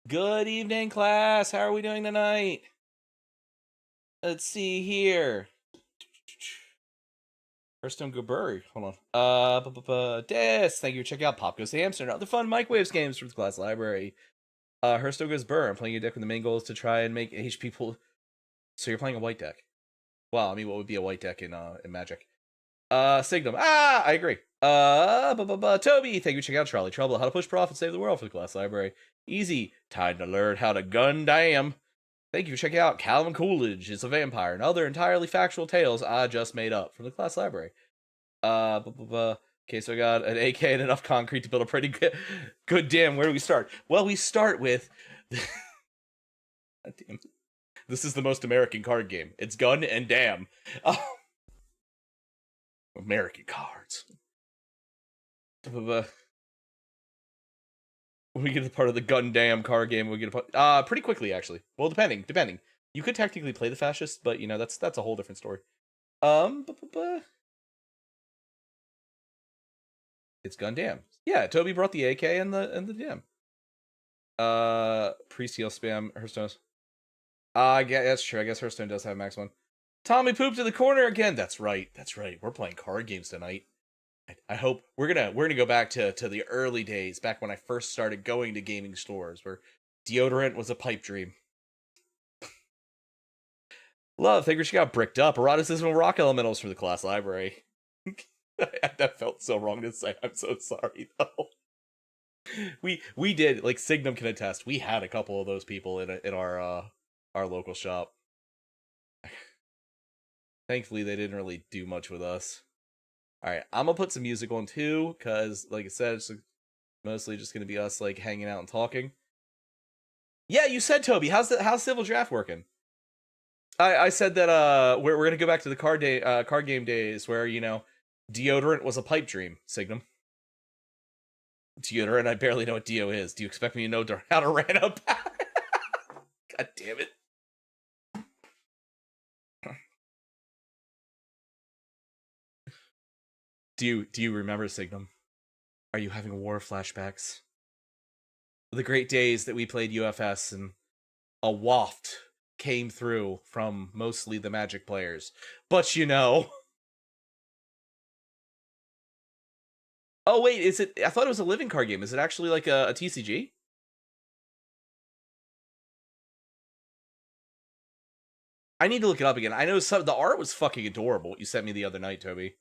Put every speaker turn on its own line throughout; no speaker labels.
Good evening, class. How are we doing tonight? Let's see here. Hearthstone Goburry. Hold on. Des. Thank you for checking out Pop Goes the Hamster and other fun Microwaves games from the class library. Hearthstone Goes Burr. I'm playing a deck with the main goal is to try and make HP pool. So you're playing a white deck. Well, I mean, what would be a white deck in Magic? Signum. I agree. Toby, thank you for checking out Charlie Trouble, How to Push Prof and Save the World for the class library. Easy. Time to learn how to Gundam. Thank you for checking out Calvin Coolidge is a Vampire and other entirely factual tales I just made up from the class library. Okay, so I got an AK and enough concrete to build a pretty good damn. Where do we start? Well, we start with. God damn. This is the most American card game. It's gun and damn. American cards. We get the part of the Gundam card game. We get a pretty quickly actually. Well, depending. You could technically play the fascists, but you know that's a whole different story. It's Gundam. Yeah, Toby brought the AK and the dam. Pre-seal spam Hearthstone. I guess that's true. I guess Hearthstone does have max one. Tommy pooped in the corner again. That's right. We're playing card games tonight. I hope we're gonna go back to the early days, back when I first started going to gaming stores, where deodorant was a pipe dream. Love, thank you. She got bricked up. Eroticism rock elementals from the class library. That felt so wrong to say. I'm so sorry though. We did, like, Signum can attest. We had a couple of those people in our local shop. Thankfully, they didn't really do much with us. All right, I'm gonna put some music on too, cause like I said, it's mostly just gonna be us like hanging out and talking. Yeah, you said, Toby. How's Civil Draft working? I said that we're gonna go back to the card game days where, you know, deodorant was a pipe dream. Signum. Deodorant. I barely know what Dio is. Do you expect me to know how to rant up? God damn it. Do you remember, Signum? Are you having war flashbacks? The great days that we played UFS and a waft came through from mostly the Magic players. But you know. Oh wait, is it? I thought it was a living card game. Is it actually like a TCG? I need to look it up again. I know the art was fucking adorable. What you sent me the other night, Toby.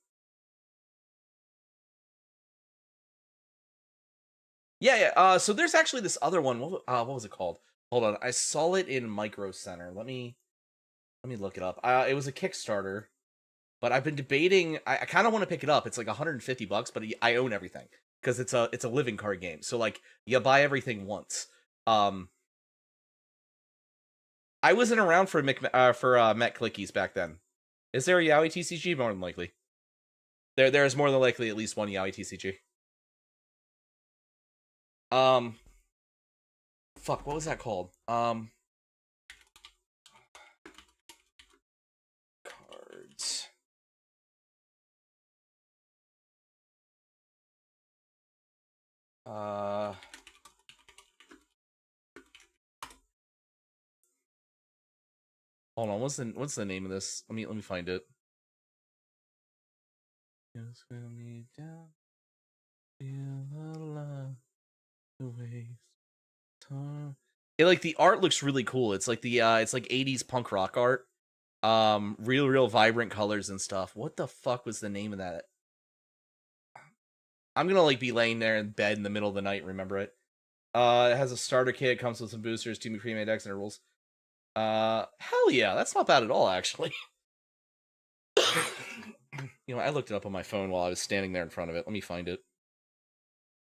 Yeah. So there's actually this other one. What was it called? Hold on. I saw it in Micro Center. Let me look it up. It was a Kickstarter, but I've been debating. I kind of want to pick it up. It's like $150, but I own everything because it's a living card game. So like you buy everything once. I wasn't around for Met Clickies back then. Is there a Yaoi TCG? More than likely. There's more than likely at least one Yaoi TCG. Fuck, what was that called? Cards. Hold on, what's the name of this? Let me find it. Just me down. Feel alive. The waves. Like the art looks really cool. It's like it's like 80s punk rock art. Real vibrant colors and stuff. What the fuck was the name of that? I'm gonna like be laying there in bed in the middle of the night, remember it. It has a starter kit, comes with some boosters, 2 pre-made decks and rules. Hell yeah, that's not bad at all, actually. You know, I looked it up on my phone while I was standing there in front of it. Let me find it.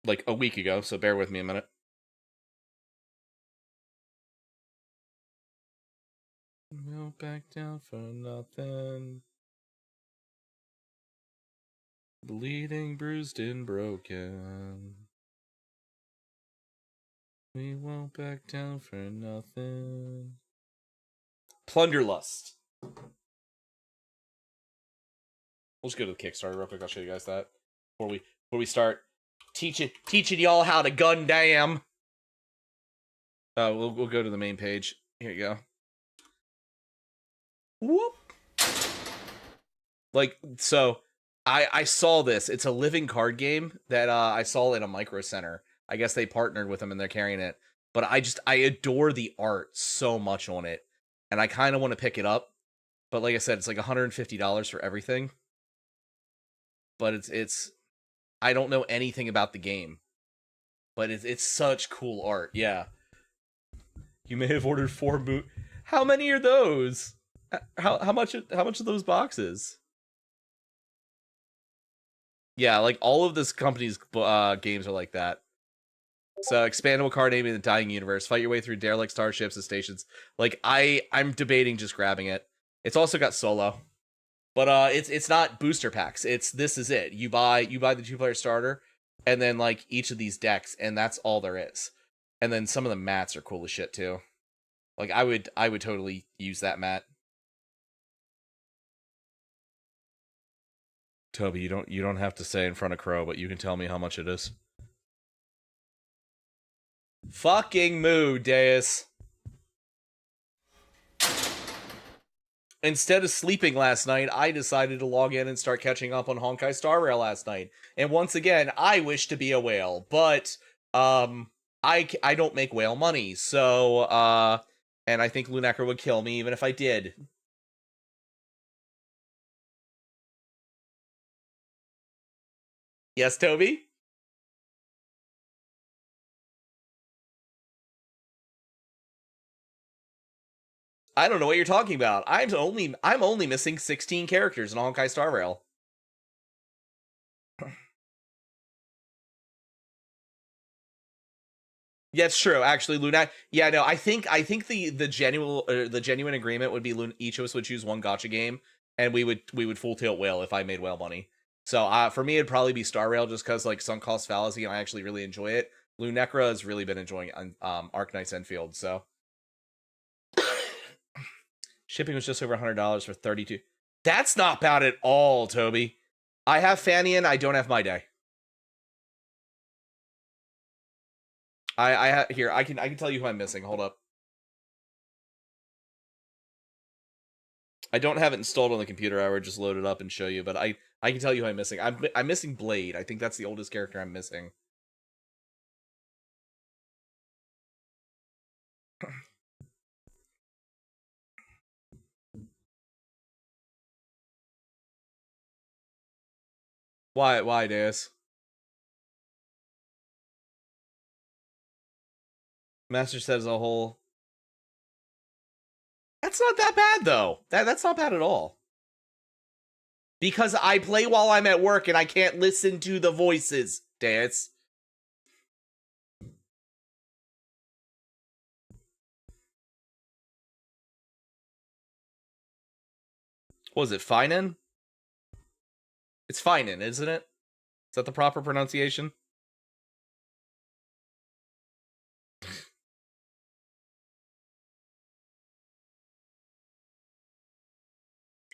Like a week ago, so bear with me a minute. We'll back down for nothing. Bleeding, bruised, and broken. We won't back down for nothing. Plunderlust. We'll just go to the Kickstarter real quick. I'll show you guys that before we start teaching y'all how to Gundam. We'll go to the main page. Here you go. Whoop. Like, so I saw this. It's a living card game that I saw in a Micro Center. I guess they partnered with them and they're carrying it. But I adore the art so much on it, and I kind of want to pick it up. But like I said, it's like $150 for everything. But it's I don't know anything about the game, but it's such cool art. Yeah, you may have ordered 4 boot. How many are those? How much are those boxes? Yeah, like all of this company's games are like that. So expandable card game in the dying universe. Fight your way through derelict starships and stations. Like I'm debating just grabbing it. It's also got solo, but it's not booster packs. This is it. You buy the 2-player starter, and then like each of these decks, and that's all there is. And then some of the mats are cool as shit too. Like I would totally use that mat. Toby, you don't have to say in front of Crow, but you can tell me how much it is. Fucking moo, Deus. Instead of sleeping last night, I decided to log in and start catching up on Honkai Star Rail last night. And once again, I wish to be a whale, but I don't make whale money, so and I think Lunecra would kill me even if I did. Yes, Toby? I don't know what you're talking about. I'm only missing 16 characters in Honkai Star Rail. Yeah, it's true. Actually, Luna. Yeah, no, I think the genuine agreement would be each of us would choose one gacha game, and we would full tilt whale if I made whale money. So for me, it'd probably be Star Rail just because like sunk cost fallacy, and I actually really enjoy it. Lunecra has really been enjoying Arknight's Enfield. So shipping was just over $100 for 32. That's not bad at all, Toby. I have Fanian. I don't have My Day. Here. I can tell you who I'm missing. Hold up. I don't have it installed on the computer. I would just load it up and show you. But I can tell you who I'm missing. I'm missing Blade. I think that's the oldest character I'm missing. Why, Deus? Master set as a whole. That's not that bad though. That's not bad at all. Because I play while I'm at work and I can't listen to the voices, Deus. What was it, Finan? It's Finan, isn't it? Is that the proper pronunciation?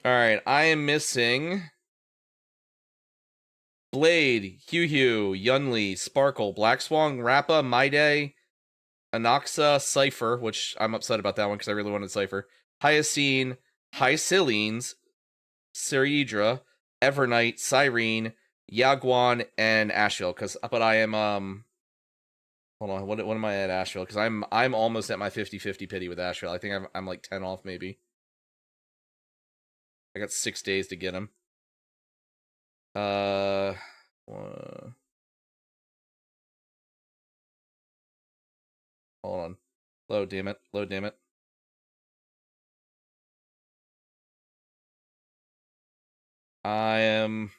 Alright, I am missing Blade, Hugh, Yunli, Sparkle, Black Swan, Rappa, My Day, Anoxa, Cypher, which I'm upset about that one because I really wanted Cypher, Hyacine, Hycilines, Ceridra, Evernight, Cyrene, Yaguan, and Asheville. But I am hold on, what am I at Asheville? Because I'm almost at my 50-50 pity with Asheville. I think I'm like 10 off maybe. I got 6 days to get him. Hold on. Load, damn it. Load, damn it. I am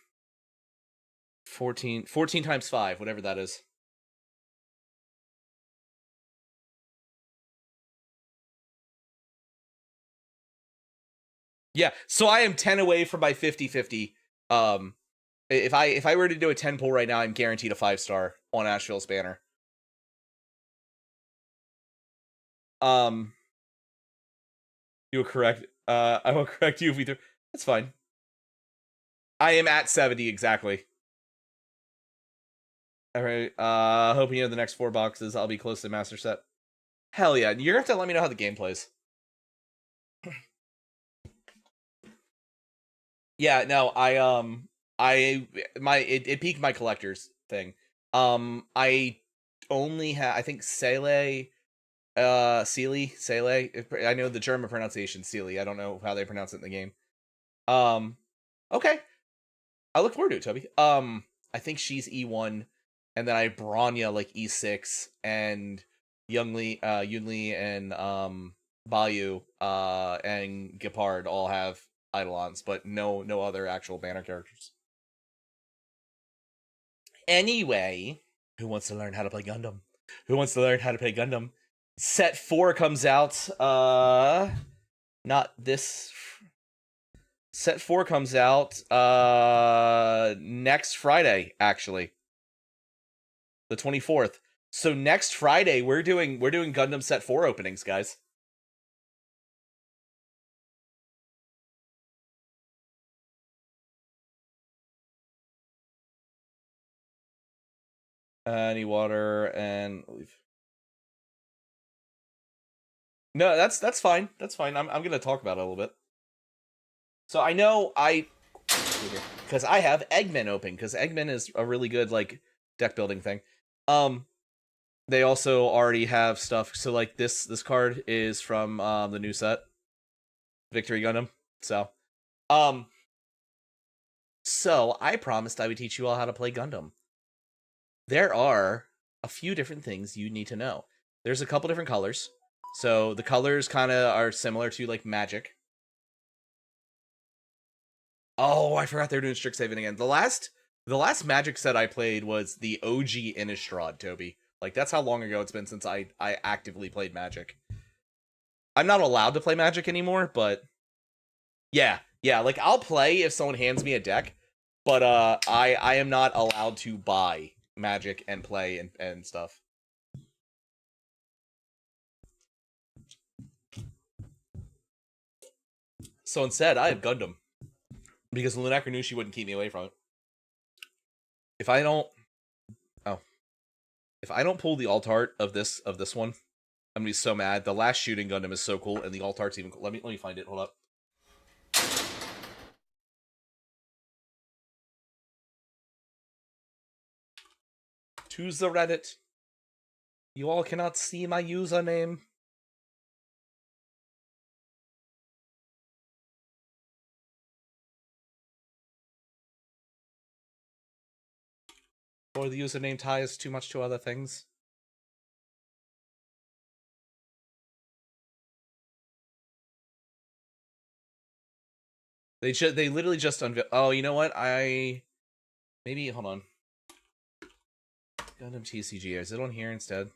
14 times 5, whatever that is. Yeah, so I am 10 away from my 50-50. If I were to do a 10 pull right now, I'm guaranteed a 5-star on Asheville's banner. You were correct. I will correct you if we do. That's fine. I am at 70 exactly. Alright, hoping you have the next 4 boxes. I'll be close to master set. Hell yeah, you're gonna have to let me know how the game plays. Yeah, no, it piqued my collector's thing. I only have, I think Seele, Seele. I know the German pronunciation, Seele. I don't know how they pronounce it in the game. Okay. I look forward to it, Toby. I think she's E1, and then I have Bronya like E6, and Yunli and Bayu and Gepard all have Eidolons, but no other actual banner characters. Anyway, who wants to learn how to play Gundam? Who wants to learn how to play Gundam? Set 4 comes out, not this. Set 4 comes out, next Friday, actually. The 24th. So next Friday, we're doing Gundam Set 4 openings, guys. I need water and leave. No, that's fine. That's fine. I'm gonna talk about it a little bit. So I know because I have Eggman open, because Eggman is a really good like deck building thing. They also already have stuff. So like this card is from the new set, Victory Gundam. So I promised I would teach you all how to play Gundam. There are a few different things you need to know. There's a couple different colors. So the colors kind of are similar to like Magic. Oh, I forgot they're doing strict saving again. The last Magic set I played was the OG Innistrad, Toby. Like that's how long ago it's been since I actively played Magic. I'm not allowed to play Magic anymore, but yeah, like I'll play if someone hands me a deck, but I am not allowed to buy Magic and play and stuff. So instead, I have Gundam, because Lunecra knew she wouldn't keep me away from it. If I don't if I don't pull the alt art of this one, I'm gonna be so mad. The last shooting Gundam is so cool, and the alt art's even cool. Let me find it. Hold up. To the Reddit. You all cannot see my username. Or the username ties too much to other things. They literally just unveiled. Oh, you know what? Maybe hold on. Gundam TCG. Is it on here instead?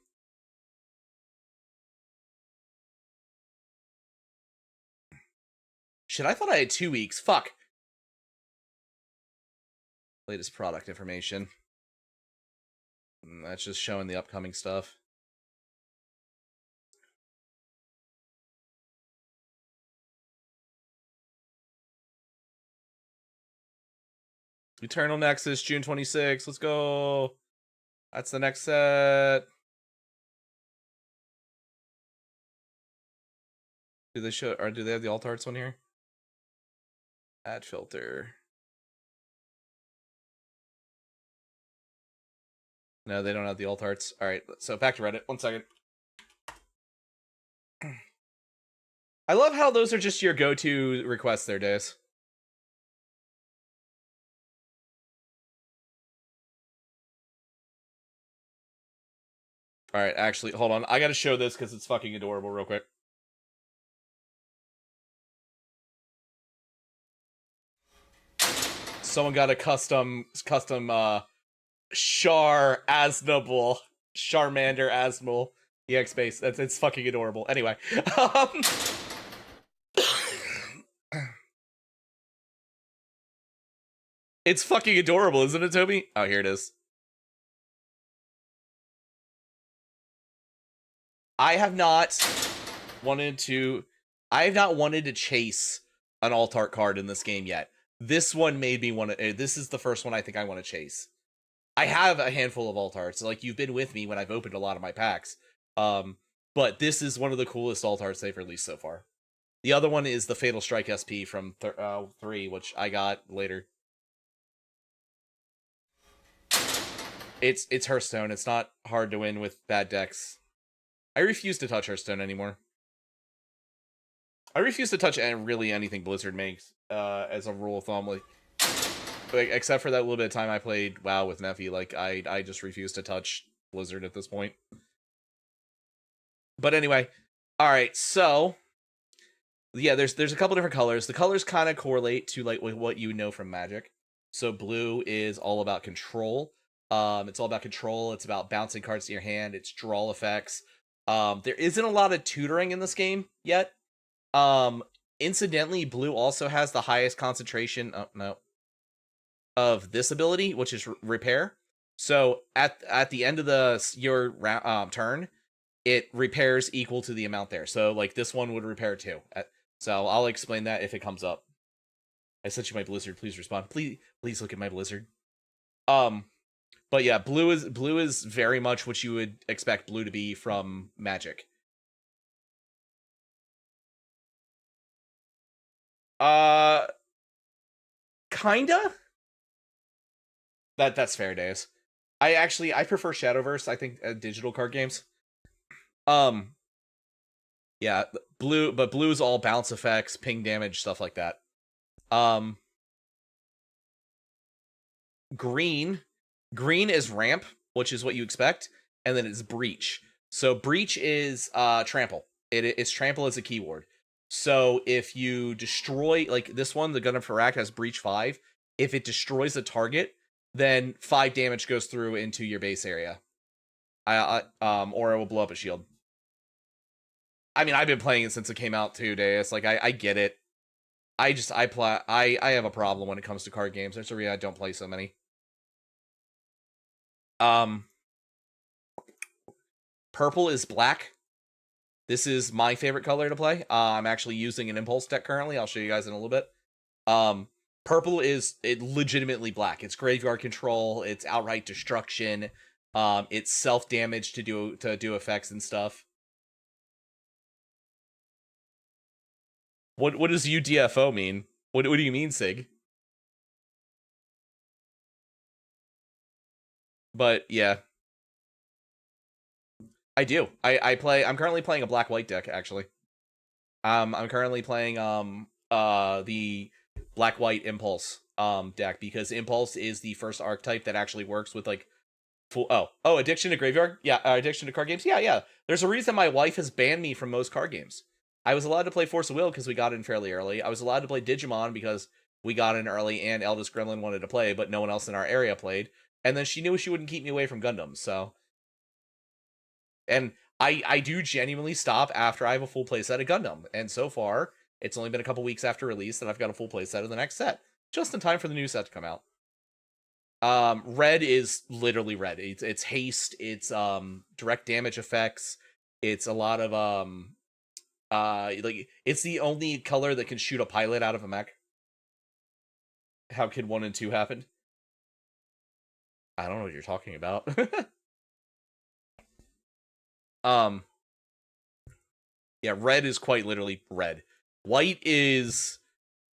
Shit, I thought I had 2 weeks. Fuck. Latest product information. That's just showing the upcoming stuff. Eternal Nexus, June 26th. Let's go. That's the next set. Do they show, or do they have the alt arts on here? Add filter. No, they don't have the alt arts. All right, so back to Reddit. 1 second. I love how those are just your go-to requests there, Days. All right, actually, hold on. I gotta show this because it's fucking adorable real quick. Someone got a custom Char Aznable, Charmander Aznable EX base. It's fucking adorable. Anyway, it's fucking adorable, isn't it, Toby? Oh, here it is. I have not wanted to chase an alt art card in this game yet. This one made me want to. This is the first one I think I want to chase. I have a handful of alt arts. Like, you've been with me when I've opened a lot of my packs. But this is one of the coolest alt arts they've released so far. The other one is the Fatal Strike SP from 3, which I got later. It's Hearthstone. It's not hard to win with bad decks. I refuse to touch Hearthstone anymore. I refuse to touch really anything Blizzard makes, as a rule of thumb. Like, except for that little bit of time I played WoW with Nephi, like, I just refuse to touch Blizzard at this point. But anyway, all right, so yeah, there's a couple different colors. The colors kind of correlate to like what you know from Magic. So blue is all about control. It's all about control. It's about bouncing cards to your hand. It's draw effects. There isn't a lot of tutoring in this game yet. Incidentally, blue also has the highest concentration. Oh no. Of this ability, which is repair. So at the end of your turn, it repairs equal to the amount there. So like this one would repair 2. So I'll explain that if it comes up. I sent you my Blizzard. Please respond. Please look at my Blizzard. But yeah, blue is very much what you would expect blue to be from Magic. Kinda. That's fair, Days. I prefer Shadowverse. I think digital card games. Yeah, blue is all bounce effects, ping damage, stuff like that. Green is ramp, which is what you expect, and then it's breach. So breach is trample. It's trample as a keyword. So if you destroy, like this one, the Gundam Farak has breach 5. If it destroys a target, then 5 damage goes through into your base area. Or it will blow up a shield. I mean, I've been playing it since it came out 2 days. Like, I get it. I have a problem when it comes to card games. There's a reason I don't play so many. Purple is black. This is my favorite color to play. I'm actually using an Impulse deck currently. I'll show you guys in a little bit. Purple is legitimately black. It's graveyard control. It's outright destruction. It's self damage to do effects and stuff. What does UDFO mean? What do you mean, Sig? But yeah, I do. I'm currently playing a black white deck actually. I'm currently playing the black white impulse deck because impulse is the first archetype that actually works with like full addiction to graveyard. Yeah, addiction to card games. Yeah. There's a reason my wife has banned me from most card games. I was allowed to play Force of Will because we got in fairly early. I was allowed to play Digimon because we got in early and Eldest Gremlin wanted to play, but no one else in our area played. And then she knew she wouldn't keep me away from Gundam, so. And I do genuinely stop after I have a full playset of Gundam. And so far, it's only been a couple weeks after release that I've got a full playset of the next set. Just in time for the new set to come out. Red is literally red. It's haste, it's direct damage effects, it's a lot of like it's the only color that can shoot a pilot out of a mech. How could 1 and 2 happen? I don't know what you're talking about. Yeah, red is quite literally red. White is,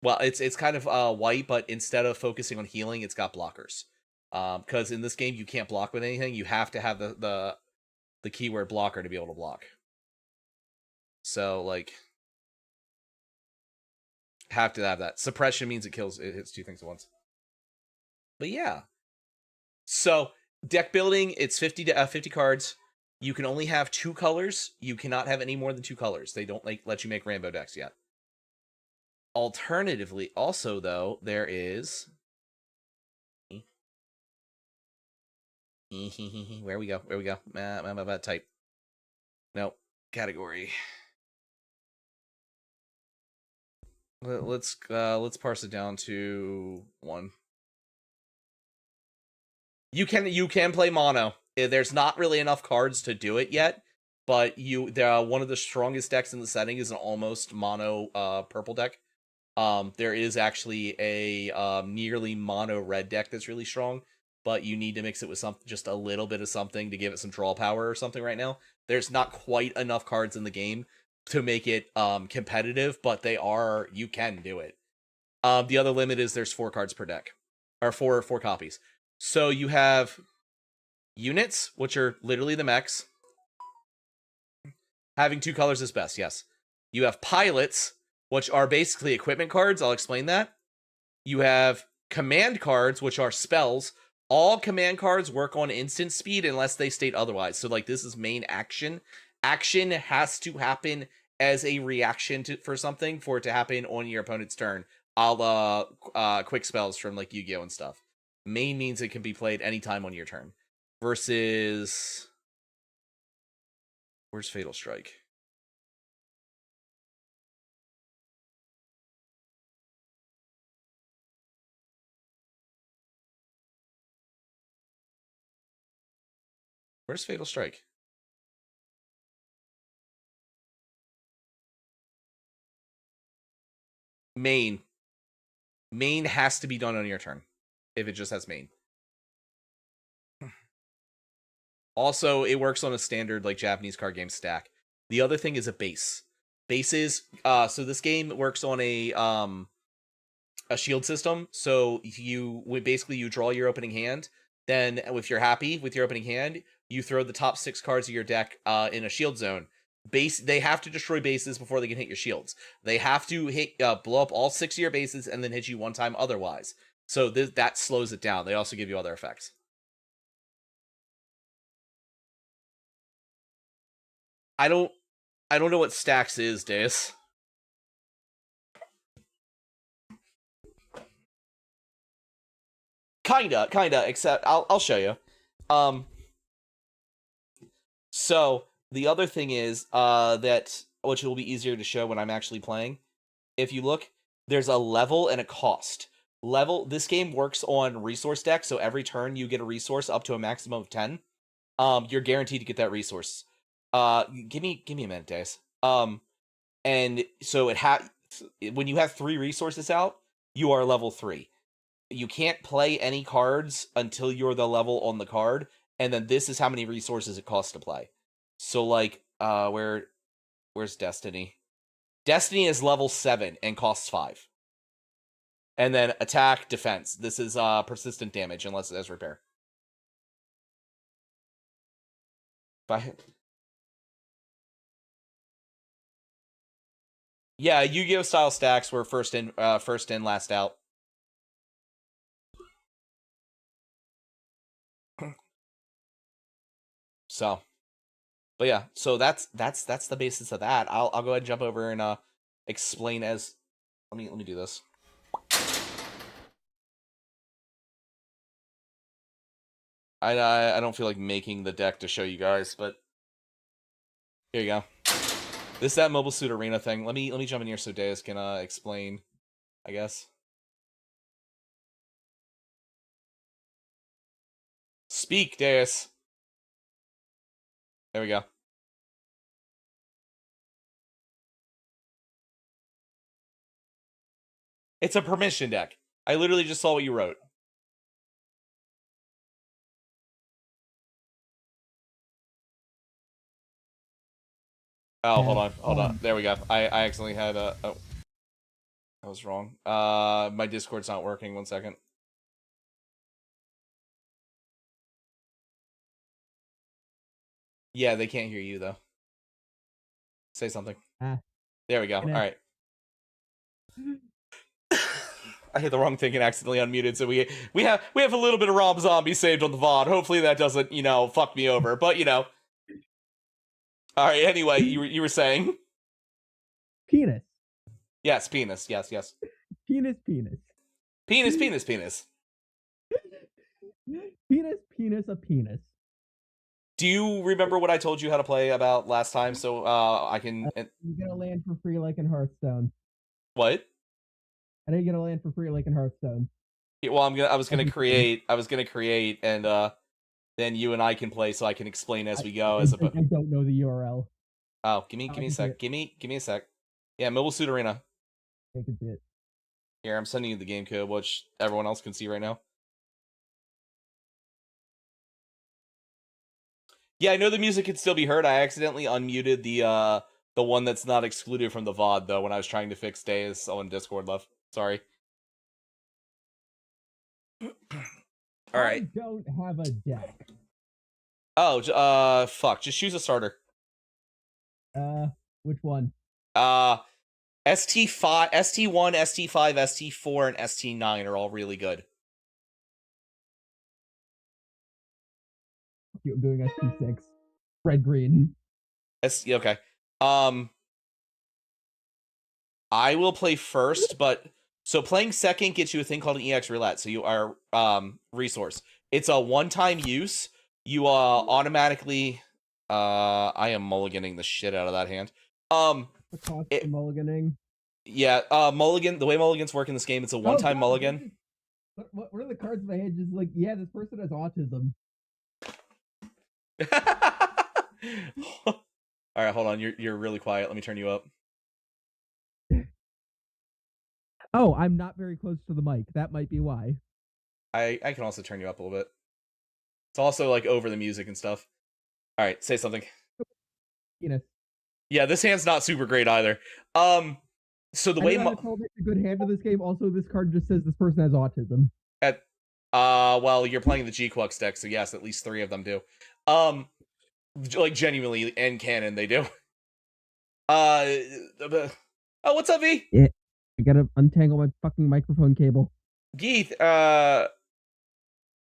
well, it's kind of white, but instead of focusing on healing, it's got blockers. Because in this game you can't block with anything. You have to have the keyword blocker to be able to block. So like, have to have that. Suppression means it hits 2 things at once. But yeah. So deck building, it's 50 cards. You can only have 2 colors. You cannot have any more than 2 colors. They don't let you make rainbow decks yet. Alternatively, also though, there is where we go. Type. No, category. Let's parse it down to 1. You can play mono. There's not really enough cards to do it yet, but one of the strongest decks in the setting is an almost mono purple deck. There is actually a nearly mono red deck that's really strong, but you need to mix it with just a little bit of something to give it some draw power or something right now. There's not quite enough cards in the game to make it competitive, but you can do it. The other limit is there's 4 cards per deck, or four copies. So you have units, which are literally the mechs. Having 2 colors is best, yes. You have pilots, which are basically equipment cards. I'll explain that. You have command cards, which are spells. All command cards work on instant speed unless they state otherwise. So, like, this is main action. Action has to happen as a reaction for something for it to happen on your opponent's turn. A la quick spells from, like, Yu-Gi-Oh! And stuff. Main means it can be played anytime on your turn. Versus... Where's Fatal Strike? Where's Fatal Strike? Main. Main has to be done on your turn. If it just has main. Also, it works on a standard, like, Japanese card game stack. The other thing is a base. Bases, so this game works on a shield system. So you draw your opening hand. Then, if you're happy with your opening hand, you throw the top 6 cards of your deck in a shield zone. They have to destroy bases before they can hit your shields. They have to blow up all 6 of your bases and then hit you 1 time otherwise. So that slows it down. They also give you other effects. I don't know what stacks is, Deus. Kinda, except I'll show you. So the other thing is that, which will be easier to show when I'm actually playing. If you look, there's a level and a cost. This game works on resource deck, so every turn you get a resource up to a maximum of 10. You're guaranteed to get that resource. Give me a minute, Dace. And so when you have 3 resources out, you are level 3. You can't play any cards until you're the level on the card, and then this is how many resources it costs to play. So like, where's Destiny? Destiny is level 7 and costs 5. And then attack, defense. This is persistent damage unless it has repair. Yeah, Yu-Gi-Oh style stacks were first in, last out. So, but yeah, so that's the basis of that. I'll go ahead and jump over and explain as. Let me do this. I don't feel like making the deck to show you guys, but here you go. This is that Mobile Suit Arena thing. Let me jump in here so Deus can explain, I guess. Speak, Deus. There we go. It's a permission deck. I literally just saw what you wrote. Oh, hold on. There we go. I accidentally had a. Oh, I was wrong. My Discord's not working. 1 second. Yeah, they can't hear you though. Say something. There we go. All right. I hit the wrong thing and accidentally unmuted, so we have a little bit of Rob Zombie saved on the VOD. Hopefully that doesn't, fuck me over. But All right. Anyway, you were saying
penis.
Yes, penis. Yes.
Penis.
Penis.
Penis. A penis.
Do you remember what I told you how to play about last time? So I can.
You get a land for free like in Hearthstone.
What?
I didn't get a land for free like in Hearthstone.
Yeah, well, I was gonna create, and then you and I can play, so I can explain as we go.
I don't know the URL.
Oh, give me a sec. Give me a sec. Yeah, Mobile Suit Arena.
I can see it.
Here, I'm sending you the game code, which everyone else can see right now. Yeah, I know the music can still be heard. I accidentally unmuted the one that's not excluded from the VOD though when I was trying to fix Deus on Discord. Love, sorry. All right.
I don't have a deck.
Oh, fuck. Just choose a starter.
Which one?
ST5, ST1, ST5, ST4, and ST9 are all really good.
I'm doing ST6. Red green.
Okay. I will play first, but so playing second gets you a thing called an EX roulette. So you are resource. It's a one-time use. You automatically I am mulliganing the shit out of that hand.
The cost of mulliganing.
Yeah, mulligan. The way mulligans work in this game, it's a one-time mulligan.
What are the cards in my head? Just like, yeah, this person has autism.
All right, hold on. You're really quiet. Let me turn you up.
Oh, I'm not very close to the mic. That might be why.
I can also turn you up a little bit. It's also like over the music and stuff. All right, say something.
Penis.
Yeah, this hand's not super great either. So the way
it's a good hand in this game. Also, this card just says this person has autism.
Well, you're playing the G-Quux deck, so yes, at least 3 of them do. Like genuinely in canon, they do. Oh, what's up, V?
Yeah, I gotta untangle my fucking microphone cable.
Geeth,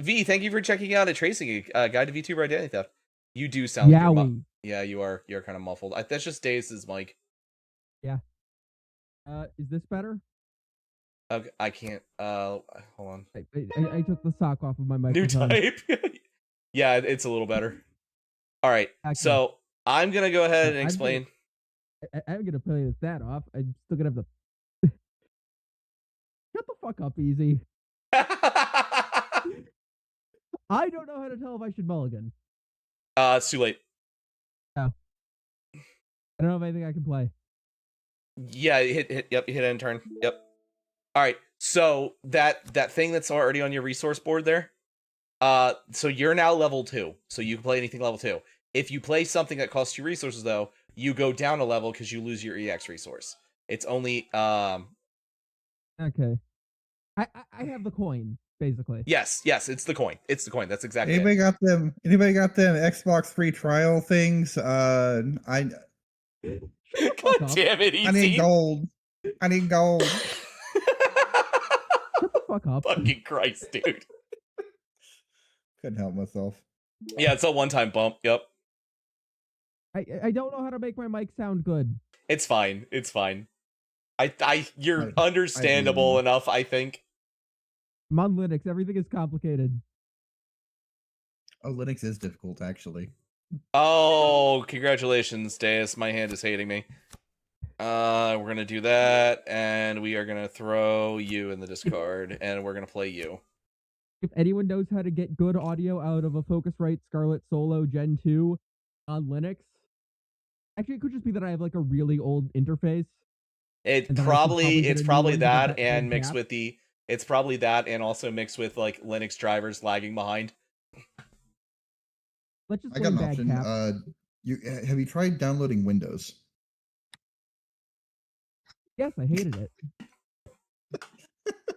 V, thank you for checking out a tracing guide to VTuber identity theft. You do sound like yeah, you're kind of muffled. That's just Deus's mic.
Yeah. Is this better?
Okay, I can't. Hold on.
I took the sock off of my microphone.
New type. Yeah, it's a little better. All right, so I'm gonna go ahead and explain.
I'm gonna play that off. I'm still gonna have the. Shut the fuck up, Easy. I don't know how to tell if I should mulligan.
It's too late.
Oh. I don't know if anything I can play.
Yeah, hit end turn. Yep. All right, so that thing that's already on your resource board there, so you're now level 2, so you can play anything level 2. If you play something that costs you resources, though, you go down a level because you lose your EX resource. It's only
Okay. I have the coin, basically.
yes, it's the coin. It's the coin. That's exactly
Anybody
it.
got them? Anybody got them Xbox free trial things?
Shut the fuck
God
up.
damn it,
I need
EC.
gold. I need gold.
Shut the fuck up.
Fucking Christ, dude.
Couldn't help myself.
Yeah, it's a one-time bump. Yep.
I don't know how to make my mic sound good.
It's fine. It's fine. You're
I
understandable enough, I think.
I'm on Linux. Everything is complicated.
Oh, Linux is difficult, actually.
Oh, congratulations, Deus. My hand is hating me. We're gonna do that, and we are gonna throw you in the discard, and we're gonna play you.
If anyone knows how to get good audio out of a Focusrite Scarlett Solo Gen 2 on Linux, actually, it could just be that I have like a really old interface.
It's
And then I should
probably
get a new one because
that,
that
and
old
mixed
gap.
with the it's probably that, and also mixed with like Linux drivers lagging behind.
Let's just
I
play
got an
bad
option.
cap.
Have you tried downloading Windows?
Yes, I hated it.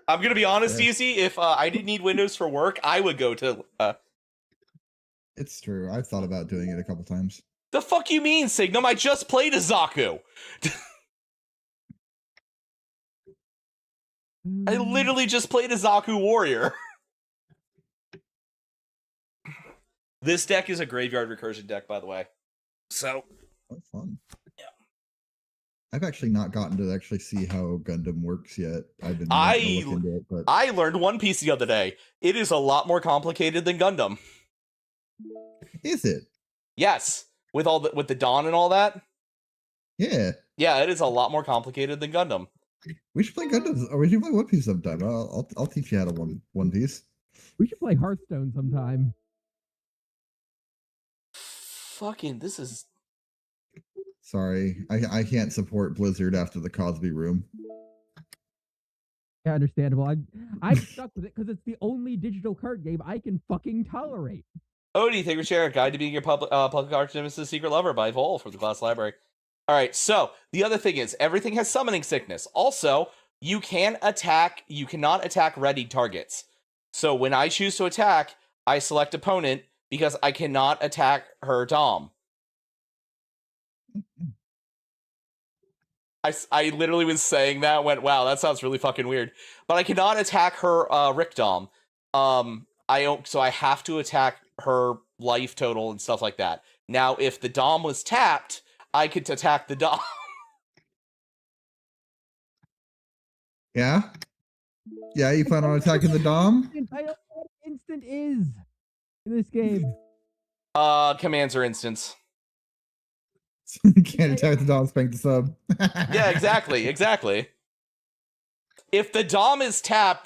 I'm gonna be honest,
Yeah.
Easy. If I didn't need Windows for work, I would go to.
It's true. I've thought about doing it a couple times.
The fuck you mean, Signum? I just played a Zaku. I literally just played a Zaku warrior. This deck is a graveyard recursion deck, by the way. So,
Oh, fun.
Yeah.
I've actually not gotten to actually see how Gundam works yet. I've been
I-
wanting to look into it, but
I learned One Piece the other day. It is a lot more complicated than Gundam.
is it?
Yes, with the Dawn and all that.
Yeah.
Yeah, it is a lot more complicated than Gundam.
We should play Gundam, or we should play One Piece sometime. I'll teach you how to One Piece.
We should play Hearthstone sometime.
Fucking, this is.
Sorry, I can't support Blizzard after the Cosby Room.
Yeah, understandable. I'm stuck with it because it's the only digital card game I can fucking tolerate.
Odie, thank you for sharing. Guide to being your public arch nemesis secret lover by Vol from the Glass Library. All right, so the other thing is everything has summoning sickness. Also, you cannot attack readied targets. So when I choose to attack, I select opponent because I cannot attack her Dom. I literally was saying that, went, wow, that sounds really fucking weird. But I cannot attack her Rick Dom. So I have to attack her life total and stuff like that. Now, if the Dom was tapped, I could attack the Dom.
Yeah? Yeah, you plan on attacking the Dom?
I don't know what instant is in this game.
Commands are instance.
You can't attack the Dom, spank the sub.
Yeah, exactly. If the Dom is tapped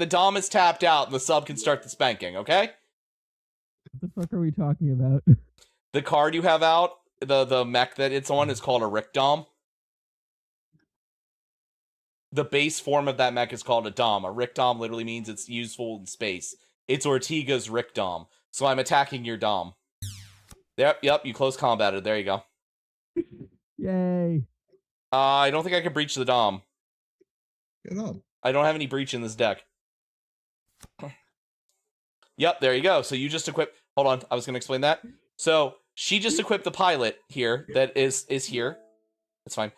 out, and the sub can start the spanking, okay?
What the fuck are we talking about?
The card you have out, the mech that it's on is called a Rick Dom. The base form of that mech is called a Dom. A Rick Dom literally means it's useful in space. It's Ortega's Rick Dom. So I'm attacking your Dom. Yep, you close combated. There you go.
Yay.
I don't think I can breach the Dom.
Get up.
I don't have any breach in this deck. Yep, there you go. So you just equip... Hold on, I was going to explain that. So she just equipped the pilot here that is here. That's fine.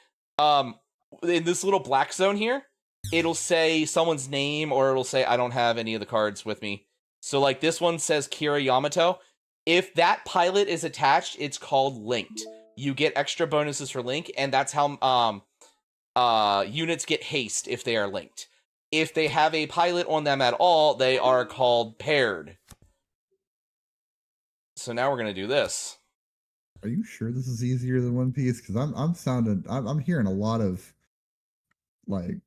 In this little black zone here, it'll say someone's name or it'll say, I don't have any of the cards with me. So like this one says Kira Yamato. If that pilot is attached, it's called linked. You get extra bonuses for link, and that's how units get haste if they are linked. If they have a pilot on them at all, they are called paired. So now we're gonna do this.
Are you sure this is easier than One Piece? Because I'm hearing a lot of like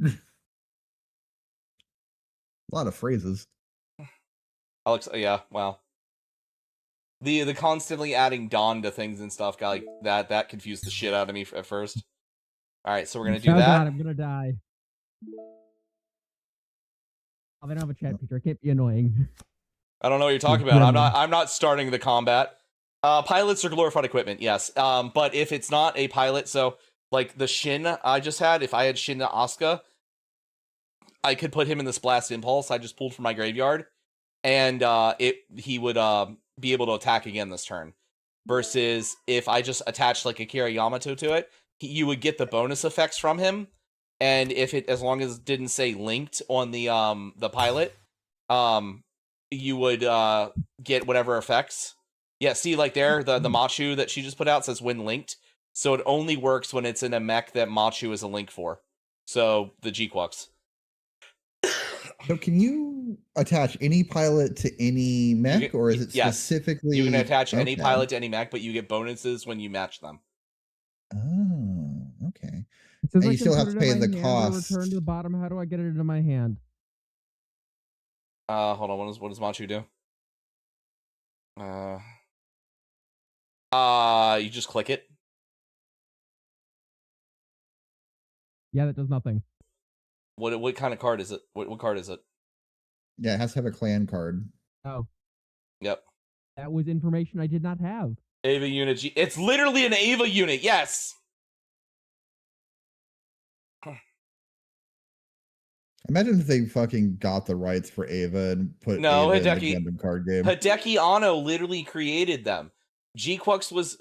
a lot of phrases.
Alex, yeah, wow. The constantly adding Dawn to things and stuff got like that confused the shit out of me at first. All right, so we're gonna do
Oh
that.
god, I'm gonna die. Oh, they don't have a chat feature. It can't be annoying.
I don't know what you're talking about. I'm not starting the combat. Pilots are glorified equipment, yes. But if it's not a pilot, so like the Shin I just had, if I had Shin Asuka, I could put him in this Blast Impulse I just pulled from my graveyard, and he would be able to attack again this turn. Versus if I just attached like Akira Yamato to it, you would get the bonus effects from him, and if it, as long as it didn't say linked on the pilot, you would get whatever effects. Yeah, see, like there, the Machu that she just put out says when linked, so it only works when it's in a mech that Machu is a link for. So the G-Quux.
So can you attach any pilot to any mech, or is it specifically?
You can attach any pilot to any mech, but you get bonuses when you match them.
Oh, okay.
It says
And you still have to pay the cost.
Return to the bottom. How do I get it into my hand?
Hold on. What does Machu do? You just click it.
Yeah, that does nothing.
What kind of card is it? What card is it?
Yeah, it has to have a clan card.
Oh.
Yep.
That was information I did not have.
Ava unit G. It's literally an Ava unit. Yes.
Imagine if they fucking got the rights for Ava and put Ava in the Gundam card game.
Hideki Anno literally created them. G-Quux was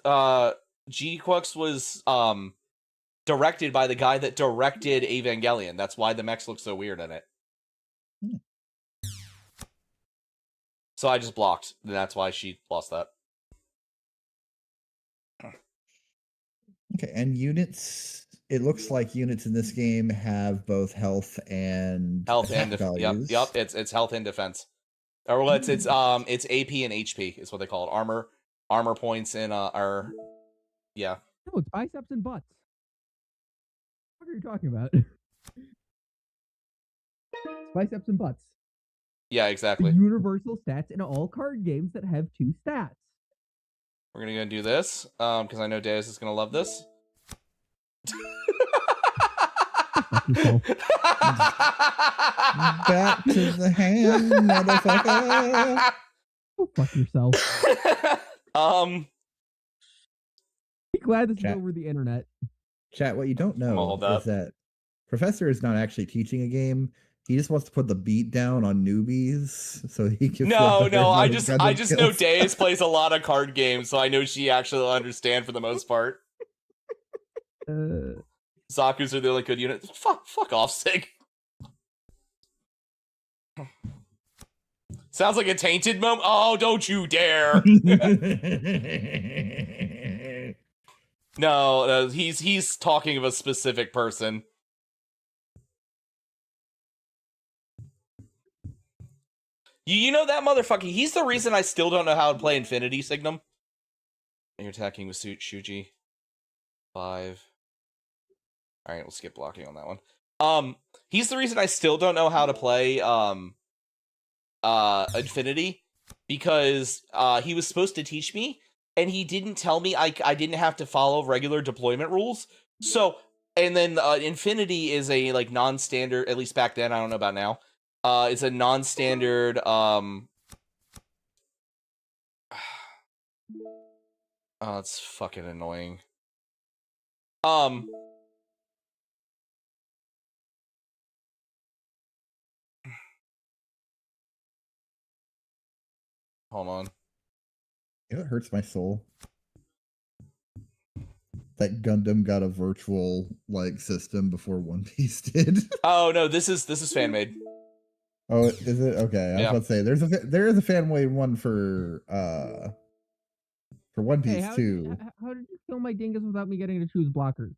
directed by the guy that directed Evangelion. That's why the mechs look so weird in it. So I just blocked, and that's why she lost that.
Okay, and units. It looks like units in this game have both health and values.
Yep. It's health and defense. Or well, it's AP and HP is what they call it. Armor points and are yeah.
No, it's biceps and butts. What are you talking about? Biceps and butts.
Yeah, exactly.
The universal stats in all card games that have 2 stats.
We're gonna do this because I know Deus is gonna love this.
Back to the hand, motherfucker.
Go fuck yourself. Be glad this is over the internet.
Chat, what you don't know is that Professor is not actually teaching a game. He just wants to put the beat down on newbies so he can.
No, I just know Deus plays a lot of card games, so I know she actually will understand for the most part. Zaku's are the only good unit. Fuck off, Sig. Sounds like a tainted moment. Oh, don't you dare! No, he's talking of a specific person. You know that motherfucker. He's the reason I still don't know how to play Infinity Signum. You're attacking with Shuji. 5. All right, we'll skip blocking on that one. He's the reason I still don't know how to play Infinity, because he was supposed to teach me, and he didn't tell me I didn't have to follow regular deployment rules. So, and then Infinity is a like non-standard, at least back then. I don't know about now. It's a non-standard. Oh, it's fucking annoying. Hold on.
You know, it hurts my soul that Gundam got a virtual like system before One Piece did.
Oh no, this is fan made.
Oh, is it? Okay, I was about to say there is a fan made one for One Piece too.
How did you kill my dingus without me getting to choose blockers?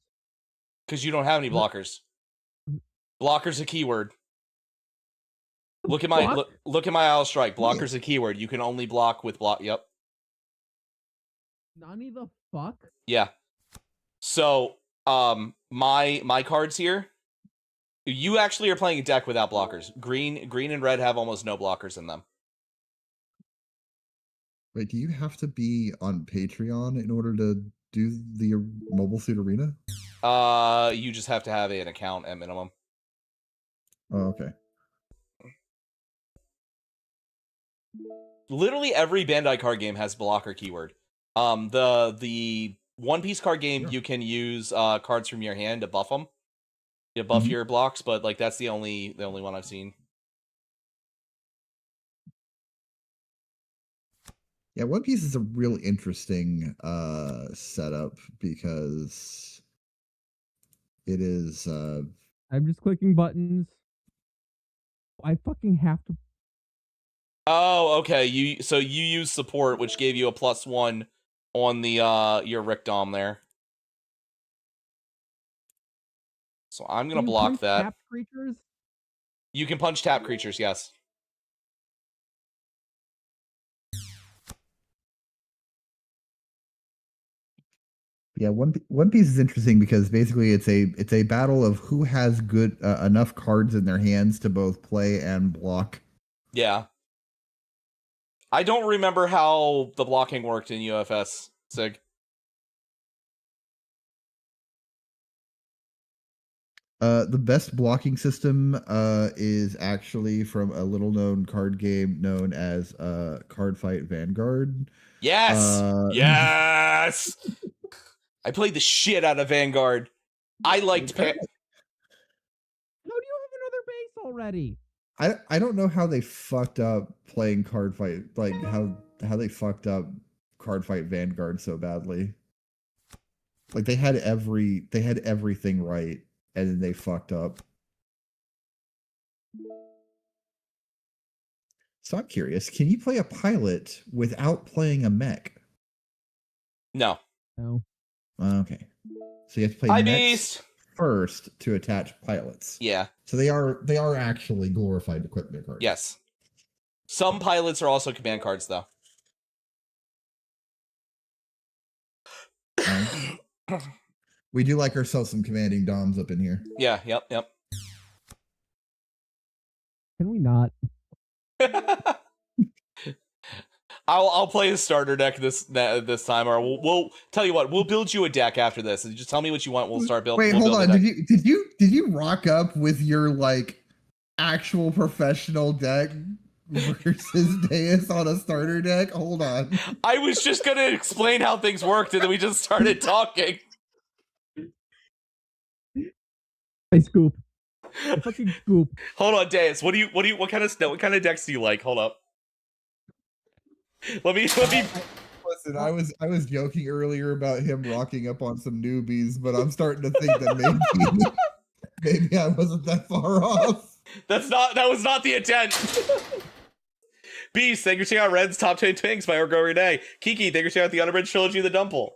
Because you don't have any blockers. Blocker's a keyword. Look at my look at my Owl Strike. Blocker's a keyword. You can only block with block. Yep.
Nani the fuck?
Yeah. So, my cards here. You actually are playing a deck without blockers. Green and red have almost no blockers in them.
Wait, do you have to be on Patreon in order to do the Mobile Suit Arena?
You just have to have an account at minimum.
Oh, okay.
Literally every Bandai card game has blocker keyword. The One Piece card game, you can use cards from your hand to buff them. You buff your blocks, but like that's the only one I've seen.
Yeah, One Piece is a real interesting setup because it is
I'm just clicking buttons. I fucking have to.
Oh, okay. You use support, which gave you a +1 on the your Rick Dom there. So I'm gonna block that.
Tap creatures?
You can punch tap creatures, yes.
Yeah, One Piece is interesting because basically it's a battle of who has good enough cards in their hands to both play and block.
Yeah. I don't remember how the blocking worked in UFS, Sig.
The best blocking system is actually from a little known card game known as Card Fight Vanguard.
Yes! Yes! I played the shit out of Vanguard. I liked
How do you have another base already?
I don't know how they fucked up playing Card Fight, like how they fucked up Card Fight Vanguard so badly. Like they had everything right, and then they fucked up. So I'm curious, can you play a pilot without playing a mech?
No.
No.
Okay. So you have to play mechs
Beast!
first to attach pilots.
Yeah.
So they are actually glorified equipment cards.
Yes. Some pilots are also command cards, though.
We do like ourselves some commanding DOMs up in here.
Yeah, yep.
Can we not?
I'll play a starter deck this time, or we'll tell you what, we'll build you a deck after this. And just tell me what you want. We'll start building.
Wait, hold on. Did you rock up with your like actual professional deck versus Deus on a starter deck? Hold on.
I was just gonna explain how things worked, and then we just started talking.
I scoop. I fucking scoop.
Hold on, Deus. What kind of decks do you like? Hold up. Let me.
Listen, I was joking earlier about him rocking up on some newbies, but I'm starting to think that maybe I wasn't that far off.
That was not the intent. Beast, thank you for checking out Red's Top 10 Twinks by Orgo Renee. Kiki, thank you for checking out the Unabridged Trilogy of the Dumple.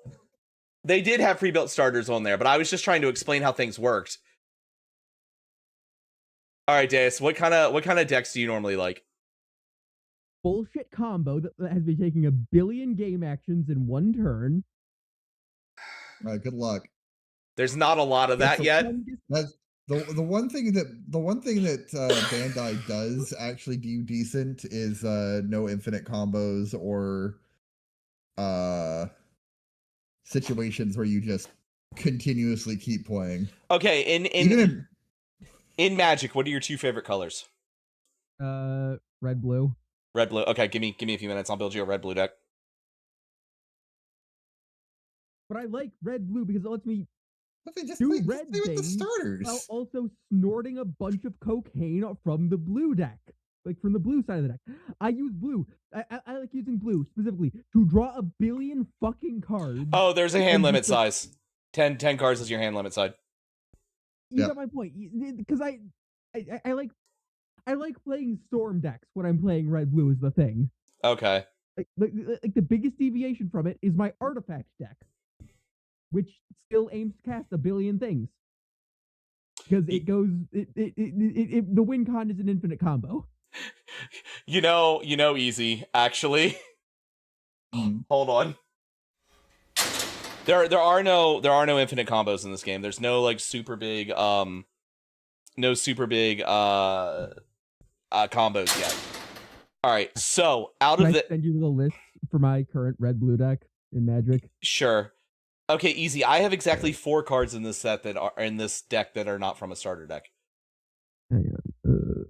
They did have pre-built starters on there, but I was just trying to explain how things worked. All right, Deus, what kind of decks do you normally like?
Bullshit combo that has been taking 1 billion game actions in one turn.
All right, good luck.
There's not a lot of that yet.
That's the one thing that Bandai does actually do decent is no infinite combos or situations where you just continuously keep playing.
Okay, in Magic, what are your 2 favorite colors?
Red, blue.
Red, blue. Okay, give me a few minutes. I'll build you a red, blue deck.
But I like red, blue because it lets me
just
do
play
red
with the
things
starters
while also snorting a bunch of cocaine from the blue deck. Like from the blue side of the deck. I use blue. I like using blue specifically to draw 1 billion fucking cards.
Oh, there's a hand limit size. 10 cards is your hand limit size.
You got my point. Because I like playing storm decks when I'm playing red blue is the thing.
Okay.
Like the biggest deviation from it is my artifact deck, which still aims to cast 1 billion things. Because it goes the win con is an infinite combo.
You know, easy, actually. Hold on. There are no infinite combos in this game. There's no like super big combos yet. All right, so
Can I send you the list for my current red blue deck in Magic?
Sure. Okay, easy. I have exactly 4 cards in this set that are in this deck that are not from a starter deck.
Hang on.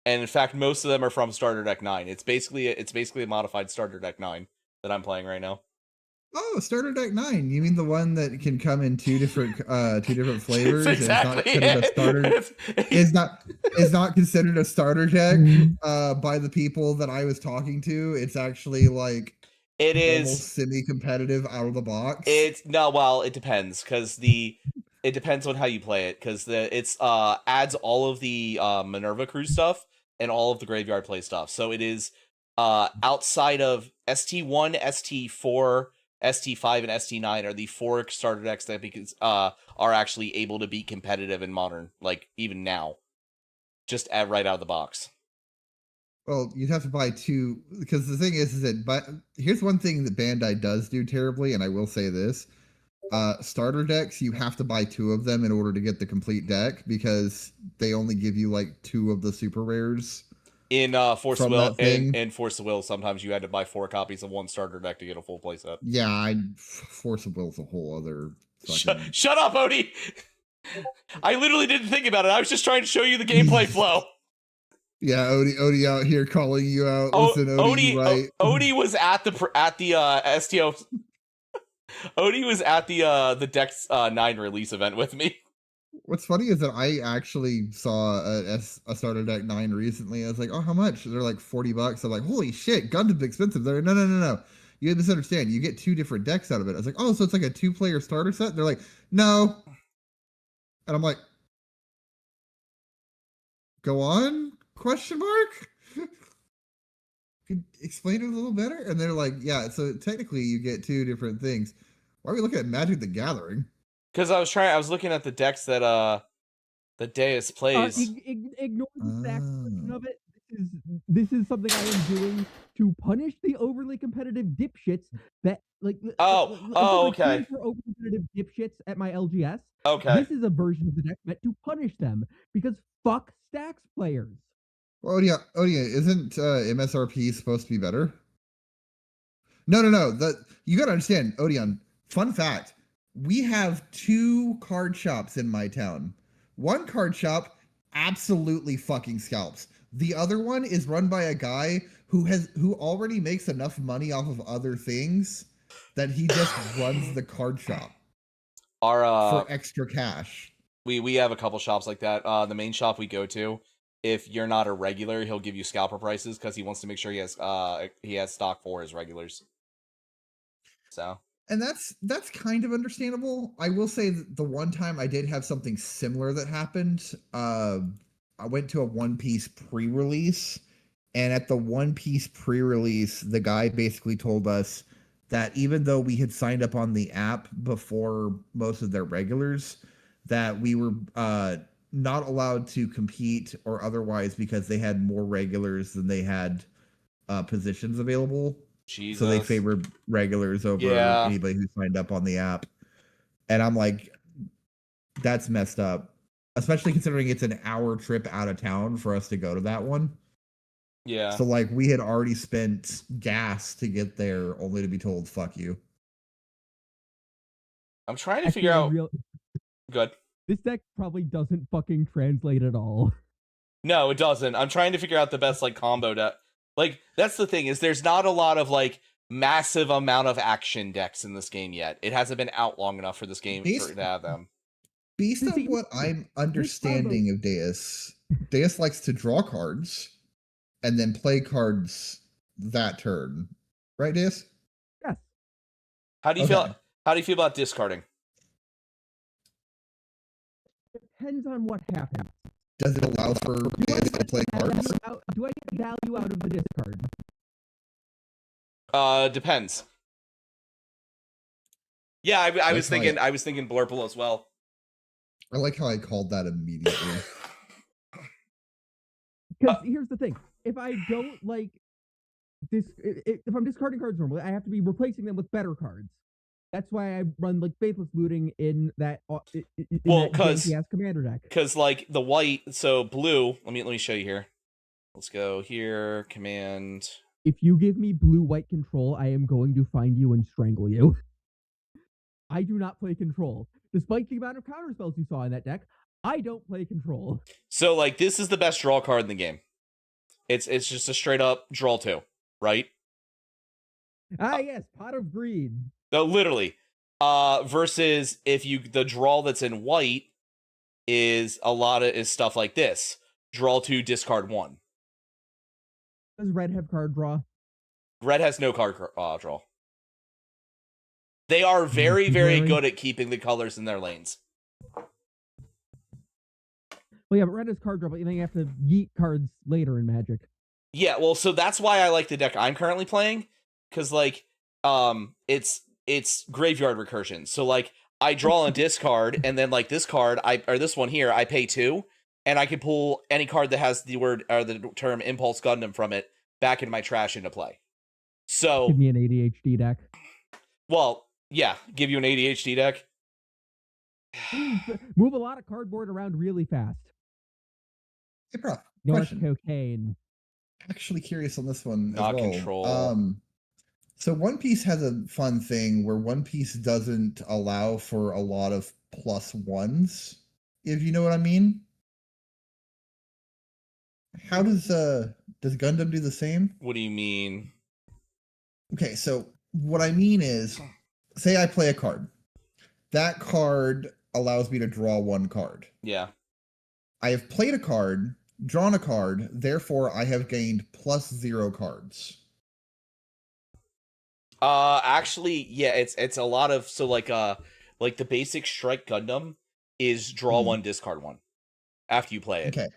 And in fact, most of them are from Starter Deck 9. It's basically a modified Starter Deck 9 that I'm playing right now.
Oh, Starter Deck 9. You mean the one that can come in two different flavors?
It's exactly
and it's not considered a starter. Is not considered a starter deck by the people that I was talking to. It's actually like
it is
almost semi-competitive out of the box.
It's no, well, it depends because it depends on how you play it because it's adds all of the Minerva Crew stuff and all of the graveyard play stuff. So it is outside of ST1, ST4, ST5, and ST9 are the 4 starter decks that are actually able to be competitive in Modern, like even now, just right out of the box.
Well, you'd have to buy 2 because the thing is that. But here's one thing that Bandai does do terribly, and I will say this: starter decks, you have to buy 2 of them in order to get the complete deck because they only give you like 2 of the super rares.
In Force of Will, in Force of Will, sometimes you had to buy 4 copies of one starter deck to get a full playset.
Yeah, Force of Will is a whole other. Fucking...
Shut up, Odie! I literally didn't think about it. I was just trying to show you the gameplay flow.
Yeah, Odie out here calling you out. Listen, Odie, right?
Odie was at the STO. Odie was at the Dex 9 release event with me.
What's funny is that I actually saw a starter deck 9 recently. I was like, oh, how much? They're like $40. I'm like, holy shit, Gundam's expensive. They're no. You misunderstand. You get 2 different decks out of it. I was like, oh, so it's like a 2-player starter set? They're like, no. And I'm like, go on? Question mark? Could explain it a little better? And they're like, yeah, so technically you get 2 different things. Why are we looking at Magic the Gathering?
Because I was looking at the decks that the Deus plays.
Ignore the stack portion of it. This is something I am doing to punish the overly competitive dipshits that okay.
For
overly competitive dipshits at my LGS.
Okay.
This is a version of the deck meant to punish them because fuck stacks players.
Well, yeah, isn't MSRP supposed to be better? No. You gotta understand, Odeon. Fun fact: we have 2 card shops in my town. One card shop absolutely fucking scalps. The other one is run by a guy who already makes enough money off of other things that he just runs the card shop for extra cash.
We have a couple shops like that. The main shop we go to, if you're not a regular, he'll give you scalper prices because he wants to make sure he has stock for his regulars. So.
And that's kind of understandable. I will say that the one time I did have something similar that happened. I went to a One Piece pre-release, and at the One Piece pre-release, the guy basically told us that even though we had signed up on the app before most of their regulars, that we were not allowed to compete or otherwise because they had more regulars than they had positions available.
Jesus.
So they favored regulars over anybody who signed up on the app. And I'm like, that's messed up. Especially considering it's an hour trip out of town for us to go to that one.
Yeah.
So like we had already spent gas to get there only to be told, fuck you.
I'm trying to figure out... Good.
This deck probably doesn't fucking translate at all.
No, it doesn't. I'm trying to figure out the best combo deck. That's the thing, is there's not a lot of massive amount of action decks in this game yet. It hasn't been out long enough for this game to have them.
Based on what I'm understanding of Deus likes to draw cards and then play cards that turn. Right, Deus?
Yes.
How do you feel about discarding?
Depends on what happens.
Does it allow for Deus to play cards?
Do I get value out of the discard?
Depends. Yeah, I was thinking Blurple as well.
I like how I called that immediately.
Because here's the thing: if I don't if I'm discarding cards normally, I have to be replacing them with better cards. That's why I run Faithless Looting in that. Because commander deck.
Because the white, so blue. Let me show you here. Let's go here. Command.
If you give me blue-white control, I am going to find you and strangle you. I do not play control. Despite the amount of counterspells you saw in that deck, I don't play control.
So, this is the best draw card in the game. It's just a straight up draw 2, right?
Ah, yes, Pot of Greed.
No, literally. Versus if the draw that's in white is stuff like this. Draw 2, discard 1.
Does red have card draw?
Red has no card draw. They are very, very good at keeping the colors in their lanes.
Well, yeah, but red has card draw, but then you have to yeet cards later in Magic.
Yeah, well, so that's why I like the deck I'm currently playing, because like, it's graveyard recursion. So like, I draw and discard, and then like this card, this one here, I pay 2, and I can pull any card that has the word or the term Impulse Gundam from it back in my trash into play. So
give me an ADHD deck.
Well, yeah, give you an ADHD deck.
Move a lot of cardboard around really fast.
Hey, Prof,
North
question.
cocaine.
Actually curious on this one
Not
as well.
control.
So One Piece has a fun thing where One Piece doesn't allow for a lot of +1s, if you know what I mean. How does Gundam do the same?
What do you mean?
Okay, so what I mean is, say I play a card. That card allows me to draw 1 card.
Yeah.
I have played a card, drawn a card, therefore I have gained +0 cards.
Actually, yeah, it's a lot of, so like the basic Strike Gundam is draw 1, discard 1 after you play it.
Okay.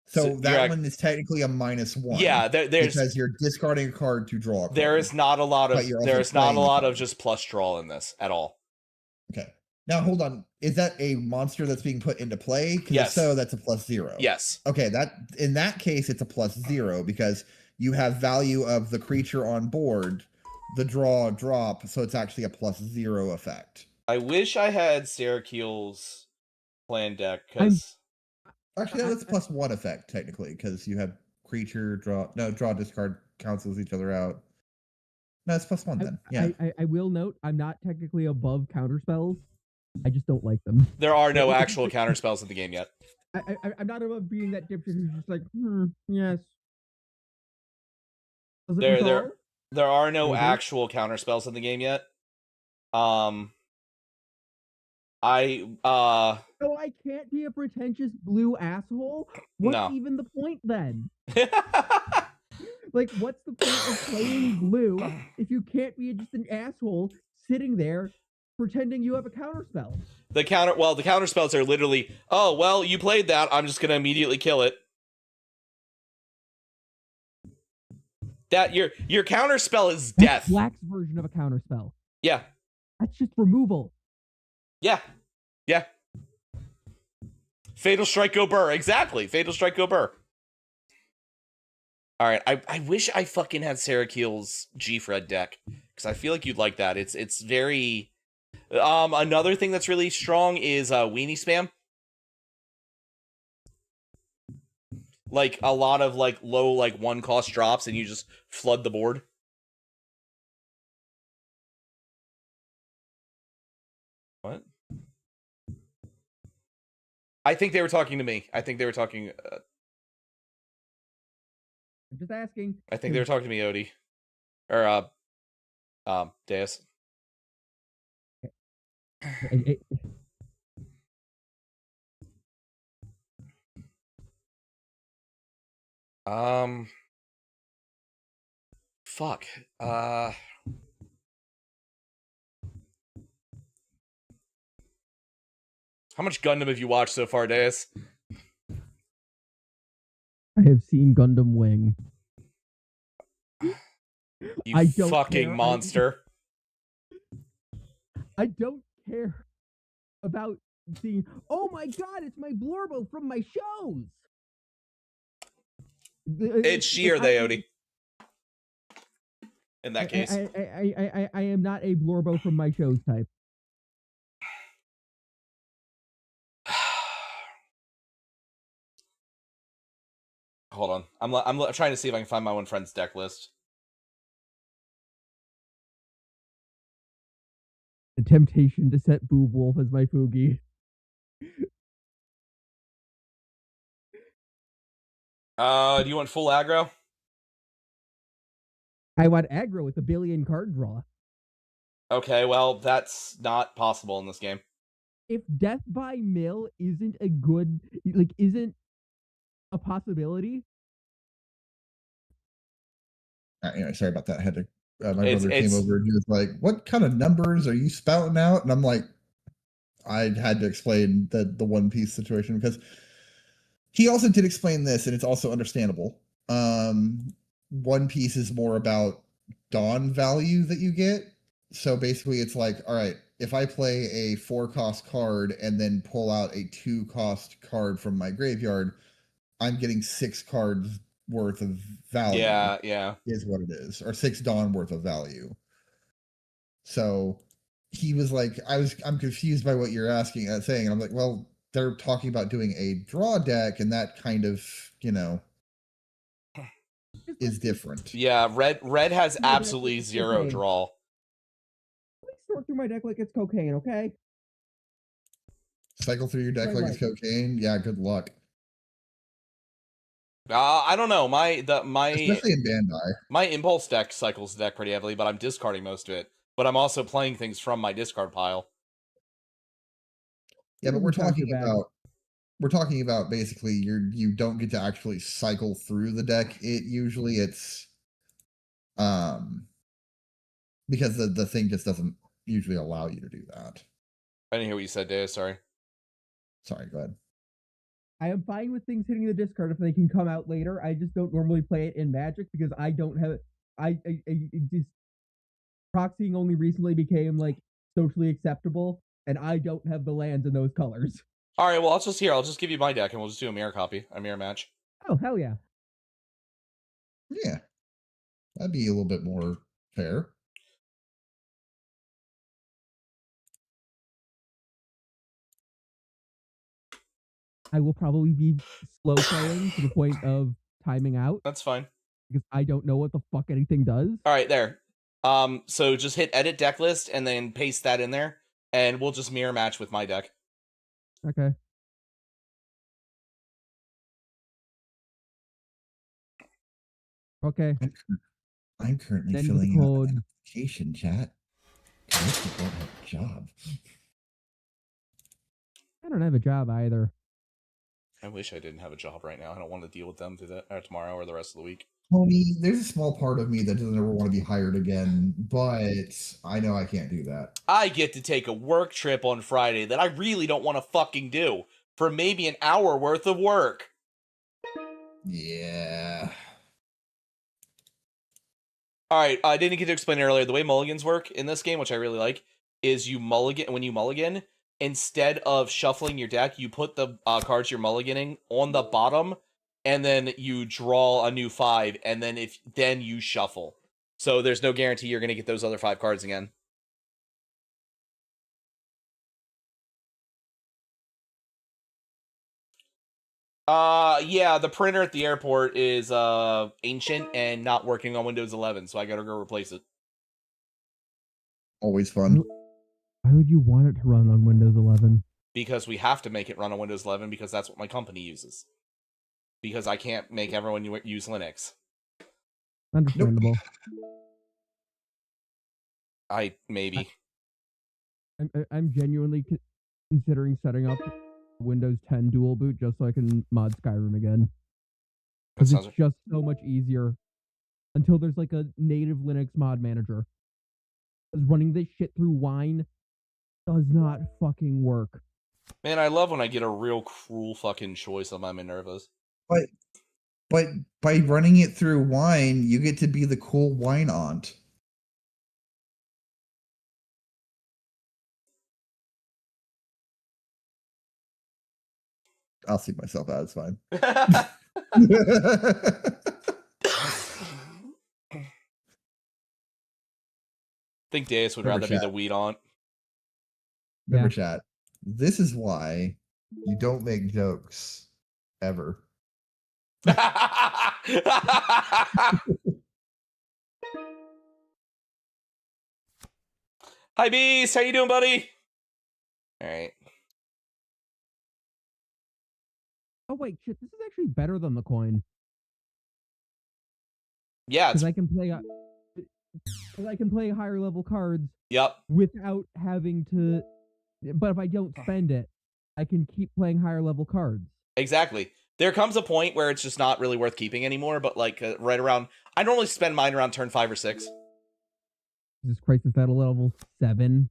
So that one is technically a -1.
Yeah, there's
because you're discarding a card to draw a card.
There is not a lot of just plus draw in this at all.
Okay. Now hold on. Is that a monster that's being put into play? Because
yes.
If so, that's a +0.
Yes.
Okay, in that case it's a +0 because you have value of the creature on board, the draw drop, so it's actually a +0 effect.
I wish I had Syracuse plan deck because
actually that's a +1 effect technically because you have creature draw discard cancels each other out. No, it's +1 then. Yeah.
I will note I'm not technically above counterspells. I just don't like them.
There are no actual counterspells in the game yet.
I'm not above being that dipshit who's just like, yes.
There are no actual counterspells in the game yet. So
I can't be a pretentious blue asshole? What's even the point then? Like, what's the point of playing blue if you can't be just an asshole sitting there pretending you have a counterspell?
The counterspells are literally, oh, well, you played that, I'm just gonna immediately kill it. That your counterspell is death.
Black's version of a counterspell.
Yeah.
That's just removal.
Yeah. Yeah. Fatal Strike Go Burr. Exactly. Fatal Strike Go Burr. Alright, I wish I fucking had Syracuse G-Fred deck. Because I feel like you'd like that. It's very... another thing that's really strong is Weenie Spam. Like, a lot of, like, low, like, 1-cost drops, and you just flood the board. What? I think they were talking to me. I think they were talking...
I'm just asking.
I think they were talking to me, Odie. Or, Deus. Fuck. How much Gundam have you watched so far, Deus?
I have seen Gundam Wing.
You fucking monster.
I don't care about seeing. Oh my god, it's my Blorbo from my shows.
It's she or they, Odie. In that case,
I am not a Blorbo from my shows type.
Hold on, I'm trying to see if I can find my one friend's deck list.
The temptation to set Boob Wolf as my Fugi.
Do you want full aggro?
I want aggro with a billion card draw.
Okay, well, that's not possible in this game.
If death by mill isn't a good, like, isn't a possibility.
Anyway, sorry about that. I had to. My
It's-
brother came over and he was like, "What kind of numbers are you spouting out?" And I'm like, I had to explain the One Piece situation because he also did explain this, and it's also understandable. One Piece is more about dawn value that you get. So basically, it's like, all right, if I play a 4-cost card and then pull out a 2-cost card from my graveyard, I'm getting 6 cards worth of value.
Yeah.
Is what it is, or 6 dawn worth of value. So he was like, I'm confused by what you're saying. And I'm like, well, they're talking about doing a draw deck, and that kind of, is different.
Yeah, red has
My deck
absolutely
is
zero
cocaine.
draw.
Let me sort through my deck like it's cocaine, okay?
Cycle through your deck like it's cocaine. Yeah, good luck.
I don't know.
Especially in Bandai.
My impulse deck cycles the deck pretty heavily, but I'm discarding most of it. But I'm also playing things from my discard pile.
Yeah, but we're talking about basically you don't get to actually cycle through the deck. It's because the thing just doesn't usually allow you to do that.
I didn't hear what you said, Dave. Sorry.
Sorry, go ahead.
I am fine with things hitting the discard if they can come out later. I just don't normally play it in Magic because I don't have just proxying only recently became like socially acceptable, and I don't have the lands in those colors.
All right, well, I'll just give you my deck, and we'll just do a mirror match.
Oh, hell yeah.
Yeah. That'd be a little bit more fair.
I will probably be slow playing to the point of timing out.
That's fine.
Because I don't know what the fuck anything does.
All right, there. So just hit edit deck list and then paste that in there, and we'll just mirror match with my deck.
Okay. Okay.
I'm currently
Then
filling
the
out
code.
an application, chat. I actually don't have a job.
I don't have a job either.
I wish I didn't have a job right now. I don't want to deal with them tomorrow or the rest of the week.
Tony, there's a small part of me that doesn't ever want to be hired again, but I know I can't do that.
I get to take a work trip on Friday that I really don't want to fucking do for maybe an hour worth of work.
Yeah.
All right, I didn't get to explain earlier. The way mulligans work in this game, which I really like, is when you mulligan, instead of shuffling your deck, you put the cards you're mulliganing on the bottom, and then you draw a new 5, and then you shuffle. So there's no guarantee you're going to get those other 5 cards again. Yeah, the printer at the airport is ancient and not working on Windows 11, so I gotta go replace it.
Always fun.
Why would you want it to run on Windows 11?
Because we have to make it run on Windows 11 because that's what my company uses. Because I can't make everyone use Linux.
Understandable.
Maybe.
I'm genuinely considering setting up Windows 10 dual boot just so I can mod Skyrim again. Because it's just so much easier until there's like a native Linux mod manager. Because running this shit through Wine does not fucking work.
Man, I love when I get a real cruel fucking choice on my Minervas.
But by running it through Wine, you get to be the cool wine aunt. I'll see myself out. It's fine.
I think Deus would rather be the weed aunt.
Remember, chat. This is why you don't make jokes ever.
Hi, Beast. How you doing, buddy? All right.
Oh wait, shit! This is actually better than the coin.
Yeah,
because I can play higher level cards
yep,
without having to. But if I don't spend it, I can keep playing higher level cards.
exactly. There comes a point where it's just not really worth keeping anymore, but like right around, I normally spend mine around turn 5 or 6.
Jesus Christ, is that a level 7?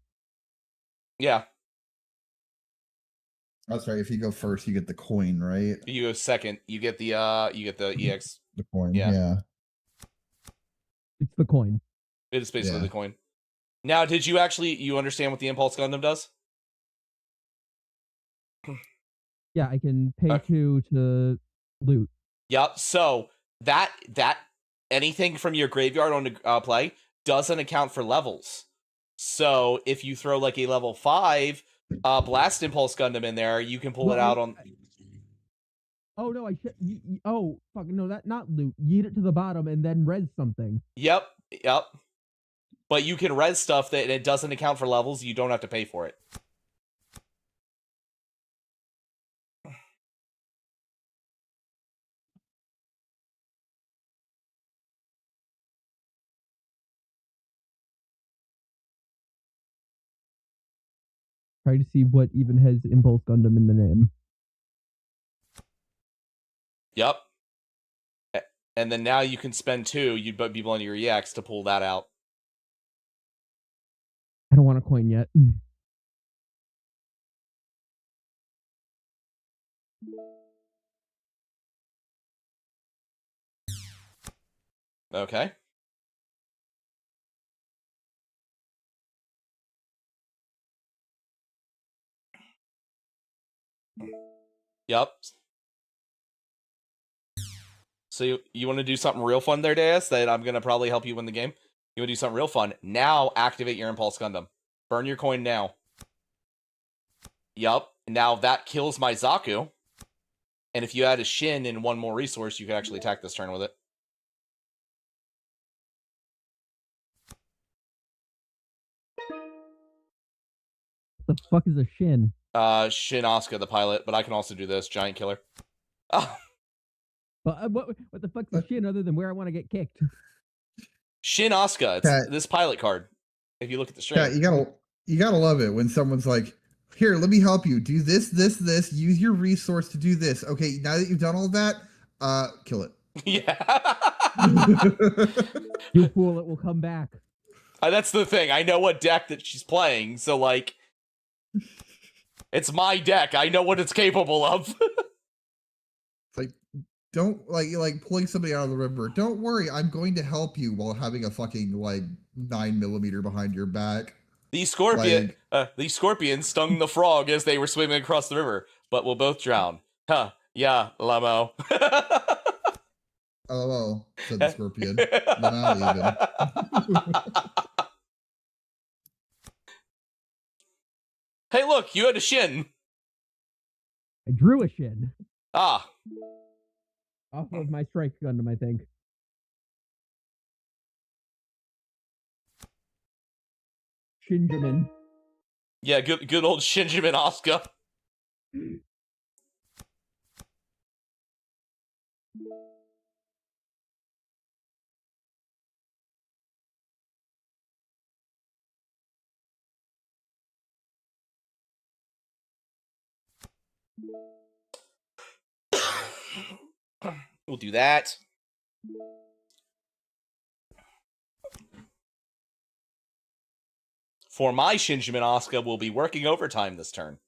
Yeah,
That's right. If you go first, you get the coin, right?
you go second, you get the EX.
The coin.
Yeah.
Yeah.
It's the coin.
It is basically
Yeah.
the coin. Now, did you understand what the Impulse Gundam does?
Yeah, I can pay 2 to loot.
Yep. So that anything from your graveyard on the play doesn't account for levels. So if you throw like a level 5 Blast Impulse Gundam in there, you can pull it out on.
Oh no, I should. Oh fuck no, that not loot. Yeet it to the bottom and then res something.
Yep. But you can res stuff that it doesn't account for levels. You don't have to pay for it.
Try to see what even has Impulse Gundam in the name.
Yep. And then now you can spend 2. You'd be blowing your EX to pull that out.
I don't want a coin yet.
Okay. Yep. So you want to do something real fun there, Deus, that I'm going to probably help you win the game? You want to do something real fun? Now activate your Impulse Gundam. Burn your coin now. Yup. Now that kills my Zaku. And if you add a Shin and one more resource, you can actually attack this turn with it.
What the fuck is a Shin?
Shin Asuka, the pilot, but I can also do this. Giant Killer. Oh.
But what the fuck's a Shin other than where I want to get kicked?
Shin Asuka. It's this pilot card. If you look at the stream.
Yeah, you gotta love it when someone's like, "Here, let me help you. Do this. Use your resource to do this." Okay, now that you've done all that, kill it.
Yeah.
You fool! It will come back.
That's the thing. I know what deck that she's playing, so like, it's my deck. I know what it's capable of.
It's like, don't like pulling somebody out of the river. Don't worry, I'm going to help you while having a fucking like 9mm behind your back.
The scorpion stung the frog as they were swimming across the river, but we'll both drown. Huh? Yeah, Lamo.
Oh, said the scorpion. Lamo even.
Hey, look, you had a Shin.
I drew a Shin.
Ah.
Off of my Strike Gundam, I think. Shinjamin.
Yeah, good old Shinjamin Asuka. We'll do that. For my Shinjamin Asuka, will be working overtime this turn.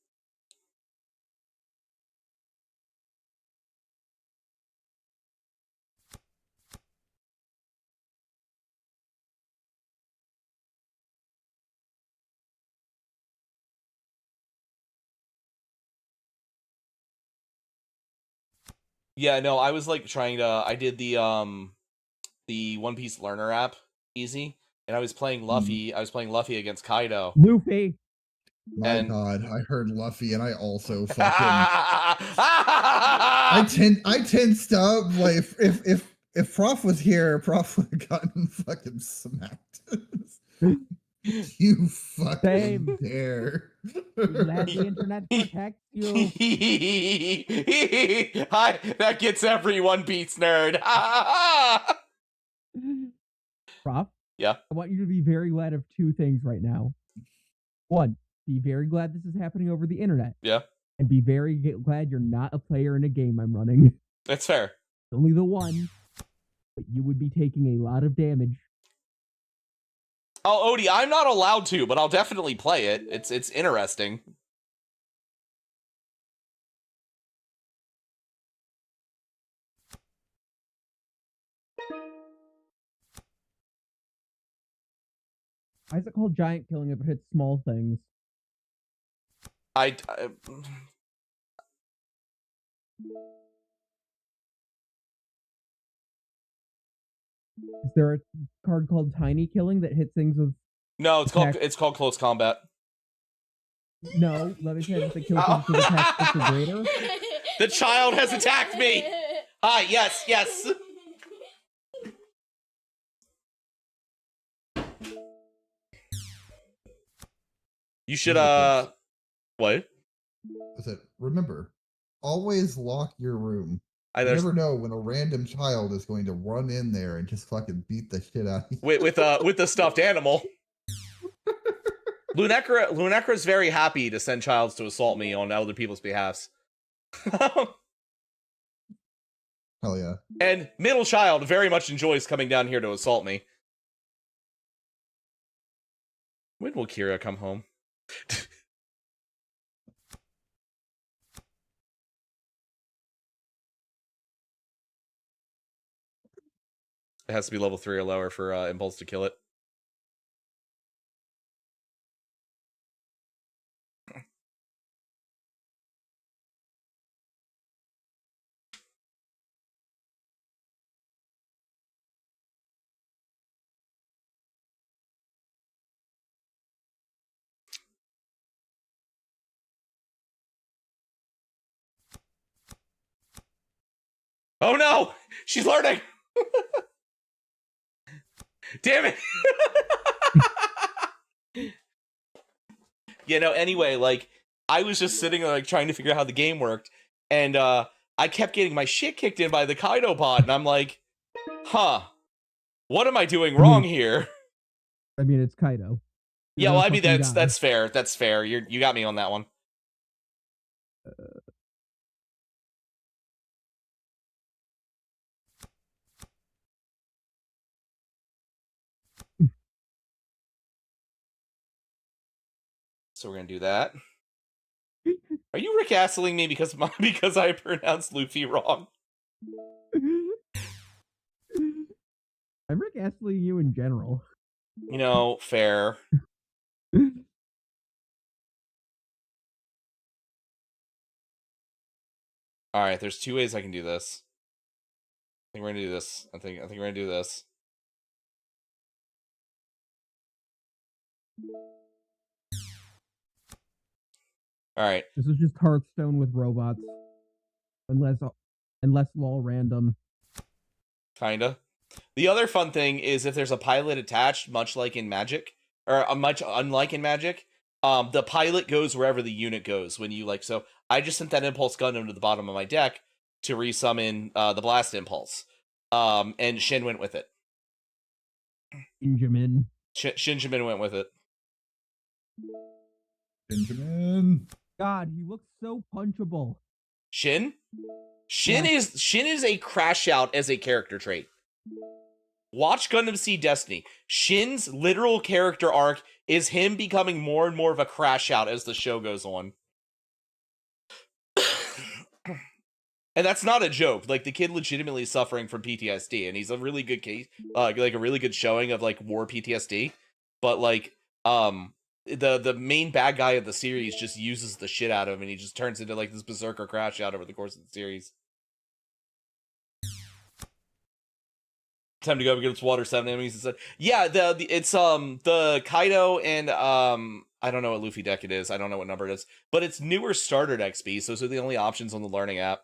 Yeah, no, I was like trying to. I did the One Piece Learner app easy, and I was playing Luffy. I was playing Luffy against Kaido.
Luffy.
My God, I heard Luffy, and I also fucking. I tensed up. Like if Prof was here, Prof would have gotten fucking smacked. You fucking dare.
Let the internet protect you.
Hi, that gets every One Piece nerd.
Prof,
Yeah.
I want you to be very glad of two things right now. One, be very glad this is happening over the internet.
Yeah.
And be very glad you're not a player in a game I'm running.
That's fair.
Only the one, but you would be taking a lot of damage.
Oh, Odie, I'm not allowed to, but I'll definitely play it. It's interesting.
Why is it called giant killing if it hits small things?
I
Is there a card called tiny killing that hits things with...
No,
attack?
it's called close combat.
No, let me say it's the kill things with attack or greater.
The child has attacked me. Hi, yes, yes. You should what?
I said, remember, always lock your room. You
There's
never know when a random child is going to run in there and just fucking beat the shit out of you.
with the stuffed animal. Lunecra's very happy to send childs to assault me on other people's behalfs.
Hell yeah.
And middle child very much enjoys coming down here to assault me. When will Kira come home? It has to be level 3 or lower for Impulse to kill it. Oh no! She's learning! Damn it! You know, anyway, like, I was just sitting like trying to figure out how the game worked, and I kept getting my shit kicked in by the Kaido pod, and I'm like, huh, what am I doing wrong here?
I mean, it's Kaido.
Yeah, well, I mean, that's fair. That's fair. You got me on that one. So we're gonna do that. Are you Rick Assling me because I pronounced Luffy wrong?
I'm Rick Astley you in general.
You know, fair. All right, there's two ways I can do this. I think we're gonna do this. I think we're gonna do this. All right.
This is just Hearthstone with robots, unless lol random.
Kinda. The other fun thing is if there's a pilot attached, much like in Magic, or much unlike in Magic, the pilot goes wherever the unit goes. When you like, so I just sent that Impulse Gundam to the bottom of my deck to resummon the Blast Impulse, and Shin went with it.
Benjamin.
Shinjamin went with it.
Benjamin.
God, he looks so punchable.
Shin is a crash out as a character trait. Watch Gundam Seed Destiny. Shin's literal character arc is him becoming more and more of a crash out as the show goes on. And that's not a joke. Like, the kid legitimately is suffering from PTSD, and he's a really good case, like a really good showing of like war PTSD. But like, the main bad guy of the series just uses the shit out of him, and he just turns into like this berserker crash out over the course of the series. Time to go against water 7 enemies instead. Yeah, it's the Kaido and I don't know what Luffy deck it is. I don't know what number it is, but it's newer starter deck speed. So those are the only options on the learning app.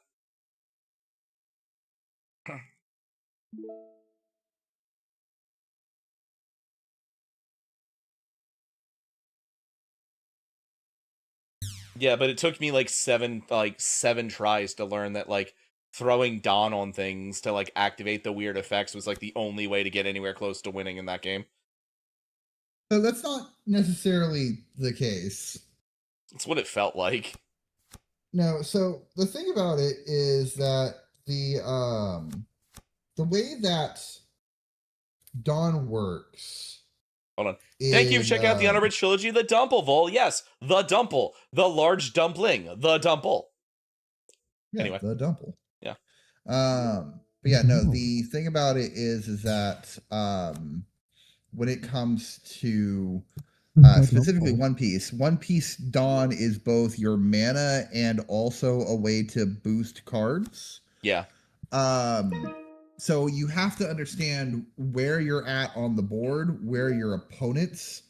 Yeah, but it took me like seven tries to learn that like throwing Dawn on things to like activate the weird effects was like the only way to get anywhere close to winning in that game.
So that's not necessarily the case.
It's what it felt like.
No, so the thing about it is that the way that Dawn works.
Hold on. Thank you for checking out the Unabridged Trilogy, The Dumpleville. Yes, The Dumple. The large dumpling. The Dumple.
Yeah,
anyway.
The Dumple.
Yeah.
But yeah, no, the thing about it is that when it comes to specifically One Piece Dawn is both your mana and also a way to boost cards.
Yeah.
So you have to understand where you're at on the board, where your opponent's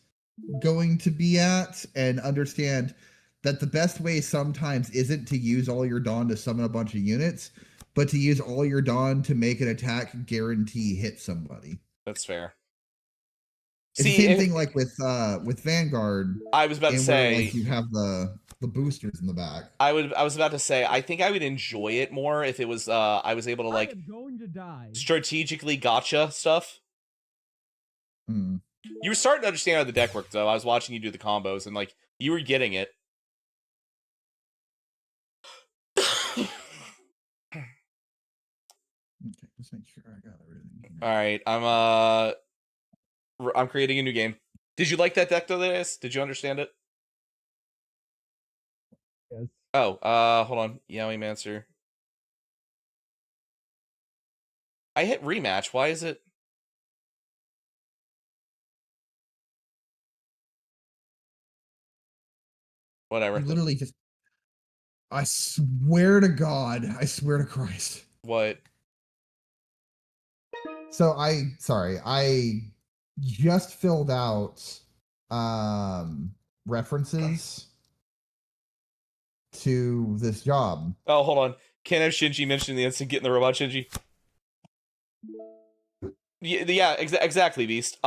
going to be at, and understand that the best way sometimes isn't to use all your Dawn to summon a bunch of units, but to use all your Dawn to make an attack guarantee hit somebody.
That's fair.
It's the same thing like with Vanguard.
I was about to say,
where, like, you have the boosters in the back.
I was about to say, I think I would enjoy it more if it was I was able to like strategically gotcha stuff.
Mm.
You were starting to understand how the deck worked, though. I was watching you do the combos, and like you were getting it.
Okay, just make sure I got everything.
All right, I'm creating a new game. Did you like that deck, though? Did you understand it?
Yes.
Oh, hold on. Yaoi Mancer. I hit rematch. Why is it? Whatever.
You literally just. I swear to God. I swear to Christ.
What?
So I just filled out references to this job.
Oh, hold on. Can't have Shinji mention the instant getting the robot Shinji. Yeah, exactly, Beast.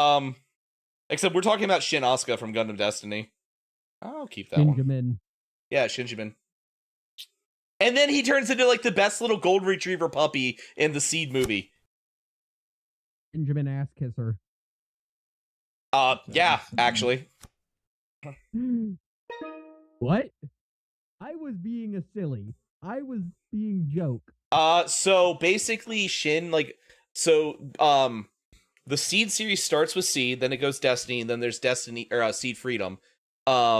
Except we're talking about Shin Asuka from Gundam Destiny. I'll keep that one.
Shinjimin.
Yeah, Shinjimin. And then he turns into like the best little gold retriever puppy in the Seed movie.
Shinjimin ass kisser.
Yeah, actually.
What? I was being a silly. I was being joke.
So basically Shin, like, so, the Seed series starts with Seed, then it goes Destiny, and then there's Destiny, or Seed Freedom,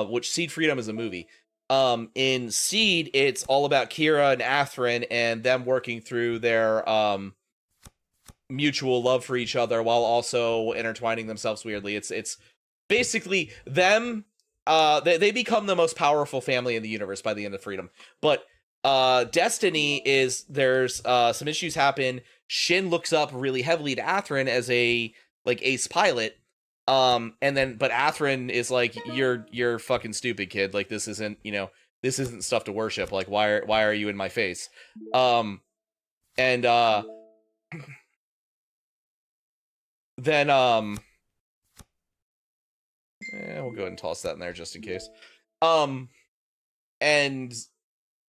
which Seed Freedom is a movie. In Seed, it's all about Kira and Athrun and them working through their, mutual love for each other while also intertwining themselves weirdly. It's basically them, they become the most powerful family in the universe by the end of Freedom. But, Destiny is, there's, some issues happen. Shin looks up really heavily to Athrun as a like ace pilot, and then but Athrun is like, you're fucking stupid, kid. Like this isn't stuff to worship. Like why are you in my face? And then we'll go ahead and toss that in there just in case. And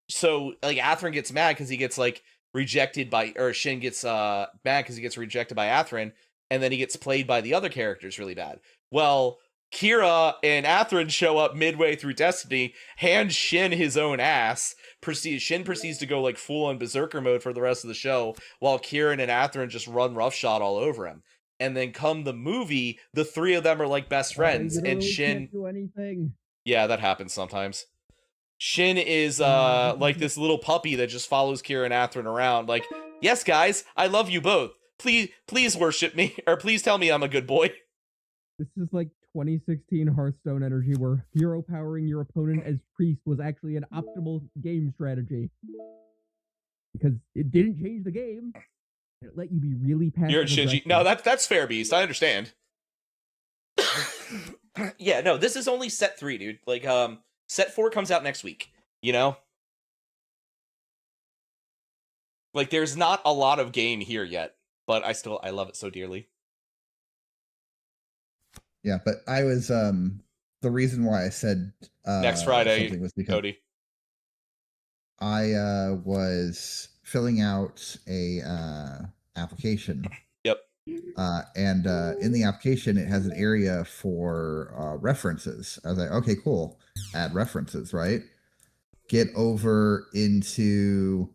so like Athrun gets mad because he gets like rejected by, or Shin gets mad because he gets rejected by Athrun, and then he gets played by the other characters really bad. Well, Kira and Athrun show up midway through Destiny, hand Shin his own ass. Shin proceeds to go like full on berserker mode for the rest of the show, while Kieran and Athrun just run roughshod all over him. And then come the movie, the three of them are like best friends, and Shin
can't do anything.
Yeah, that happens sometimes. Shin is like this little puppy that just follows Kira and Athrun around. Like, yes, guys, I love you both. Please worship me, or please tell me I'm a good boy.
This is like 2016 Hearthstone energy, where hero powering your opponent as priest was actually an optimal game strategy. Because it didn't change the game. It let you be really passive.
You're Shinji. No, that's fair, Beast. I understand. Yeah, no, this is only set 3, dude. Like, set 4 comes out next week, you know? Like, there's not a lot of game here yet, but I love it so dearly.
Yeah, but I was, the reason why I said,
next Friday,
something was because
Cody.
I was filling out a application.
Yep.
And in the application, it has an area for references. I was like, okay, cool. Add references, right? Get over into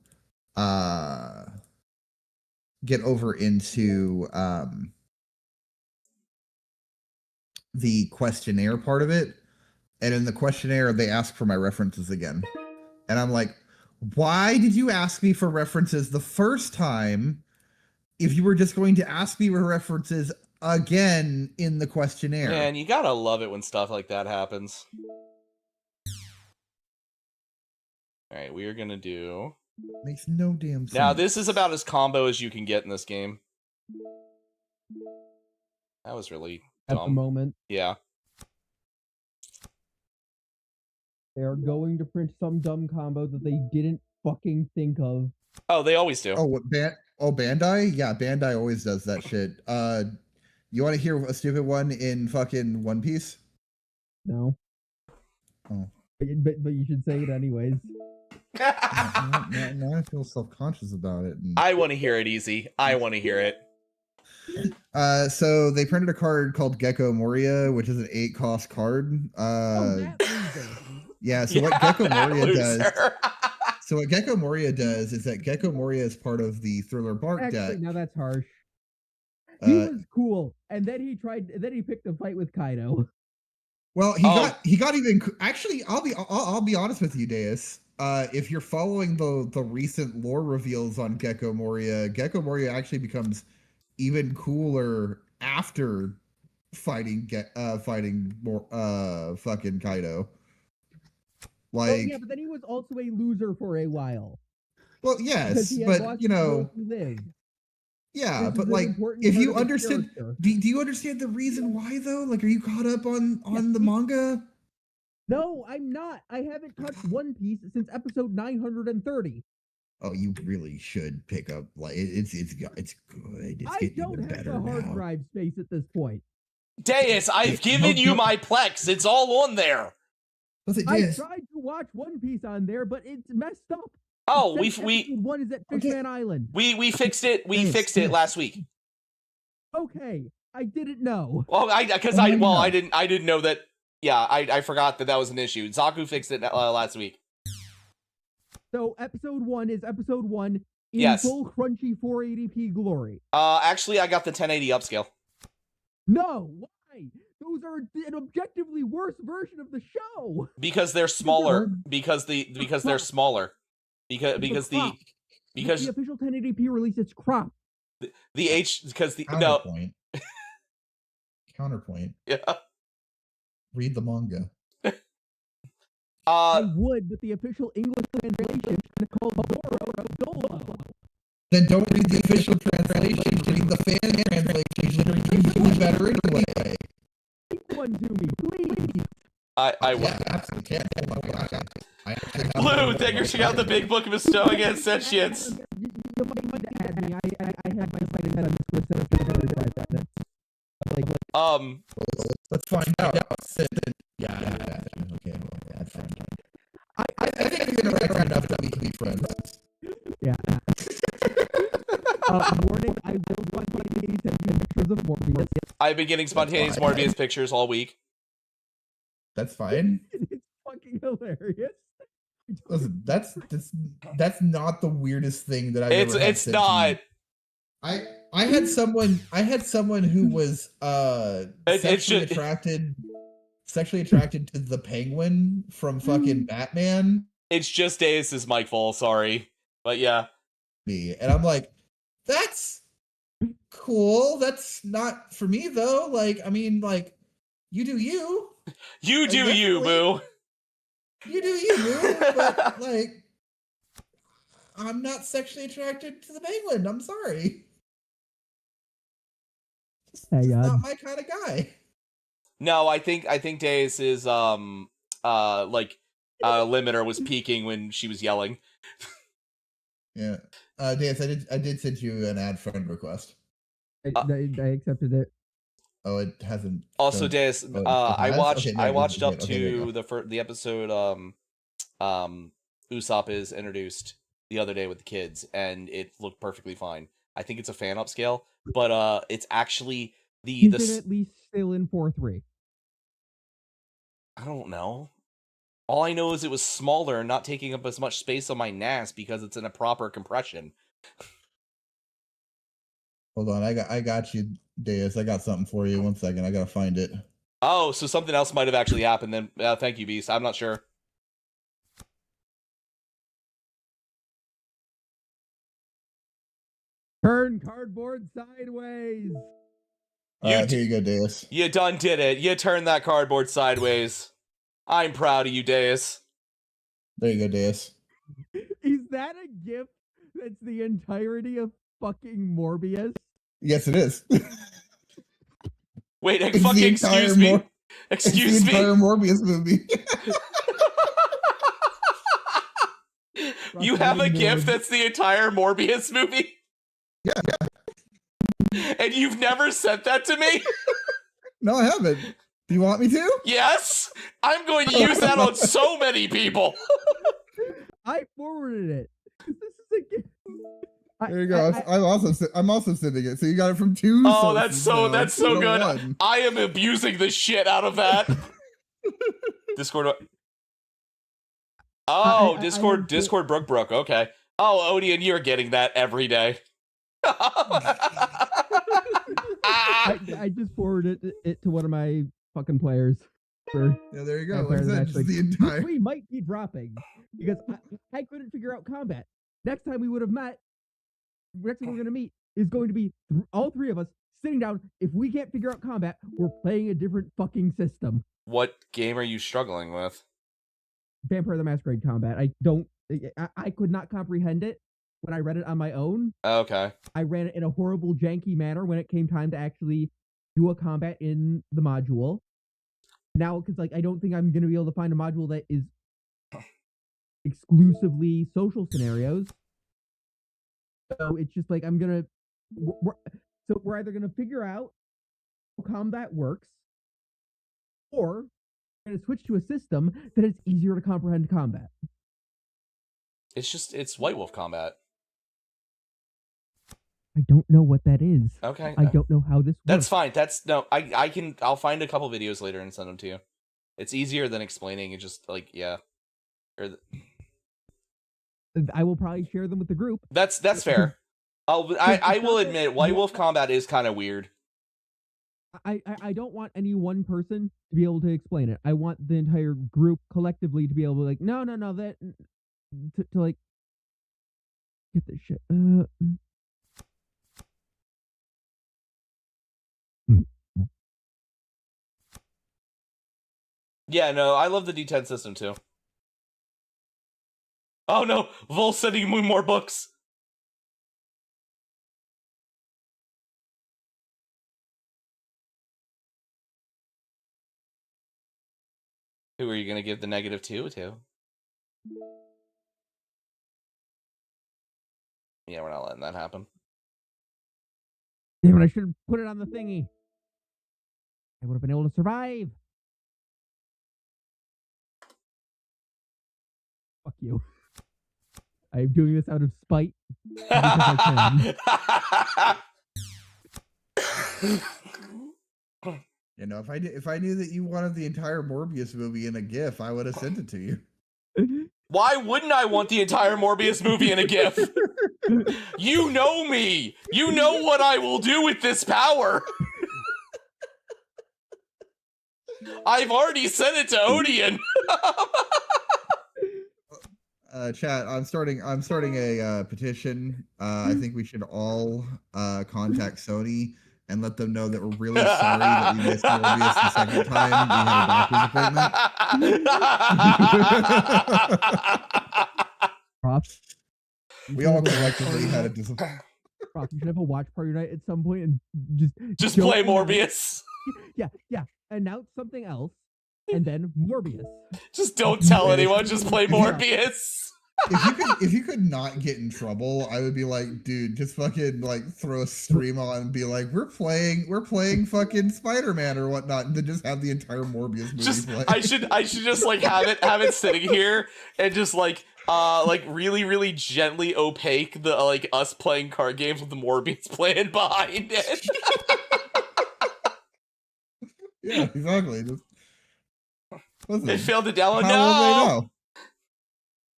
the questionnaire part of it. And in the questionnaire, they ask for my references again. And I'm like, why did you ask me for references the first time if you were just going to ask me for references again in the questionnaire?
Man, you gotta love it when stuff like that happens. All right, we are gonna do.
Makes no damn sense.
Now, this is about as combo as you can get in this game. That was really dumb.
At the moment.
Yeah.
They are going to print some dumb combo that they didn't fucking think of.
Oh, they always do.
Oh, what Bandai? Yeah, Bandai always does that shit. You want to hear a stupid one in fucking One Piece?
No.
Oh.
But you should say it anyways.
now I feel self-conscious about it.
I want to hear it, Easy. I want to hear it.
So they printed a card called Gecko Moria, which is an 8-cost card. Yeah, so what Gecko Moria does. So what Gecko Moria does is that Gecko Moria is part of the Thriller Bark deck.
Now that's harsh. He was cool, and then he picked a fight with Kaido.
Well, he got even. Actually, I'll be honest with you, Deus. If you're following the recent lore reveals on Gecko Moria actually becomes even cooler after fighting fucking Kaido. Like,
yeah, but then he was also a loser for a while.
Well, yes, but you know, yeah, but like, if you understand, do you understand the reason why though? Like, are you caught up on the manga?
No, I'm not. I haven't touched One Piece since episode 930.
Oh, you really should pick up. Like, it's good. It's
I don't have the hard drive space at this point.
Deus, I've given you my Plex. It's all on there.
I tried to watch One Piece on there, but it's messed up.
Oh,
one is at Fishman Island.
We fixed it. We fixed it last week.
Okay, I didn't know.
Well, I didn't know that. Yeah, I forgot that was an issue. Zaku fixed it last week.
So episode 1 is episode 1 in full crunchy 480p glory.
Actually, I got the 1080 upscale.
No, why? Those are an objectively worse version of the show.
Because they're smaller. Because they're smaller. Because the
official 1080p release, it's cropped.
Counterpoint.
Yeah.
Read the manga.
I would, but the official English translation is called Dolo.
Then don't read the official translation. Read the fan translation. They're usually better anyway.
Take one to me, please.
I will.
Yeah, absolutely.
Blue, thank you for checking out the Big Book of Bestowing and Sentience.
You might need to add me. I had my site in on this website.
Let's find out. Yeah. Okay, that's fine. I think you're gonna write enough that we can be friends.
Yeah. Warning, I will spontaneously send you pictures of Morbius.
I've been getting spontaneous Morbius pictures all week.
That's fine.
It's fucking hilarious.
Listen, that's not the weirdest thing that I've ever had.
It's not.
I had someone who was sexually attracted to the Penguin from fucking Batman.
It's just Deus's mic fall, sorry. But yeah.
And I'm like, that's cool. That's not for me though. Like, I mean, like, you do you.
You do you, Boo.
You do you, Boo. But like, I'm not sexually attracted to the Penguin. I'm sorry. He's not my kind of guy.
No, I think Deus's limiter was peaking when she was yelling.
Yeah. Deus, I did send you an add friend request.
I accepted it.
Oh, it hasn't.
Also, Deus, I watched up
to
the episode Usopp is introduced. the other day with the kids, and it looked perfectly fine. I think it's a fan upscale, but it's actually
Is it at least still in 4:3?
I don't know. All I know is it was smaller and not taking up as much space on my NAS because it's in a proper compression.
Hold on, I got you, Deus. I got something for you. 1 second, I gotta find it.
Oh, so something else might have actually happened then. Thank you, Beast. I'm not sure.
Turn cardboard sideways.
Here you go, Deus.
You done did it. You turned that cardboard sideways. I'm proud of you, Deus.
There you go, Deus.
Is that a GIF that's the entirety of fucking Morbius?
Yes, it is.
Wait, fucking excuse me. Excuse me.
The entire Morbius movie.
You have a GIF that's the entire Morbius movie?
Yeah.
And you've never sent that to me?
No, I haven't. Do you want me to?
Yes! I'm going to use that on so many people.
I forwarded it. This is a GIF.
There you go. I'm also sending it. So you got it from two.
Oh, that's so good.
One.
I am abusing the shit out of that. Discord. Oh, Discord broke. Okay. Oh, Odian, you're getting that every day.
I just forwarded it to one of my fucking players.
Yeah, there you go. Like the entire...
We might be dropping because I couldn't figure out combat. Next time we would have met, next time we're going to meet is going to be all three of us sitting down. If we can't figure out combat, we're playing a different fucking system.
What game are you struggling with?
Vampire the Masquerade combat. I could not comprehend it when I read it on my own.
Okay.
I ran it in a horrible, janky manner when it came time to actually do a combat in the module. Now, because I don't think I'm going to be able to find a module that is exclusively social scenarios. So it's just we're either going to figure out how combat works, or we're going to switch to a system that is easier to comprehend combat.
It's White Wolf combat.
I don't know what that is.
Okay.
I don't know how this works.
That's fine. I'll find a couple videos later and send them to you. It's easier than explaining. It just yeah.
I will probably share them with the group.
That's fair. I will admit White Wolf combat is kind of weird.
I don't want any one person to be able to explain it. I want the entire group collectively to be able to no that to get this shit.
Yeah, no, I love the D10 system too. Oh no, Vol's sending me more books. Who are you gonna give the -2 to? Yeah, we're not letting that happen.
Damn it, I should have put it on the thingy. I would have been able to survive. Fuck you. I'm doing this out of spite.
You know, if I knew that you wanted the entire Morbius movie in a GIF, I would have sent it to you.
Why wouldn't I want the entire Morbius movie in a GIF? You know me. You know what I will do with this power. I've already sent it to Odian.
Chat, I'm starting a petition. I think we should all contact Sony and let them know that we're really sorry that we missed Morbius the second time we had a doctor's appointment.
Props.
We all collectively had a disappointment.
Props. You should have a watch party night at some point and
just play Morbius.
Yeah. Announce something else, and then Morbius.
Just don't tell anyone. Just play Morbius.
If you could not get in trouble, I would be like, dude, just fucking like throw a stream on and be like, we're playing fucking Spider-Man or whatnot, and then just have the entire Morbius movie play.
I should just like have it sitting here and just like really gently opaque the like us playing card games with the Morbius playing behind it.
Yeah, exactly. Just, listen,
It failed to download.
how will they know?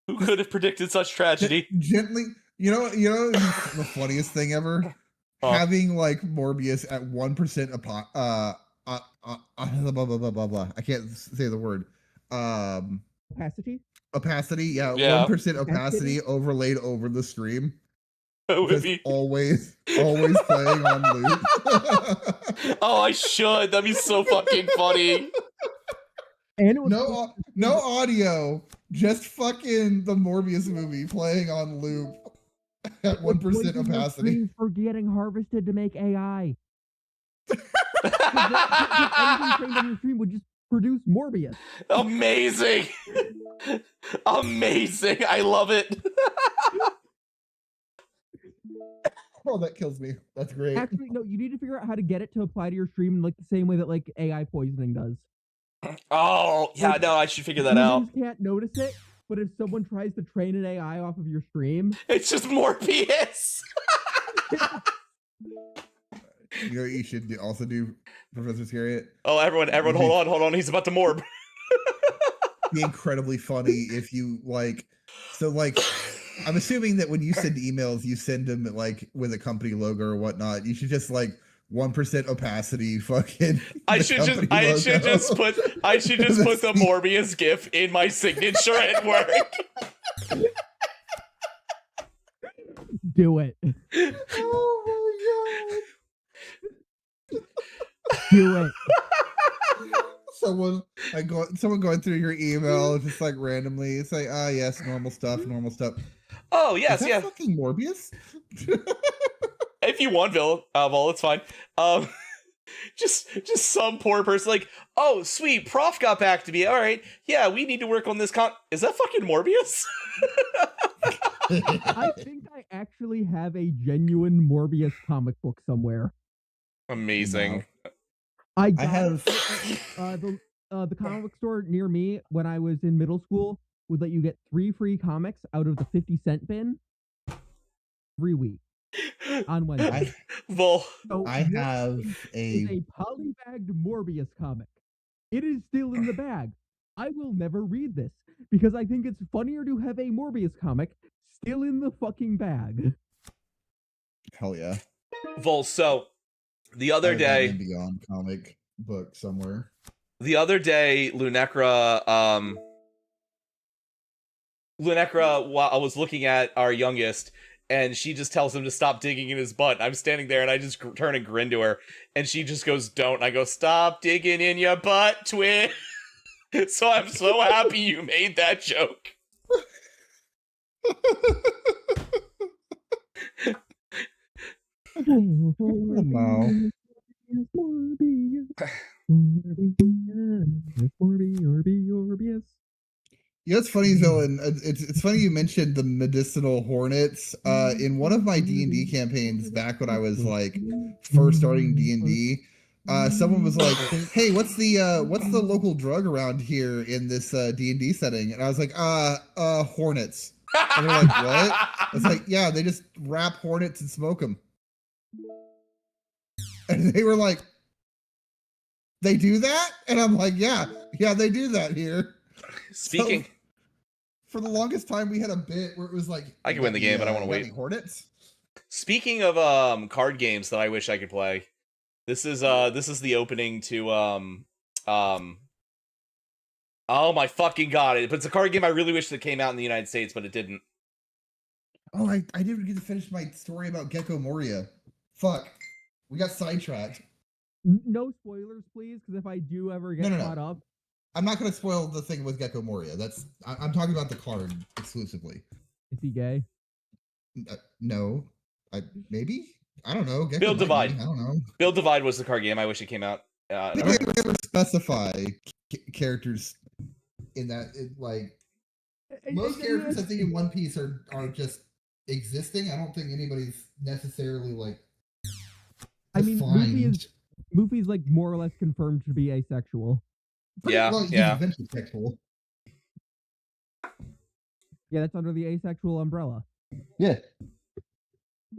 Who could have predicted such tragedy?
Gently, you know the funniest thing ever? Having like Morbius at 1% upon blah blah blah blah. I can't say the word.
Opacity?
Opacity, yeah. 1% opacity overlaid over the stream. Just always playing on loop.
Oh, I should. That'd be so fucking funny.
And
no audio, just fucking the Morbius movie playing on loop at 1% opacity.
For getting harvested to make AI. Anything trained on your stream would just produce Morbius.
Amazing. Amazing. I love it.
Oh, that kills me. That's great.
Actually, no, you need to figure out how to get it to apply to your stream in like the same way that like AI poisoning does.
Oh, yeah, no, I should figure that out.
You can't notice it, but if someone tries to train an AI off of your stream,
it's just Morbius.
You know what you should also do, ProfIscariot?
Oh, everyone, hold on. He's about to morb.
Be incredibly funny if you like. So like, I'm assuming that when you send emails, you send them like with a company logo or whatnot. You should just like 1% opacity, fucking.
I should just put the Morbius GIF in my signature at work.
Do it.
Oh my god.
Do it.
Someone going through your email just like randomly. It's like, yes, normal stuff.
Oh yes, yeah.
Fucking Morbius.
If you want, Vol, it's fine. Just some poor person like, oh sweet, Prof got back to me. All right, yeah, we need to work on this. Is that fucking Morbius?
I think I actually have a genuine Morbius comic book somewhere.
Amazing.
Wow.
I have the comic book store near me when I was in middle school would let you get 3 free comics out of the 50-cent bin every week on Wednesday.
I have
a polybagged Morbius comic. It is still in the bag. I will never read this because I think it's funnier to have a Morbius comic still in the fucking bag.
Hell yeah.
Vol, so the other day,
Beyond comic book somewhere.
The other day, Lunecra, while I was looking at our youngest, and she just tells him to stop digging in his butt. I'm standing there, and I just turn and grin to her, and she just goes, "Don't." And I go, "Stop digging in your butt, twin." So I'm so happy you made that joke.
Wow. Yeah, it's funny though, and it's funny you mentioned the medicinal hornets. In one of my D&D campaigns back when I was like first starting D&D, someone was like, "Hey, what's the local drug around here in this D&D setting?" And I was like, hornets." And they're like, "What?" I was like, "Yeah, they just wrap hornets and smoke them." And they were like, "They do that?" And I'm like, yeah, they do that here.
Speaking.
So, for the longest time, we had a bit where it was like,
I can win the game, but I want to wait.
Hornets.
Speaking of card games that I wish I could play, this is the opening to oh my fucking god! But it's a card game I really wish that came out in the United States, but it didn't.
Oh, I didn't get to finish my story about Gecko Moria. Fuck, we got sidetracked.
No spoilers, please, because if I do ever get caught up,
I'm not going to spoil the thing with Gecko Moria. I'm talking about the card exclusively.
Is he gay?
No, maybe. I don't know. Gecko
Build Divide.
I don't know.
Build Divide was the card game I wish it came out.
They never specify characters in that. Most characters I think in One Piece are just existing. I don't think anybody's necessarily like
I mean,
defined.
Luffy's like more or less confirmed to be asexual.
Yeah,
He's
yeah.
eventually sexual.
Yeah, that's under the asexual umbrella.
Yeah.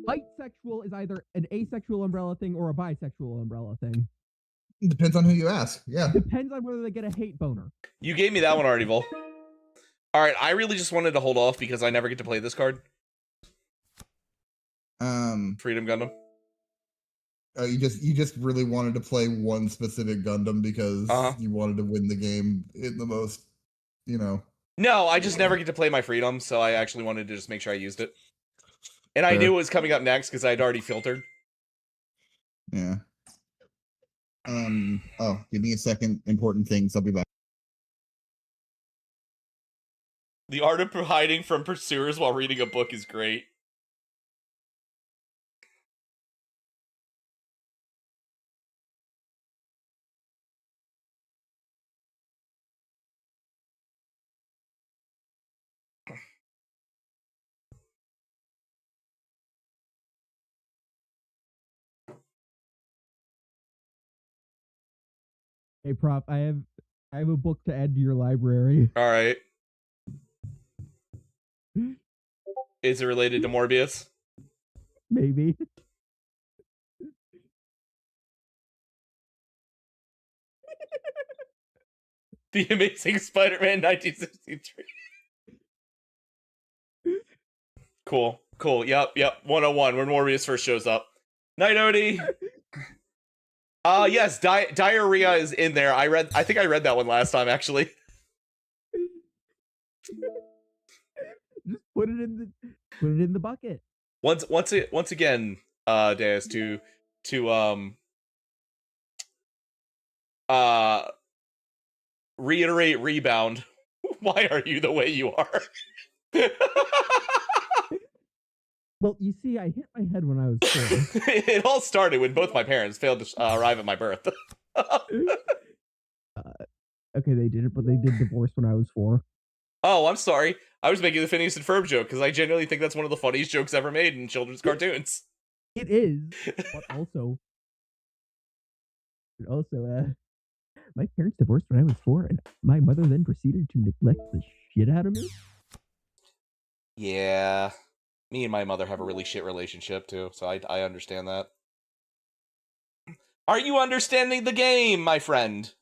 Bisexual is either an asexual umbrella thing or a bisexual umbrella thing.
Depends on who you ask. Yeah.
Depends on whether they get a hate boner.
You gave me that one already, Vol. All right, I really just wanted to hold off because I never get to play this card. Freedom Gundam.
You just really wanted to play one specific Gundam because you wanted to win the game in the most, you know.
No, I just never get to play my Freedom, so I actually wanted to just make sure I used it. And I knew it was coming up next because I had already filtered.
Yeah. Oh, give me a second. Important things. I'll be back.
The art of hiding from pursuers while reading a book is great.
Hey, Prof, I have a book to add to your library.
All right. Is it related to Morbius?
Maybe.
The Amazing Spider-Man 1963. Cool. Yep. 101, when Morbius first shows up. Night, Odie. Yes, diarrhea is in there. I think I read that one last time, actually.
Just put it in the bucket.
Once again, Deus, to reiterate rebound. Why are you the way you are?
Well, you see, I hit my head when I was 4.
It all started when both my parents failed to arrive at my birth.
Okay, they did it, but they did divorce when I was 4.
Oh, I'm sorry. I was making the Phineas and Ferb joke because I genuinely think that's one of the funniest jokes ever made in children's cartoons.
It is, but also, my parents divorced when I was 4, and my mother then proceeded to neglect the shit out of me.
Yeah. Me and my mother have a really shit relationship, too, so I understand that. Are you understanding the game, my friend?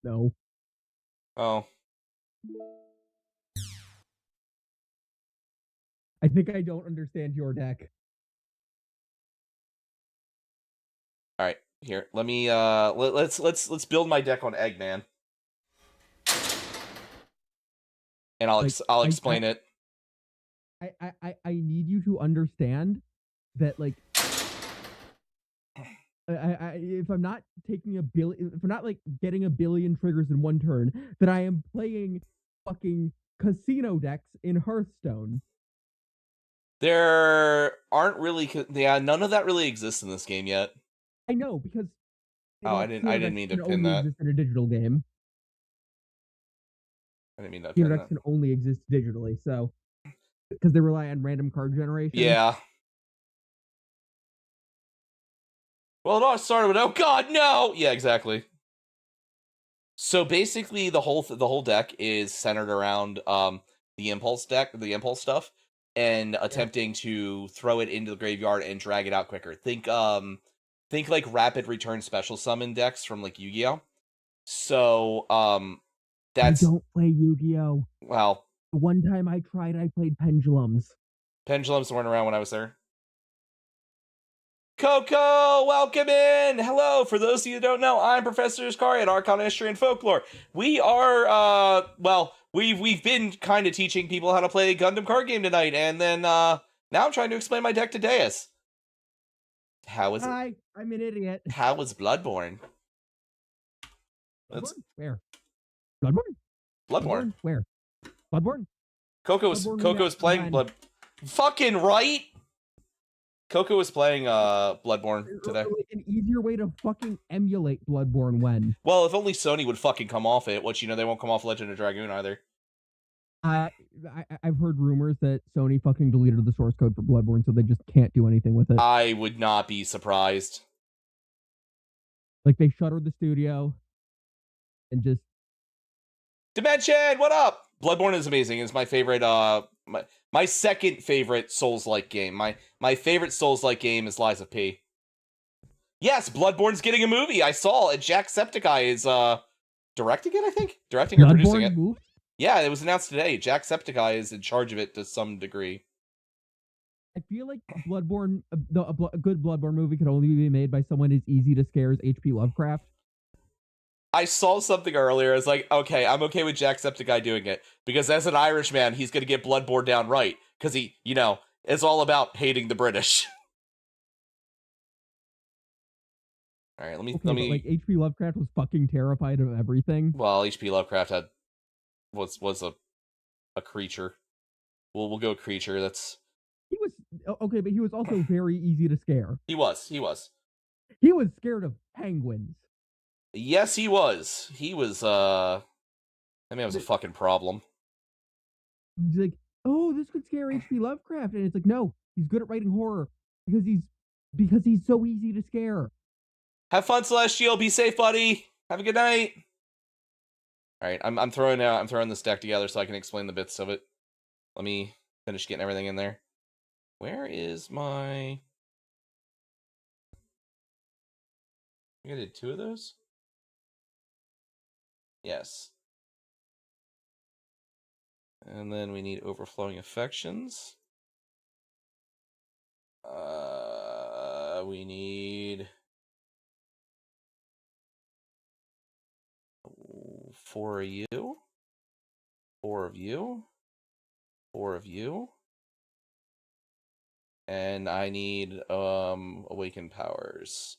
No.
Oh.
I think I don't understand your deck.
All right, here. Let me let's build my deck on Eggman. And I'll explain it.
I need you to understand that, like, if I'm not taking if I'm not like getting a billion triggers in one turn, that I am playing fucking casino decks in Hearthstone.
There aren't really, none of that really exists in this game yet.
I know, because
I didn't mean to pin that.
Exist in a digital game.
I didn't mean to pin that.
Can only exist digitally, so because they rely on random card generation.
Yeah. Well, it all started with, oh god, no! Yeah, exactly. So basically, the whole deck is centered around the impulse stuff, and attempting to throw it into the graveyard and drag it out quicker. Think like rapid return special summon decks from like Yu-Gi-Oh. So that's.
I don't play Yu-Gi-Oh.
Well,
the one time I tried, I played Pendulums.
Pendulums weren't around when I was there. Coco, welcome in! Hello! For those of you who don't know, I'm ProfIscariot, Arcana, History, and Folklore. We are, we've been kind of teaching people how to play a Gundam card game tonight, and then, now I'm trying to explain my deck to Deus. How is it?
Hi, I'm an idiot.
How was Bloodborne?
Where?
Bloodborne.
Where? Bloodborne?
Coco's playing Blood. Fucking right! Coco was playing Bloodborne today.
An easier way to fucking emulate Bloodborne when?
Well, if only Sony would fucking come off it, which, you know, they won't come off Legend of Dragoon either.
I've heard rumors that Sony fucking deleted the source code for Bloodborne, so they just can't do anything with it.
I would not be surprised.
Like they shuttered the studio and just
Dimension, what up? Bloodborne is amazing. It's my favorite. My second favorite Souls-like game. My favorite Souls-like game is Lies of P. Yes, Bloodborne's getting a movie. I saw it. Jacksepticeye is directing it. I think directing or producing it.
moved?
Yeah, it was announced today. Jacksepticeye is in charge of it to some degree.
I feel like Bloodborne, a good Bloodborne movie could only be made by someone as easy to scare as H.P. Lovecraft.
I saw something earlier. I was like, okay, I'm okay with Jacksepticeye doing it because as an Irishman, he's going to get Bloodborne down right because he, is all about hating the British. All right, let me.
But like H.P. Lovecraft was fucking terrified of everything.
Well, H.P. Lovecraft was a creature. We'll go creature.
He was okay, but he was also very easy to scare.
He was.
He was scared of penguins.
Yes, he was. He was. That man was a fucking problem.
He's like, oh, this could scare H.P. Lovecraft, and it's like, no, he's good at writing horror because he's so easy to scare.
Have fun, Celestial. Be safe, buddy. Have a good night. All right, I'm throwing this deck together so I can explain the bits of it. Let me finish getting everything in there. Where is my? I did 2 of those. Yes. And then we need Overflowing Affections. We need 4 of you. 4 of you. 4 of you. And I need Awakened Powers.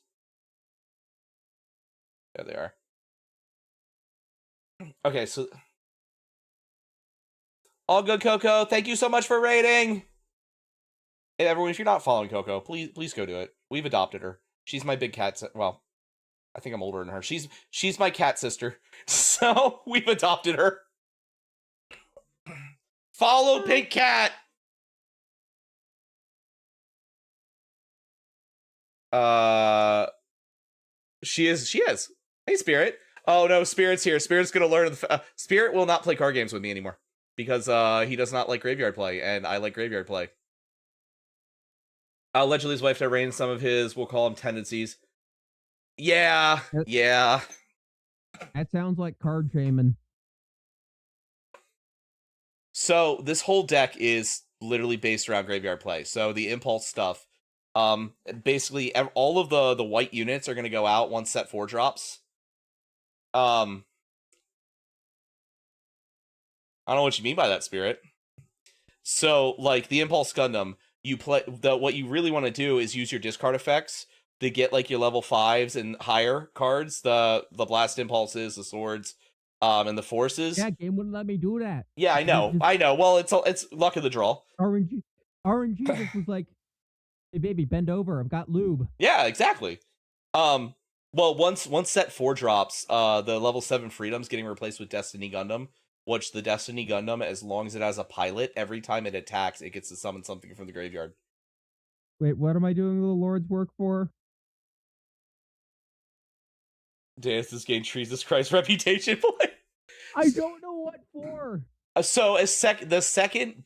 There they are. Okay, so all good, Coco. Thank you so much for rating. Hey, everyone, if you're not following Coco, please go do it. We've adopted her. She's my big cat. Well, I think I'm older than her. She's my cat sister. So we've adopted her. Follow Pink Cat. She is. Hey, Spirit. Oh no, Spirit's here. Spirit's gonna learn. Spirit will not play card games with me anymore because he does not like graveyard play, and I like graveyard play. Allegedly, his wife reign some of his, we'll call them tendencies. Yeah.
That sounds like card shaming.
So this whole deck is literally based around graveyard play. So the impulse stuff, basically all of the white units are going to go out once set 4 drops. I don't know what you mean by that, Spirit. So like the impulse Gundam, you play what you really want to do is use your discard effects to get like your level 5s and higher cards, the blast impulses, the swords, and the forces.
Yeah, game wouldn't let me do that.
Yeah, I know. Well, it's luck of the draw.
RNG just was like, hey baby, bend over. I've got lube.
Yeah, exactly. Well, once set 4 drops, the level 7 Freedom's getting replaced with Destiny Gundam, which the Destiny Gundam, as long as it has a pilot, every time it attacks, it gets to summon something from the graveyard.
Wait, what am I doing the Lord's work for?
Dance this game Jesus Christ reputation boy.
I don't know what for.
So the second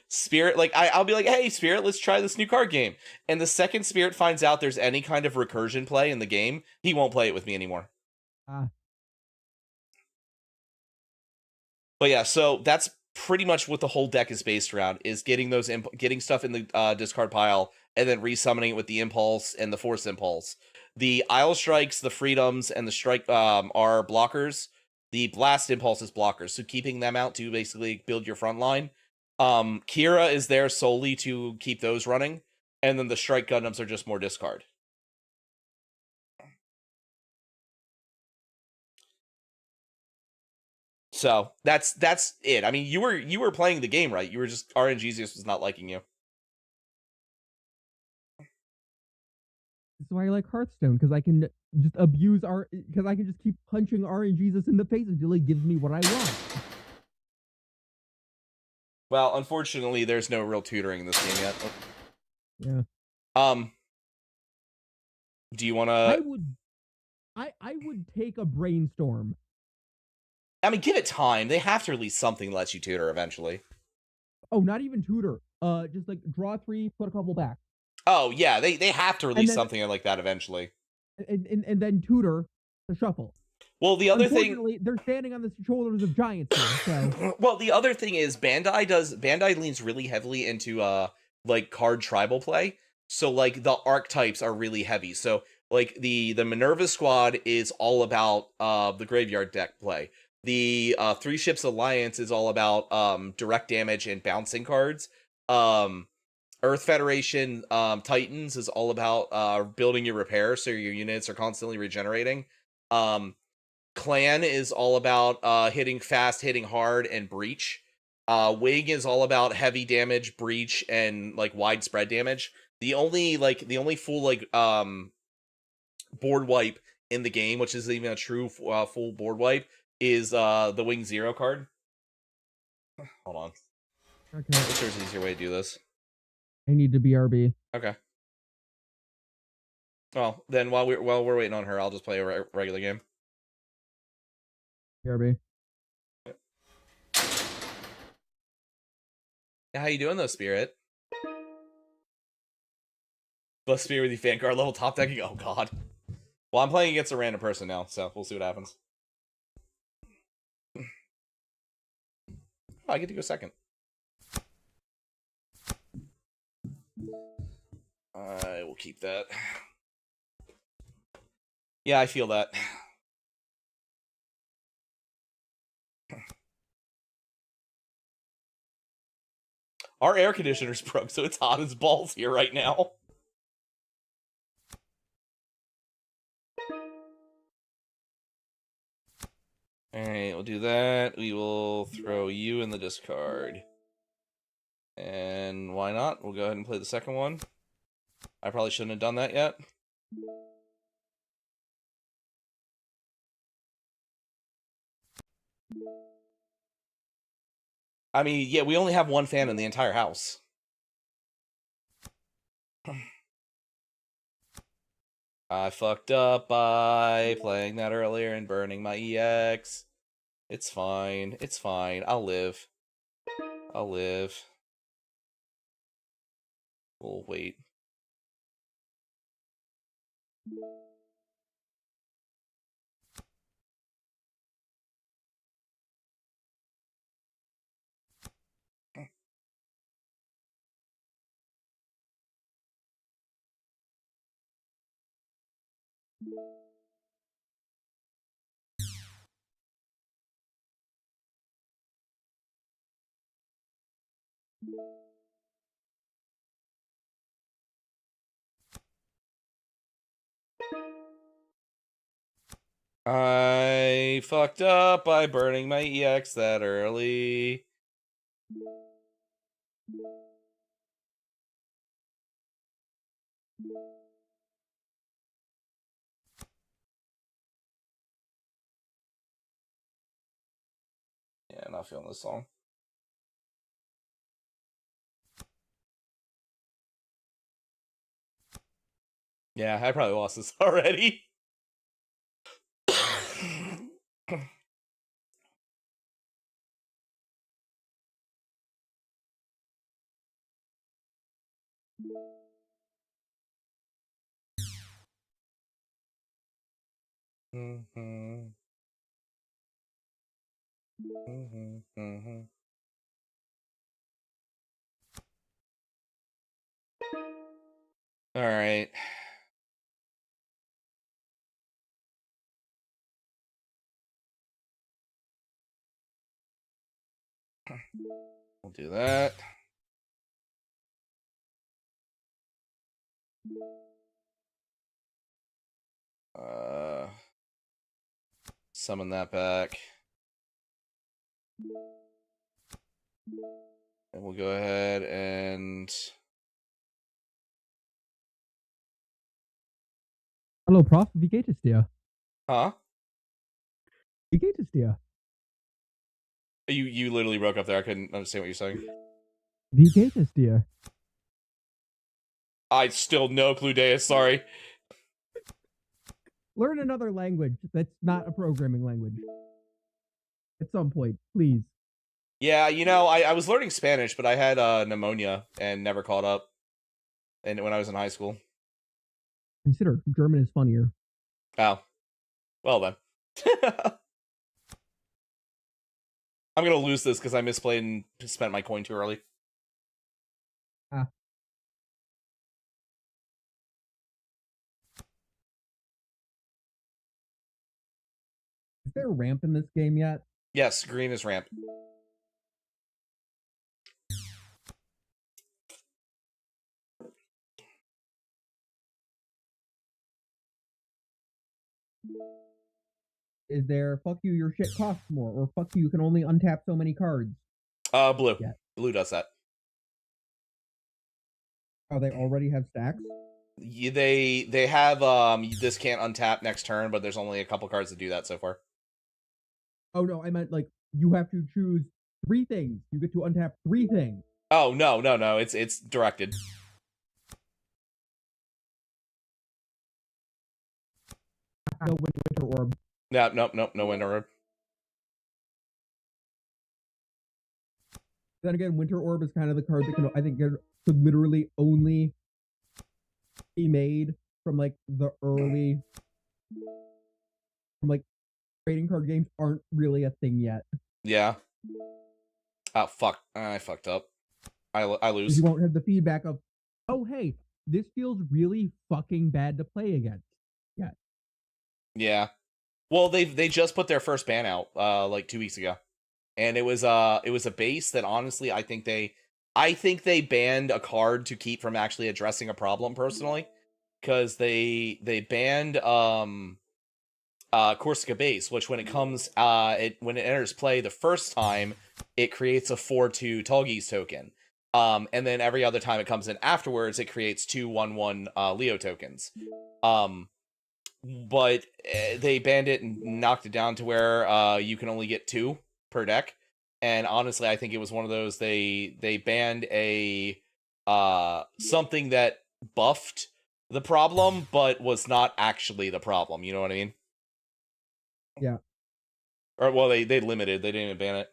Spirit, like I'll be like, hey Spirit, let's try this new card game. And the second Spirit finds out there's any kind of recursion play in the game, he won't play it with me anymore. But yeah, so that's pretty much what the whole deck is based around, is getting those getting stuff in the discard pile and then resummoning it with the impulse and the force impulse. The Isle Strikes, the Freedoms, and the Strike are blockers. The Blast impulse is blockers, so keeping them out to basically build your front line. Kira is there solely to keep those running, and then the Strike Gundams are just more discard. So that's it. I mean, you were playing the game, right? You were just RNGesus was not liking you.
That's why I like Hearthstone, because I can just because I can just keep punching RNGesus in the face until he gives me what I want.
Well, unfortunately, there's no real tutoring in this game yet.
Yeah.
Do you want
I
to?
would take a brainstorm.
I mean, give it time. They have to release something that lets you tutor eventually.
Oh, not even tutor. Just like draw 3, put a couple back.
Oh yeah, they have to release
then-
something like that eventually.
And then tutor the shuffle.
Well, the other thing,
Unfortunately, they're standing on the shoulders of giants here. So
well, the other thing is Bandai leans really heavily into like card tribal play. So like the archetypes are really heavy. So like the Minerva squad is all about the graveyard deck play. The Three Ships Alliance is all about direct damage and bouncing cards. Earth Federation Titans is all about building your repair, so your units are constantly regenerating. Clan is all about hitting fast, hitting hard, and breach. Wing is all about heavy damage, breach, and like widespread damage. The only full like board wipe in the game, which is even a true full board wipe, is the Wing 0 card. Hold on.
okay.
I wish there's an easier way to do this.
I need to BRB.
Okay. Well, then while we're waiting on her, I'll just play a regular game.
BRB.
How you doing though, Spirit? The Spirit with the fan card level top decking? Oh god. Well, I'm playing against a random person now, so we'll see what happens. Oh, I get to go second. I will keep that. Yeah, I feel that. Our air conditioner's broke, so it's hot as balls here right now. Alright, we'll do that. We will throw you in the discard. And why not? We'll go ahead and play the second one. I probably shouldn't have done that yet. I mean, yeah, we only have one fan in the entire house. I fucked up by playing that earlier and burning my EX. It's fine. It's fine. I'll live. I'll live. We'll wait. I fucked up by burning my EX that early. Yeah, not feeling this song. Yeah, I probably lost this already. All right. We'll do that. Summon that back. And we'll go ahead and...
Hello, Prof. Wie geht es dir?
Huh?
Wie geht es dir?
You literally broke up there. I couldn't understand what you're saying.
Wie geht es dir?
I still no clue, Deus. Sorry.
Learn another language that's not a programming language. At some point, please.
Yeah, you know, I was learning Spanish, but I had pneumonia and never caught up. And when I was in high school.
Consider German is funnier.
Oh, well then. I'm gonna lose this because I misplayed and spent my coin too early.
Ah. Is there a ramp in this game yet?
Yes, green is ramp.
Is there fuck you, your shit costs more, or fuck you can only untap so many cards?
Blue.
Yeah.
Blue does that.
Oh, they already have stacks?
Yeah, they have this can't untap next turn, but there's only a couple cards that do that so far.
Oh no, I meant like you have to choose 3 things. You get to untap 3 things.
Oh no, it's directed.
No winter orb.
No winter orb.
Then again, winter orb is kind of the card that can I think could literally only be made from like the early from like trading card games aren't really a thing yet.
Yeah. Oh fuck! I fucked up. I lose.
You won't have the feedback of, oh hey, this feels really fucking bad to play against. Yeah.
Yeah. Well, they just put their first ban out like 2 weeks ago, and it was a base that honestly I think they banned a card to keep from actually addressing a problem personally, because they banned Corsica base, which when it comes when it enters play the first time, it creates a 4/2 Tallgeese token. And then every other time it comes in afterwards, it creates 2/1/1 Leo tokens. But they banned it and knocked it down to where you can only get 2 per deck. And honestly, I think it was one of those they banned a something that buffed the problem, but was not actually the problem. You know what I mean?
Yeah.
Or well, they limited. They didn't even ban it.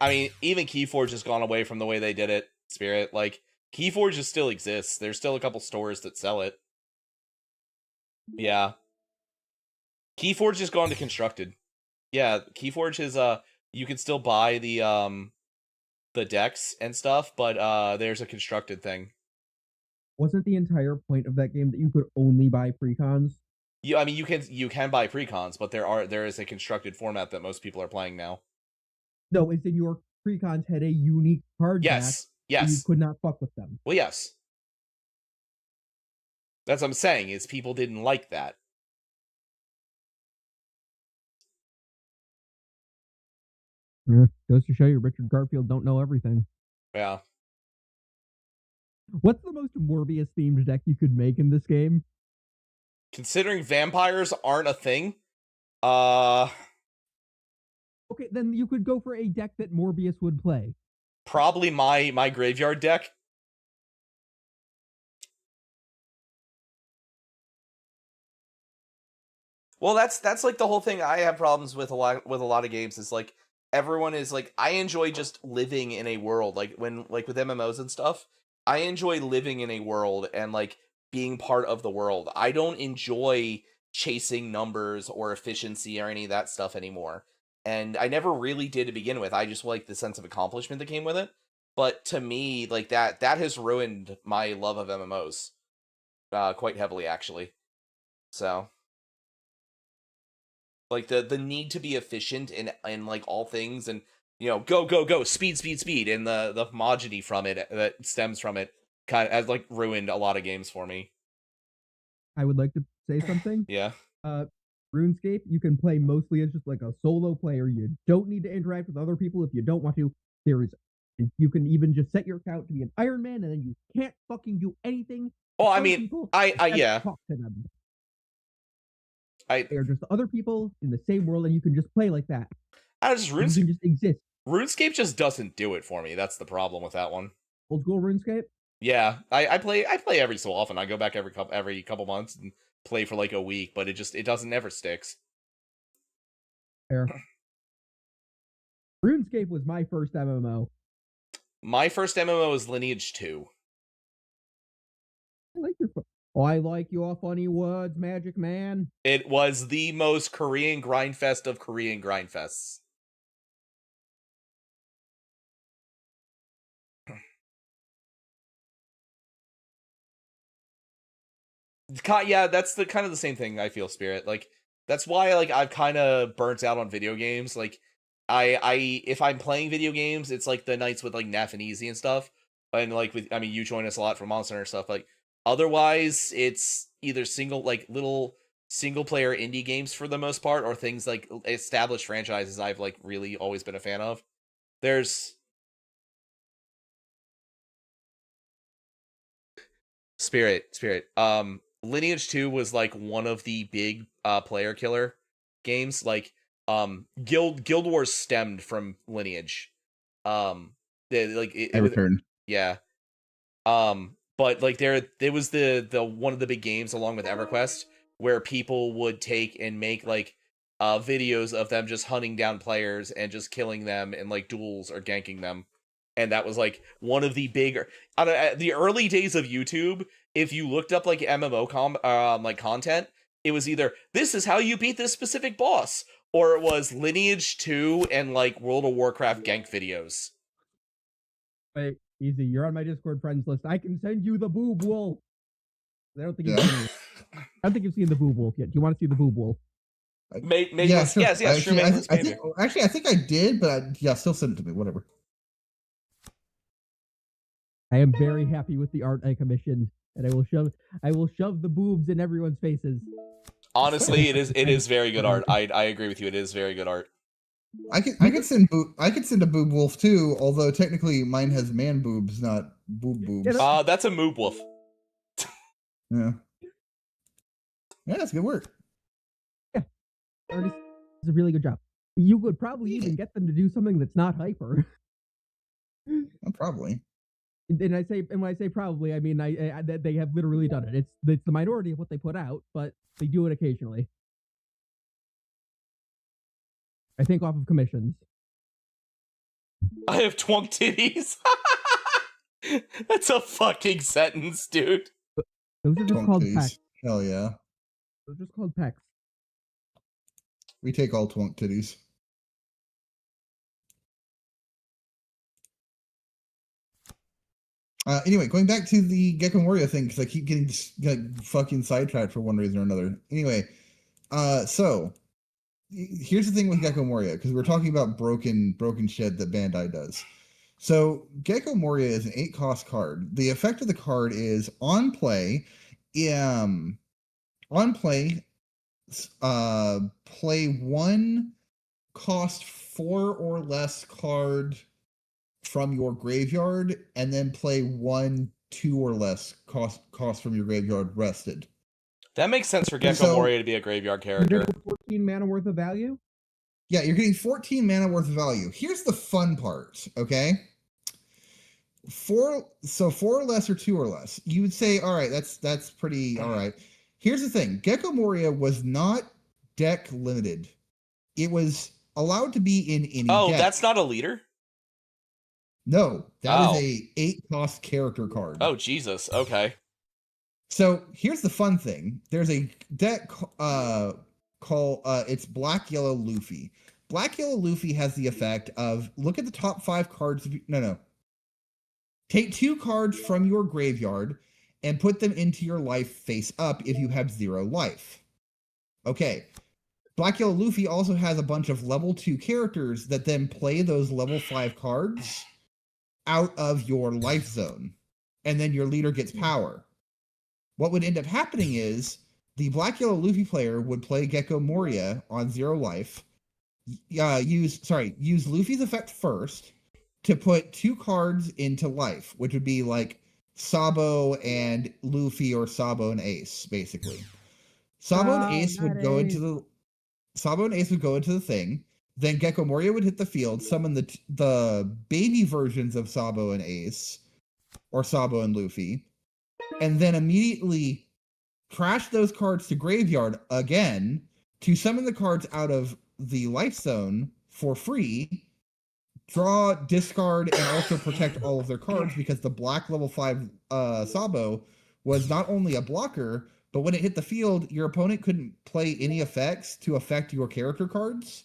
I mean, even Keyforge has gone away from the way they did it. Spirit, like Keyforge just still exists. There's still a couple stores that sell it. Yeah. Keyforge has gone to constructed. Yeah, Keyforge is you can still buy the decks and stuff, but there's a constructed thing.
Wasn't the entire point of that game that you could only buy precons?
I mean you can buy precons, but there is a constructed format that most people are playing now.
No, it's in your precons had a unique card
Yes.
back,
Yes.
you could not fuck with them.
Well, yes. That's what I'm saying, is people didn't like that.
Yeah, goes to show you Richard Garfield don't know everything.
Yeah.
What's the most Morbius themed deck you could make in this game?
Considering vampires aren't a thing,
okay, then you could go for a deck that Morbius would play.
Probably my graveyard deck. Well, that's like the whole thing I have problems with a lot of games is like everyone is like I enjoy just living in a world like with MMOs and stuff. I enjoy living in a world and like being part of the world. I don't enjoy chasing numbers or efficiency or any of that stuff anymore. And I never really did to begin with. I just like the sense of accomplishment that came with it. But to me, like that has ruined my love of MMOs quite heavily, actually. So, like the need to be efficient in like all things, and you know, go, speed, and the homogeny from it that stems from it kind of has like ruined a lot of games for me.
I would like to say something.
Yeah.
RuneScape, you can play mostly as just like a solo player. You don't need to interact with other people if you don't want to. You can even just set your account to be an Iron Man, and then you can't fucking do anything.
Oh, I mean, I yeah.
Talk to them. They are just other people in the same world, and you can just play like that.
I just
You can just exist.
RuneScape just doesn't do it for me. That's the problem with that one.
Old school RuneScape.
Yeah, I play every so often. I go back every couple months and play for like a week, but it doesn't never sticks.
Fair. RuneScape was my first MMO.
My first MMO was Lineage 2.
I like your funny words, Magic Man.
It was the most Korean grindfest of Korean grindfests. Yeah, that's the kind of the same thing I feel, Spirit. Like that's why like I've kind of burnt out on video games. Like I if I'm playing video games, it's like the nights with like Nath and Easy and stuff. And like with you join us a lot for Monster Hunter stuff. Like otherwise it's either little single player indie games for the most part, or things like established franchises I've like really always been a fan of. There's Spirit. Lineage 2 was like one of the big player killer games. Like Guild Wars stemmed from Lineage. I
returned.
Yeah. But like there was the one of the big games along with EverQuest where people would take and make like videos of them just hunting down players and just killing them in like duels or ganking them. And that was like one of the bigger the early days of YouTube. If you looked up like MMO like content, it was either this is how you beat this specific boss, or it was Lineage 2 and like World of Warcraft gank videos.
Wait, Easy, you're on my Discord friends list. I can send you the boob wolf. I don't think you've seen the boob wolf yet. Do you want to see the boob wolf?
Yes.
Actually, I think I did, but still send it to me. Whatever.
I am very happy with the art I commissioned, and I will shove the boobs in everyone's faces.
Honestly, it is very good art. I agree with you. It is very good art.
I could send a boob wolf too, although technically mine has man boobs, not boob boobs.
That's a moob wolf.
Yeah. Yeah, that's good work.
Yeah. Artist does a really good job. You could probably even get them to do something that's not hyper.
Probably.
And when I say probably, I mean they have literally done it. It's the minority of what they put out, but they do it occasionally. I think off of commissions.
I have twunk titties. That's a fucking sentence, dude.
Those are just called pecs.
Hell yeah.
Those are just called pecs.
We take all twunk titties. Anyway, going back to the Gecko Moria thing, because I keep getting like fucking sidetracked for one reason or another. Anyway, so here's the thing with Gecko Moria, because we're talking about broken shit that Bandai does. So Gecko Moria is an 8-cost card. The effect of the card is on play, play one cost 4 or less card from your graveyard, and then play 1 2 or less cost from your graveyard rested.
That makes sense for Gecko Moria to be a graveyard character.
14 mana worth of value?
Yeah, you're getting 14 mana worth of value. Here's the fun part, okay? 4 or less or 2 or less. You would say, all right, that's pretty all right. Here's the thing. Gecko Moria was not deck limited. It was allowed to be in any deck.
Oh, that's not a leader?
No, that is a 8-cost character card.
Oh, Jesus. Okay.
So here's the fun thing. There's a deck called it's Black Yellow Luffy. Black Yellow Luffy has the effect of look at the top 5 cards. Take 2 cards from your graveyard and put them into your life face up if you have 0 life. Okay. Black Yellow Luffy also has a bunch of level 2 characters that then play those level 5 cards out of your life zone, and then your leader gets power. What would end up happening is the Black Yellow Luffy player would play Gecko Moria on 0 life, use Luffy's effect first to put 2 cards into life, which would be like Sabo and Luffy or Sabo and Ace, basically. Sabo and
Oh,
Ace would
not
go
Ace.
into the Sabo and Ace would go into the thing. Then Gecko Moria would hit the field, summon the baby versions of Sabo and Ace, or Sabo and Luffy, and then immediately crash those cards to graveyard again to summon the cards out of the life zone for free, draw, discard, and also protect all of their cards because the black level 5 Sabo was not only a blocker, but when it hit the field, your opponent couldn't play any effects to affect your character cards.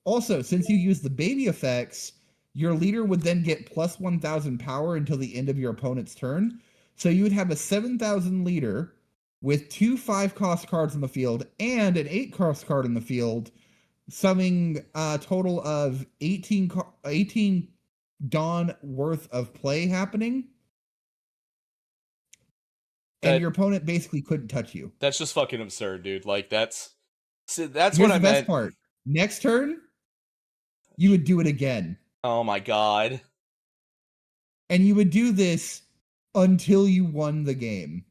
Also, since you use the baby effects, your leader would then get plus 1,000 power until the end of your opponent's turn. So you would have a 7,000 leader with 2 5-cost cards on the field and an 8-cost card in the field, summoning a total of 18 Dawn worth of play happening. And your opponent basically couldn't touch you.
That's just fucking absurd, dude. Like, that's
Here's
what I
the
meant.
best part. Next turn, you would do it again.
Oh my god.
And you would do this until you won the game.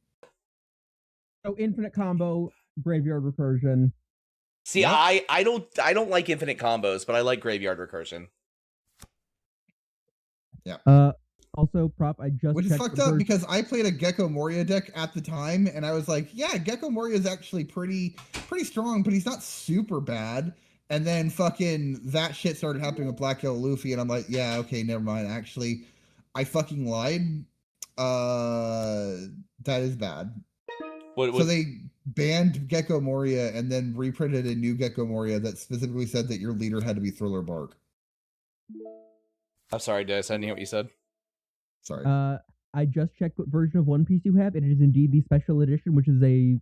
So infinite combo, graveyard recursion.
See,
Yep.
I don't like infinite combos, but I like graveyard recursion.
Yeah.
Also, prop. I just
which is
checked
fucked
the
up
version-
because I played a Gecko Moria deck at the time, and I was like, yeah, Gecko Moria is actually pretty strong, but he's not super bad. And then fucking that shit started happening with Black Yellow Luffy, and I'm like, yeah, okay, never mind. Actually, I fucking lied. That is bad. So they banned Gecko Moria and then reprinted a new Gecko Moria that specifically said that your leader had to be Thriller Bark.
I'm sorry, Des. I didn't hear what you said.
Sorry.
I just checked what version of One Piece you have, and it is indeed the special edition, which is a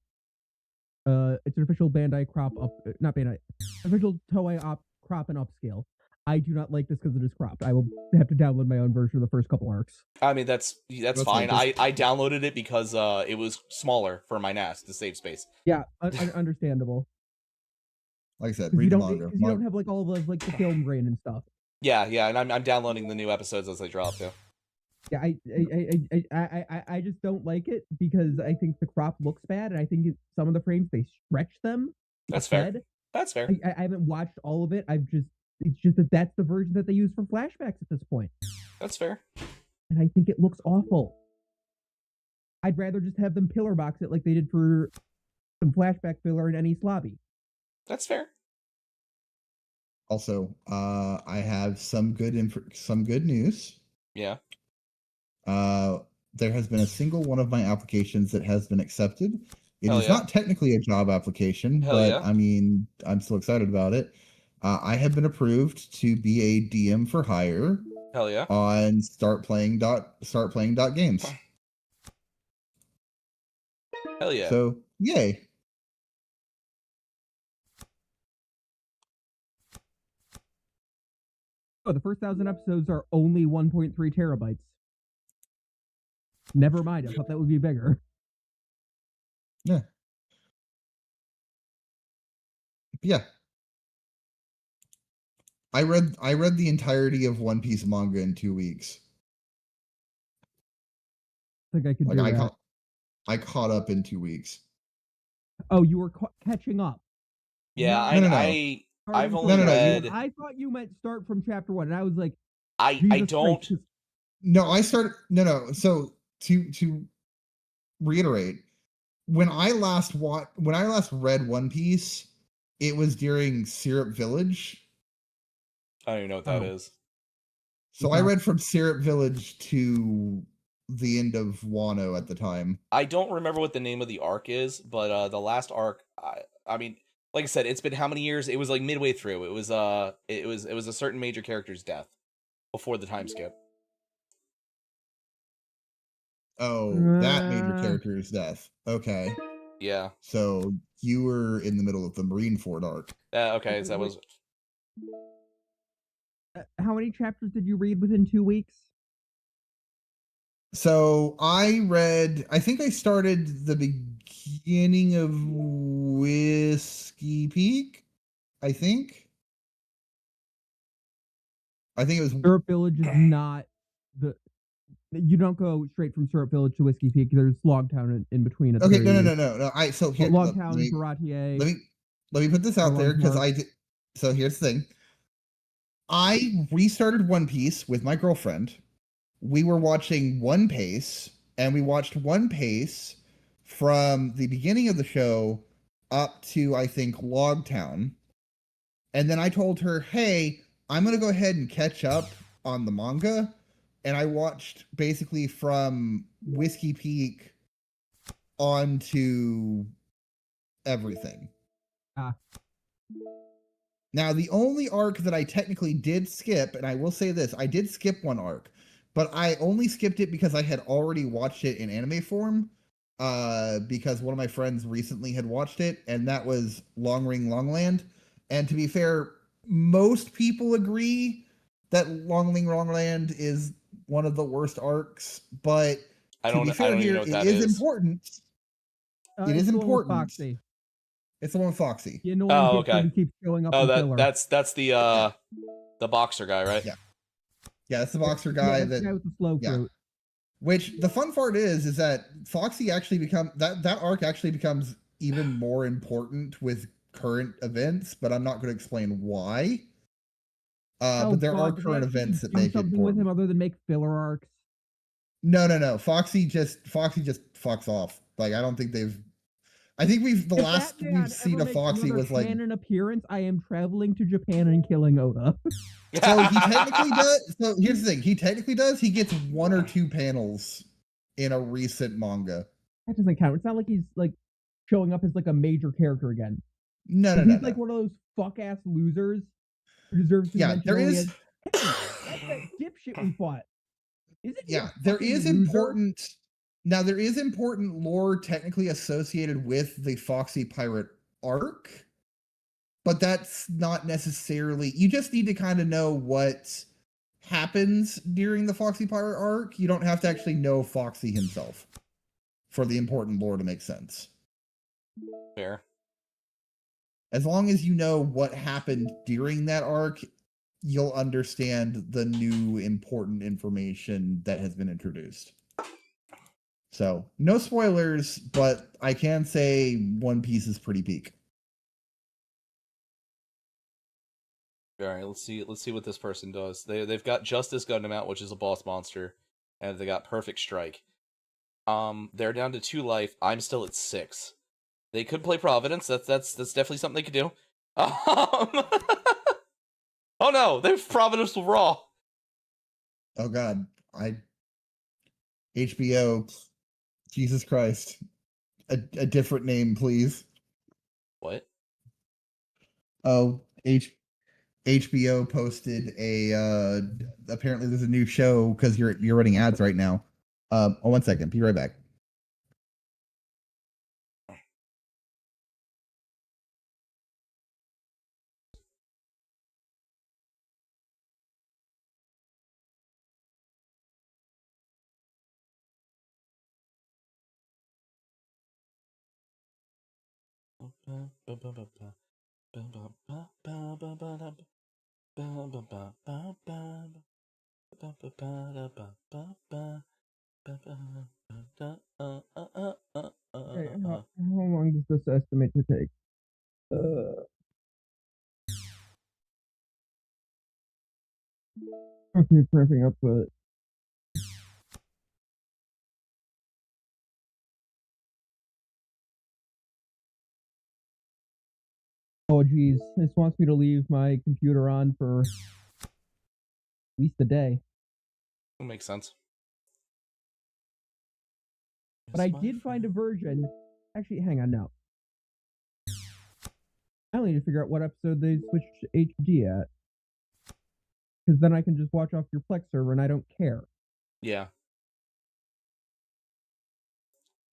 it's an official Bandai crop up, not Bandai, official Toei crop and upscale. I do not like this because it is cropped. I will have to download my own version of the first couple arcs.
I mean, that's fine.
Like
I downloaded it because it was smaller for my NAS to save space.
Yeah, understandable.
Like I said,
Because
read
you
the manga.
don't, you don't have like all of like the film grain and stuff.
Yeah, and I'm downloading the new episodes as they drop too.
Yeah, I just don't like it because I think the crop looks bad, and I think some of the frames they stretch them.
That's fair. That's fair.
I haven't watched all of it. It's just that's the version that they use for flashbacks at this point.
That's fair.
And I think it looks awful. I'd rather just have them pillar box it like they did for some flashback filler in any Slobby.
That's fair.
Also, I have some good news.
Yeah.
There has been a single one of my applications that has been accepted. It
Hell
is
yeah.
not technically a job application,
Hell
but
yeah.
I mean, I'm still excited about it. I have been approved to be a DM for hire
Hell yeah.
on start playing games.
Hell yeah.
So, yay.
Oh, the first 1,000 episodes are only 1.3 terabytes. Never mind, I thought that would be bigger.
Yeah. Yeah. I read the entirety of One Piece manga in 2 weeks.
I think I could do that.
I caught up in 2 weeks.
Oh, you were catching up.
Yeah,
No.
I've only read.
I thought you meant start from chapter 1, and I was like,
I don't.
Christ.
No, I started. No. So to reiterate, when I last read One Piece, it was during Syrup Village.
I don't even know what that is.
So I read from Syrup Village to the end of Wano at the time.
I don't remember what the name of the arc is, but the last arc, I mean, like I said, it's been how many years? It was like midway through. It was a certain major character's death before the time skip.
Oh, that major character's death. Okay.
Yeah.
So you were in the middle of the Marineford arc.
Okay, so that was.
How many chapters did you read within 2 weeks?
So I think I started the beginning of Whiskey Peak. I think it was
Syrup Village is not You don't go straight from Syrup Village to Whiskey Peak. There's Logtown in between. At the
Okay,
very
no. So here,
Logtown, Baratier.
let me put this out there because I did. So here's the thing. I restarted One Piece with my girlfriend. We were watching One Piece, and we watched One Piece from the beginning of the show up to, I think, Logtown. And then I told her, hey, I'm going to go ahead and catch up on the manga. And I watched basically from Whiskey Peak on to everything. Now, the only arc that I technically did skip, and I will say this, I did skip one arc, but I only skipped it because I had already watched it in anime form, because one of my friends recently had watched it, and that was Long Ring Longland. And to be fair, most people agree that Long Ring Longland is one of the worst arcs, but to be fair here, it is important. It is important. It's the one with Foxy.
The annoying kid who keeps showing up in filler.
That's the boxer guy, right?
Yeah. Yeah, that's the boxer guy.
That's the guy with the slow fruit.
Which the fun part is that Foxy actually that arc actually becomes even more important with current events, but I'm not going to explain why. But there are current events that make it
something
important.
with him other than make filler arcs.
No. Foxy just fucks off. Like I don't think they've. I think the last we've seen of Foxy was like
an appearance. I am traveling to Japan and killing Oda.
So he technically does. So here's the thing: he technically does. He gets 1 or 2 panels in a recent manga.
That doesn't count. It's not like he's like showing up as like a major character again.
No.
He's like one of those fuck ass losers who deserves to be mentioned.
There is.
That's that dipshit we fought.
There is important. Now there is important lore technically associated with the Foxy Pirate arc, but that's not necessarily. You just need to kind of know what happens during the Foxy Pirate arc. You don't have to actually know Foxy himself for the important lore to make sense.
Fair.
As long as you know what happened during that arc, you'll understand the new important information that has been introduced. So, no spoilers, but I can say One Piece is pretty peak.
All right, let's see what this person does. They've got Justice Gundam out, which is a boss monster, and they got Perfect Strike. They're down to 2 life. I'm still at 6. They could play Providence. That's definitely something they could do. Oh no, they've Providence with Raw.
Oh god, HBO, Jesus Christ, a different name, please.
What?
Oh, HBO posted a. Apparently, there's a new show because you're running ads right now. 1 second. Be right back.
Okay, how long does this estimate to take? Okay, it's ramping up, but oh geez, this wants me to leave my computer on for at least a day.
That makes sense.
But I did find a version. Actually, hang on now. I only need to figure out what episode they switched to HD at. Because then I can just watch off your Plex server and I don't care.
Yeah.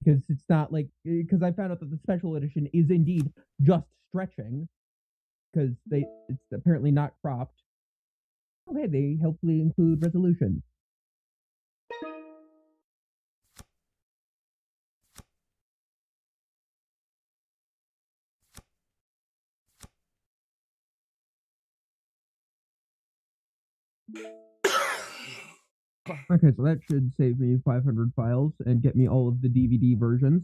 Because it's not like, because I found out that the special edition is indeed just stretching. Because it's apparently not cropped. Oh hey, they helpfully include resolution. Okay, so that should save me 500 files and get me all of the DVD versions.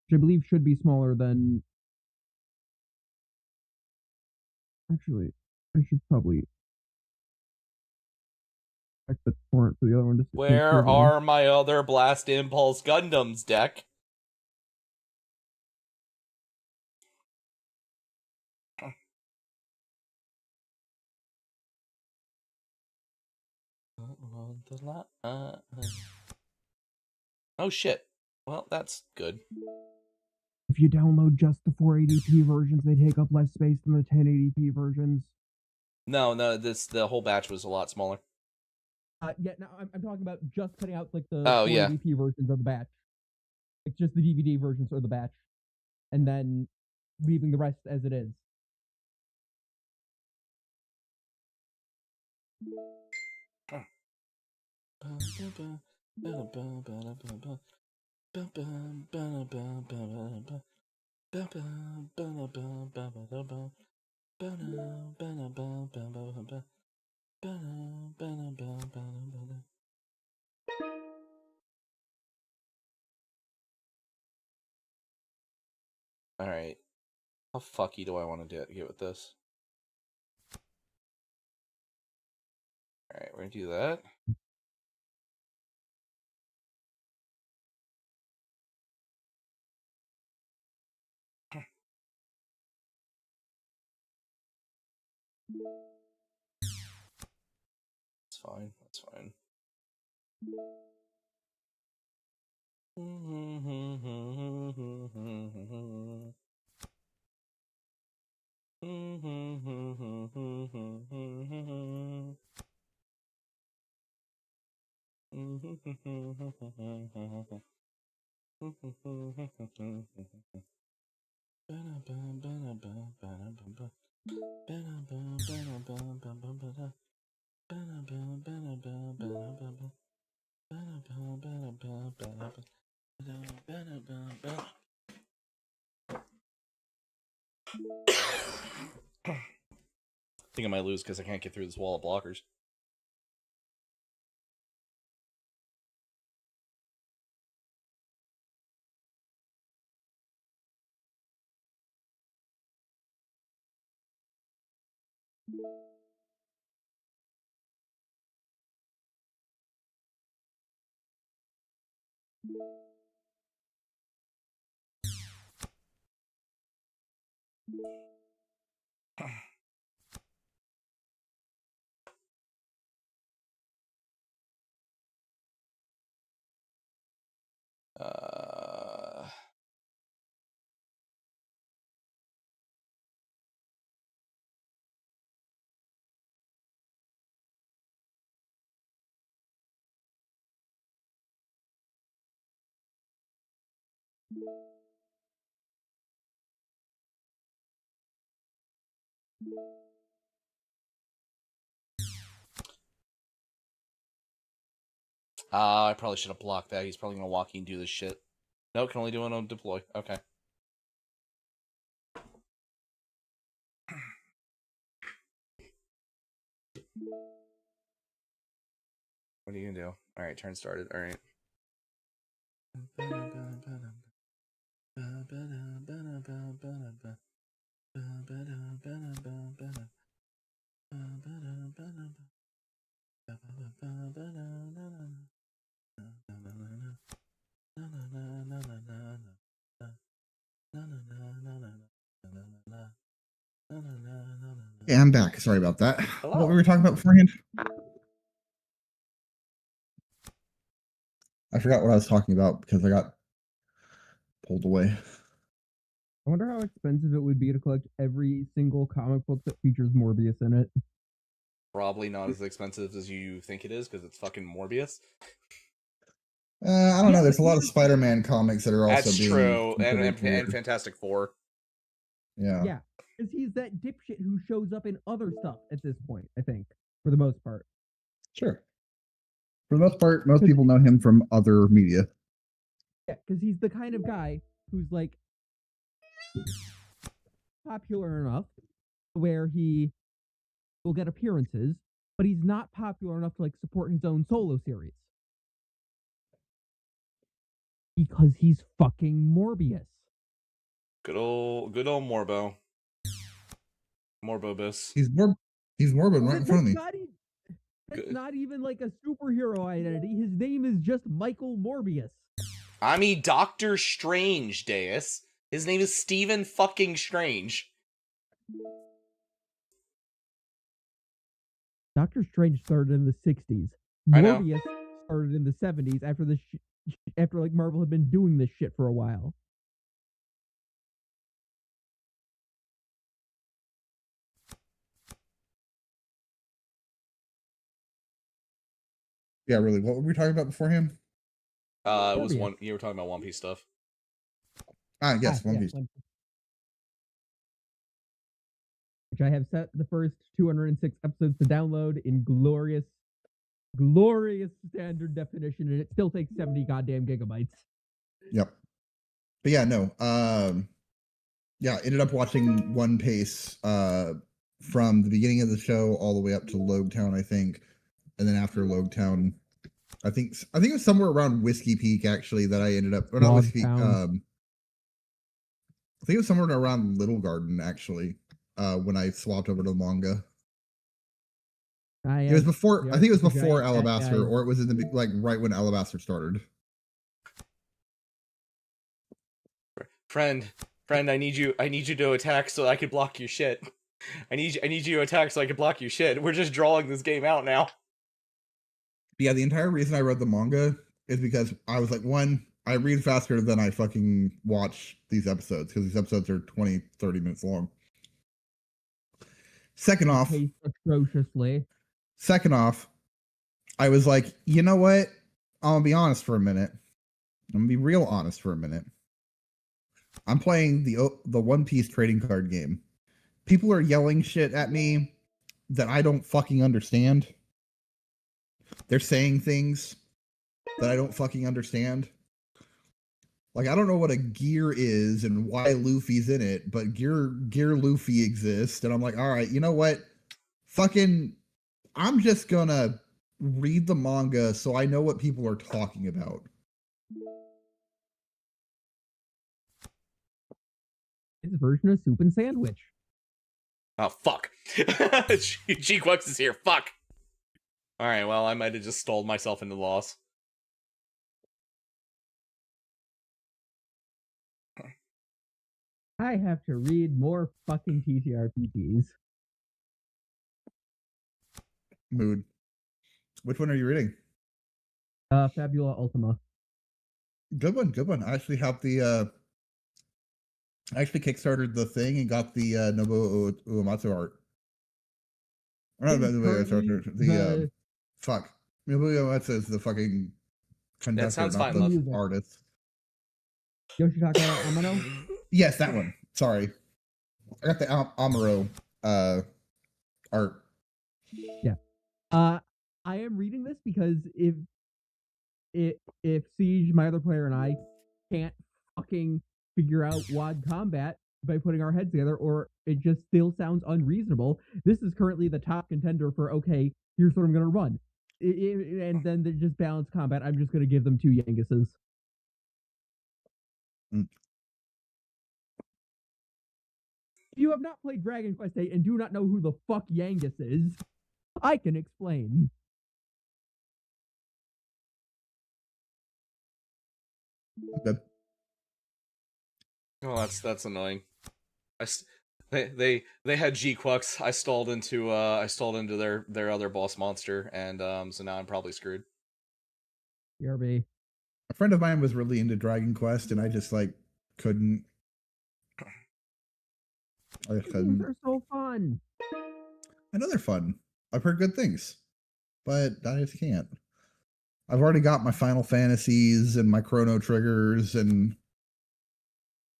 Which I believe should be smaller than... Actually, I should probably check the torrent for the other one. Just to make
Where
sure that
are my other Blast Impulse Gundams deck? Oh shit. Well, that's good.
If you download just the 480p versions, they take up less space than the 1080p versions.
No, the whole batch was a lot smaller.
Yeah, now I'm talking about just cutting out like the
Oh, yeah.
480p versions of the batch. Like just the DVD versions of the batch. And then leaving the rest as it is.
Alright. How fucky do I want to get with this? Alright, we're gonna do that. That's fine, that's fine. I think I might lose because I can't get through this wall of blockers. I probably should have blocked that. He's probably gonna walk in and do this shit. No, can only do it on deploy. Okay. What are you gonna do? Alright, turn started. Alright.
Yeah, I'm back. Sorry about that.
Hello.
What were we talking about beforehand? I forgot what I was talking about because I got pulled away.
I wonder how expensive it would be to collect every single comic book that features Morbius in it.
Probably not as expensive as you think it is because it's fucking Morbius.
I don't know. There's a lot of Spider-Man comics that are also
That's
being
true, and
considered.
Fantastic Four.
Yeah.
Yeah, because he's that dipshit who shows up in other stuff at this point, I think, for the most part.
Sure. For the most part, most people know him from other media.
Yeah, because he's the kind of guy who's like popular enough where he will get appearances, but he's not popular enough to like support his own solo series. Because he's fucking Morbius.
Good old Morbo. Morbobus.
He's Morbid right in front of me.
That's not even like a superhero identity. His name is just Michael Morbius.
I mean, Doctor Strange, Deus. His name is Stephen fucking Strange.
Doctor Strange started in the 60s.
I know.
Morbius started in the 70s after after like Marvel had been doing this shit for a while.
Yeah, really. What were we talking about beforehand?
It was you were talking about One Piece stuff.
Yes, One Piece.
Which I have set the first 206 episodes to download in glorious standard definition, and it still takes 70 goddamn gigabytes.
Yep. But yeah, no. Yeah, ended up watching One Piece from the beginning of the show all the way up to Logetown, I think. And then after Logetown, I think it was somewhere around Whiskey Peak actually that I ended up, or not Whiskey Peak. I think it was somewhere around Little Garden actually, when I swapped over to manga. It was before. I think it was before Alabaster, or it was in the like right when Alabaster started.
Friend, I need you to attack so I can block your shit. I need you to attack so I can block your shit. We're just drawing this game out now.
Yeah, the entire reason I read the manga is because I was like, one, I read faster than I fucking watch these episodes, because these episodes are 20, 30 minutes long. Second off,
atrociously.
Second off, I was like, you know what? I'm gonna be honest for a minute. I'm gonna be real honest for a minute. I'm playing the One Piece trading card game. People are yelling shit at me that I don't fucking understand. They're saying things that I don't fucking understand. Like, I don't know what a gear is and why Luffy's in it, but gear Luffy exists. And I'm like, all right, you know what? Fucking, I'm just gonna read the manga so I know what people are talking about.
His version of soup and sandwich.
Oh, fuck. G-Quux is here. Fuck. Alright, well, I might have just stalled myself into loss.
I have to read more fucking TTRPGs.
Mood. Which one are you reading?
Fabula Ultima.
Good one, good one. I actually have the I actually kickstarted the thing and got the Nobuo Uematsu art. Not the fuck. Nobuo Uematsu is the fucking conductor,
that sounds
not
fine,
the artist.
Yoshitaka Amano?
Yes, that one. Sorry. I got the Amuro art.
Yeah. I am reading this because if Siege, my other player, and I can't fucking figure out WOD combat by putting our heads together, or it just still sounds unreasonable, this is currently the top contender for, okay, here's what I'm going to run. And then they just balance combat. I'm just going to give them 2 Yanguses. If you have not played Dragon Quest VIII and do not know who the fuck Yangus is, I can explain.
Good.
Oh, that's annoying. They had G-Quux. I stalled into their other boss monster, and so now I'm probably screwed.
BRB.
A friend of mine was really into Dragon Quest, and I just like couldn't.
Games are so fun.
I know they're fun. I've heard good things, but I just can't. I've already got my Final Fantasies and my Chrono Triggers and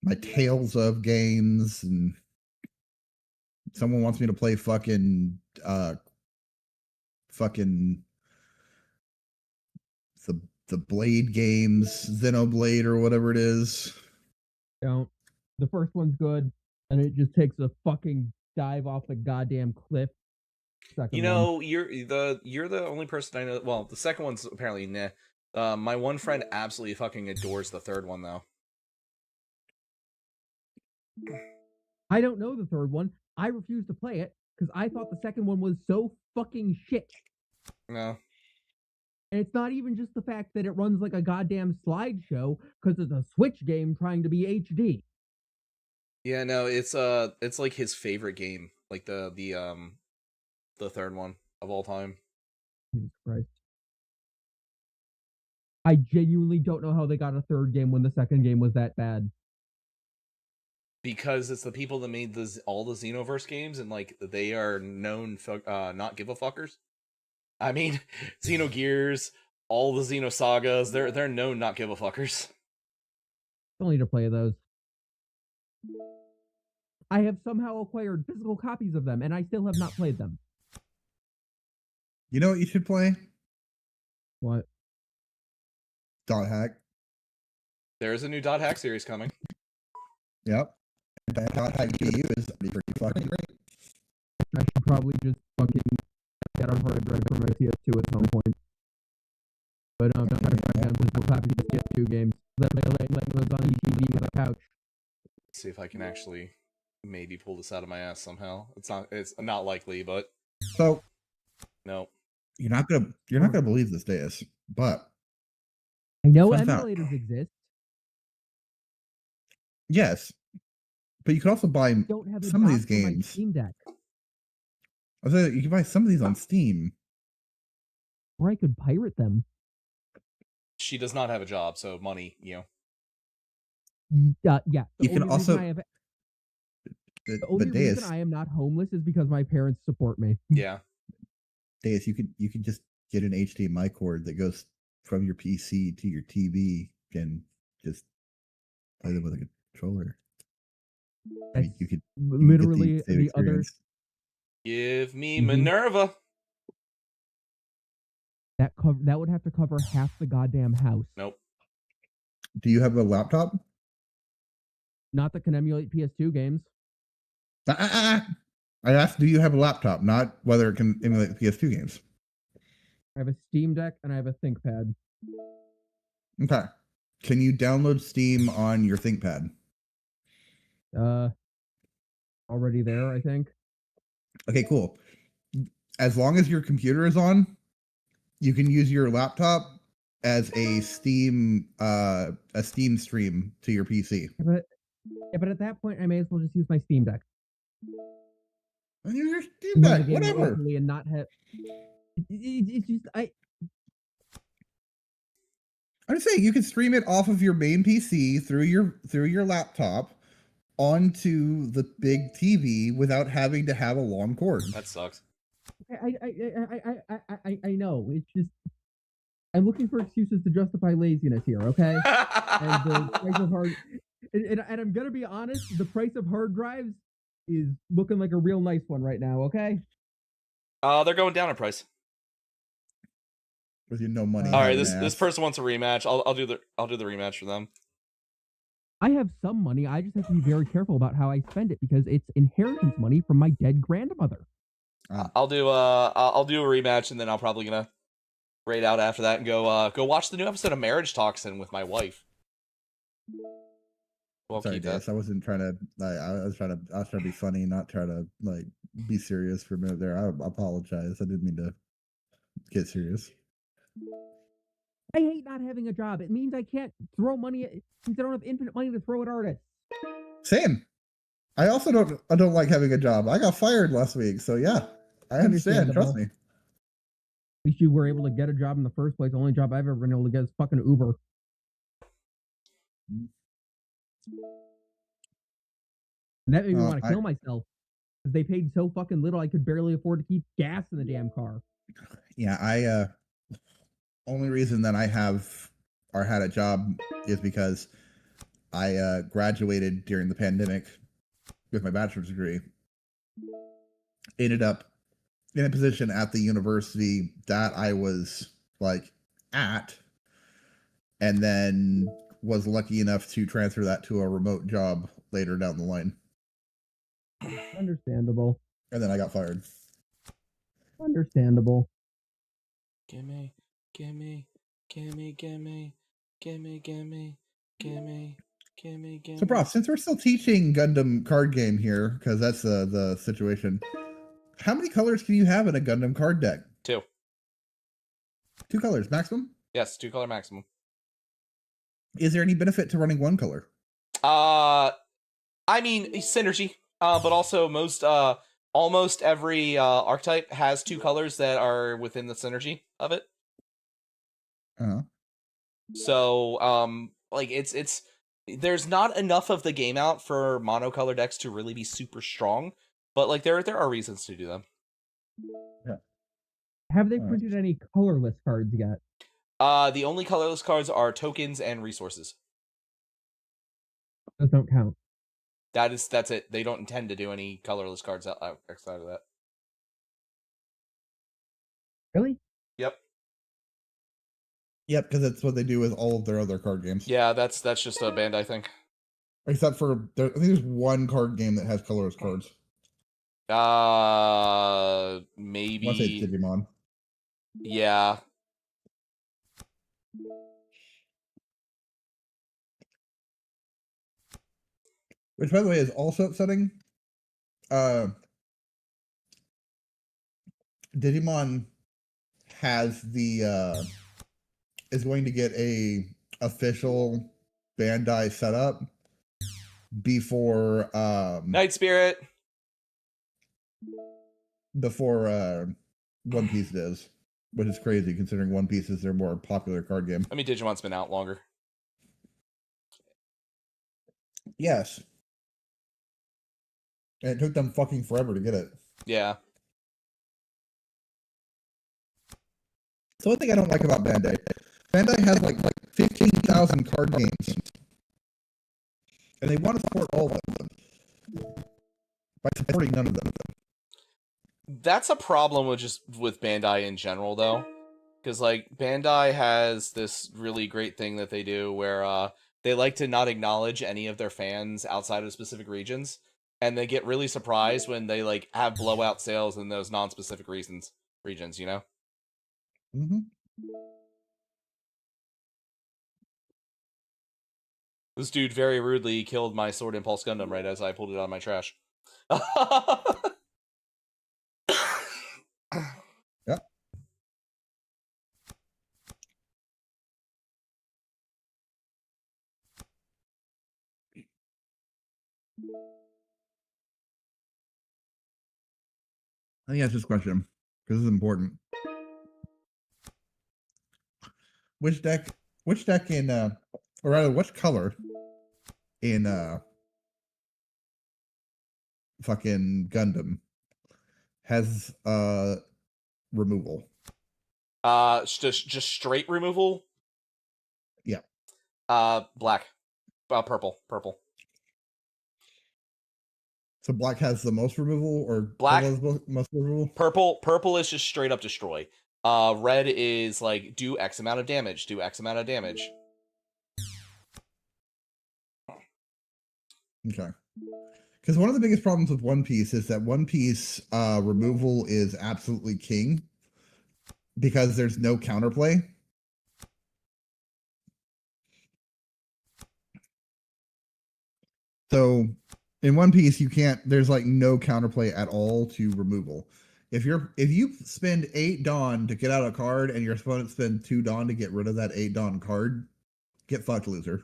my Tales of games, and someone wants me to play fucking the Blade games, Xenoblade or whatever it is.
Don't. The first one's good, and it just takes a fucking dive off the goddamn cliff Second
You
one.
know, you're the only person I know. Well, the second one's apparently nah. My one friend absolutely fucking adores the third one though.
I don't know the third one. I refuse to play it because I thought the second one was so fucking shit.
No.
And it's not even just the fact that it runs like a goddamn slideshow because it's a Switch game trying to be HD.
Yeah, no, it's like his favorite game, like the third one of all time.
Jesus Christ. I genuinely don't know how they got a third game when the second game was that bad.
Because it's the people that made all the Xenoverse games, and like they are known not give a fuckers. I mean, Xenogears, all the Xenosagas, they're known not give a fuckers.
Still need to play those. I have somehow acquired physical copies of them, and I still have not played them.
You know what you should play?
What?
Dot Hack.
There's a new Dot Hack series coming.
Yep. That Dot Hack GU is pretty fucking great.
I should probably just fucking get on hard drive for my PS2 at some point. But not physical copies of PS2 games. That like was on ETV with a couch.
Let's see if I can actually maybe pull this out of my ass somehow. It's not likely, but
So
no.
you're not gonna believe this, Deus, but
I know
fun fact.
emulators exist.
Yes, but you can also buy
Don't have a
some of
dock
these
for my
games.
Steam Deck.
I was saying you can buy some of these on Steam.
Or I could pirate them.
She does not have a job, so money, you know.
Yeah.
You can also.
The only reason I am not homeless is because my parents support me.
Yeah.
Deus, you could just get an HDMI cord that goes from your PC to your TV and just play them with a controller. I mean, you could
literally the other.
Give me Minerva.
That would have to cover half the goddamn house.
Nope.
Do you have a laptop?
Not that can emulate PS2 games.
I asked, do you have a laptop? Not whether it can emulate PS2 games.
I have a Steam Deck and I have a ThinkPad.
Okay. Can you download Steam on your ThinkPad?
Already there, I think.
Okay, cool. As long as your computer is on, you can use your laptop as a Steam stream to your PC.
But at that point, I may as well just use my Steam Deck.
Use your Steam Deck, whatever.
And not have. It's just
I'm just saying you can stream it off of your main PC through your laptop onto the big TV without having to have a long cord.
That sucks.
I know. It's just I'm looking for excuses to justify laziness here, okay? And the price of hard and I'm gonna be honest, the price of hard drives is looking like a real nice one right now, okay?
They're going down in price.
With your no money.
All right, this person wants a rematch. I'll do the rematch for them.
I have some money. I just have to be very careful about how I spend it because it's inheritance money from my dead grandmother.
I'll do a rematch, and then I'm probably gonna raid out after that and go watch the new episode of Marriage Toxin with my wife. Well,
sorry, Des, I wasn't trying to. I was trying to be funny, not try to like be serious for a minute there. I apologize. I didn't mean to get serious.
I hate not having a job. It means I can't throw money. It means I don't have infinite money to throw at artists.
Same. I also don't like having a job. I got fired last week, so yeah, I understand. Trust me.
At least you were able to get a job in the first place. The only job I've ever been able to get is fucking Uber. And that made me want to kill myself because they paid so fucking little. I could barely afford to keep gas in the damn car.
Yeah, only reason that I have or had a job is because I graduated during the pandemic with my bachelor's degree. Ended up in a position at the university that I was like at, and then was lucky enough to transfer that to a remote job later down the line.
Understandable.
And then I got fired.
Understandable.
Gimme, gimme, gimme, gimme, gimme, gimme, gimme, gimme, gimme.
So, Prof, since we're still teaching Gundam card game here, because that's the situation, how many colors can you have in a Gundam card deck?
2.
2 colors maximum?
Yes, 2 color maximum.
Is there any benefit to running 1 color?
I mean synergy. But also almost every archetype has 2 colors that are within the synergy of it.
Uh-huh.
So like it's there's not enough of the game out for monocolor decks to really be super strong, but like there are reasons to do them.
Have they
Alright.
printed any colorless cards yet?
The only colorless cards are tokens and resources.
Those don't count.
That's it. They don't intend to do any colorless cards outside of that.
Really?
Yep.
Yep, because that's what they do with all of their other card games.
Yeah, that's just a Bandai thing.
Except for, I think there's 1 card game that has colorless cards.
Maybe.
I want to say it's Digimon.
Yeah.
Which, by the way, is also upsetting. Digimon has is going to get a official Bandai setup before
Night Spirit.
before One Piece does, which is crazy considering One Piece is their more popular card game.
I mean, Digimon's been out longer.
Yes. And it took them fucking forever to get it.
Yeah.
So one thing I don't like about Bandai has like 15,000 card games, and they want to support all of them by supporting none of them.
That's a problem with Bandai in general, though, because like Bandai has this really great thing that they do where they like to not acknowledge any of their fans outside of specific regions, and they get really surprised when they like have blowout sales in those non-specific regions. You know.
Mm-hmm.
This dude very rudely killed my Sword Impulse Gundam right as I pulled it out of my trash.
Yep. Let me ask this question because this is important. Which deck in or rather which color in fucking Gundam has removal?
Just straight removal.
Yeah.
Black. Purple.
So black has the most removal, or
Black
has most removal?
Purple is just straight up destroy. Red is like do X amount of damage.
Okay. Because one of the biggest problems with One Piece is that One Piece removal is absolutely king because there's no counterplay. So in One Piece, you can't. There's like no counterplay at all to removal. If you spend 8 Dawn to get out a card, and your opponent spend 2 Dawn to get rid of that 8 Dawn card, get fucked, loser.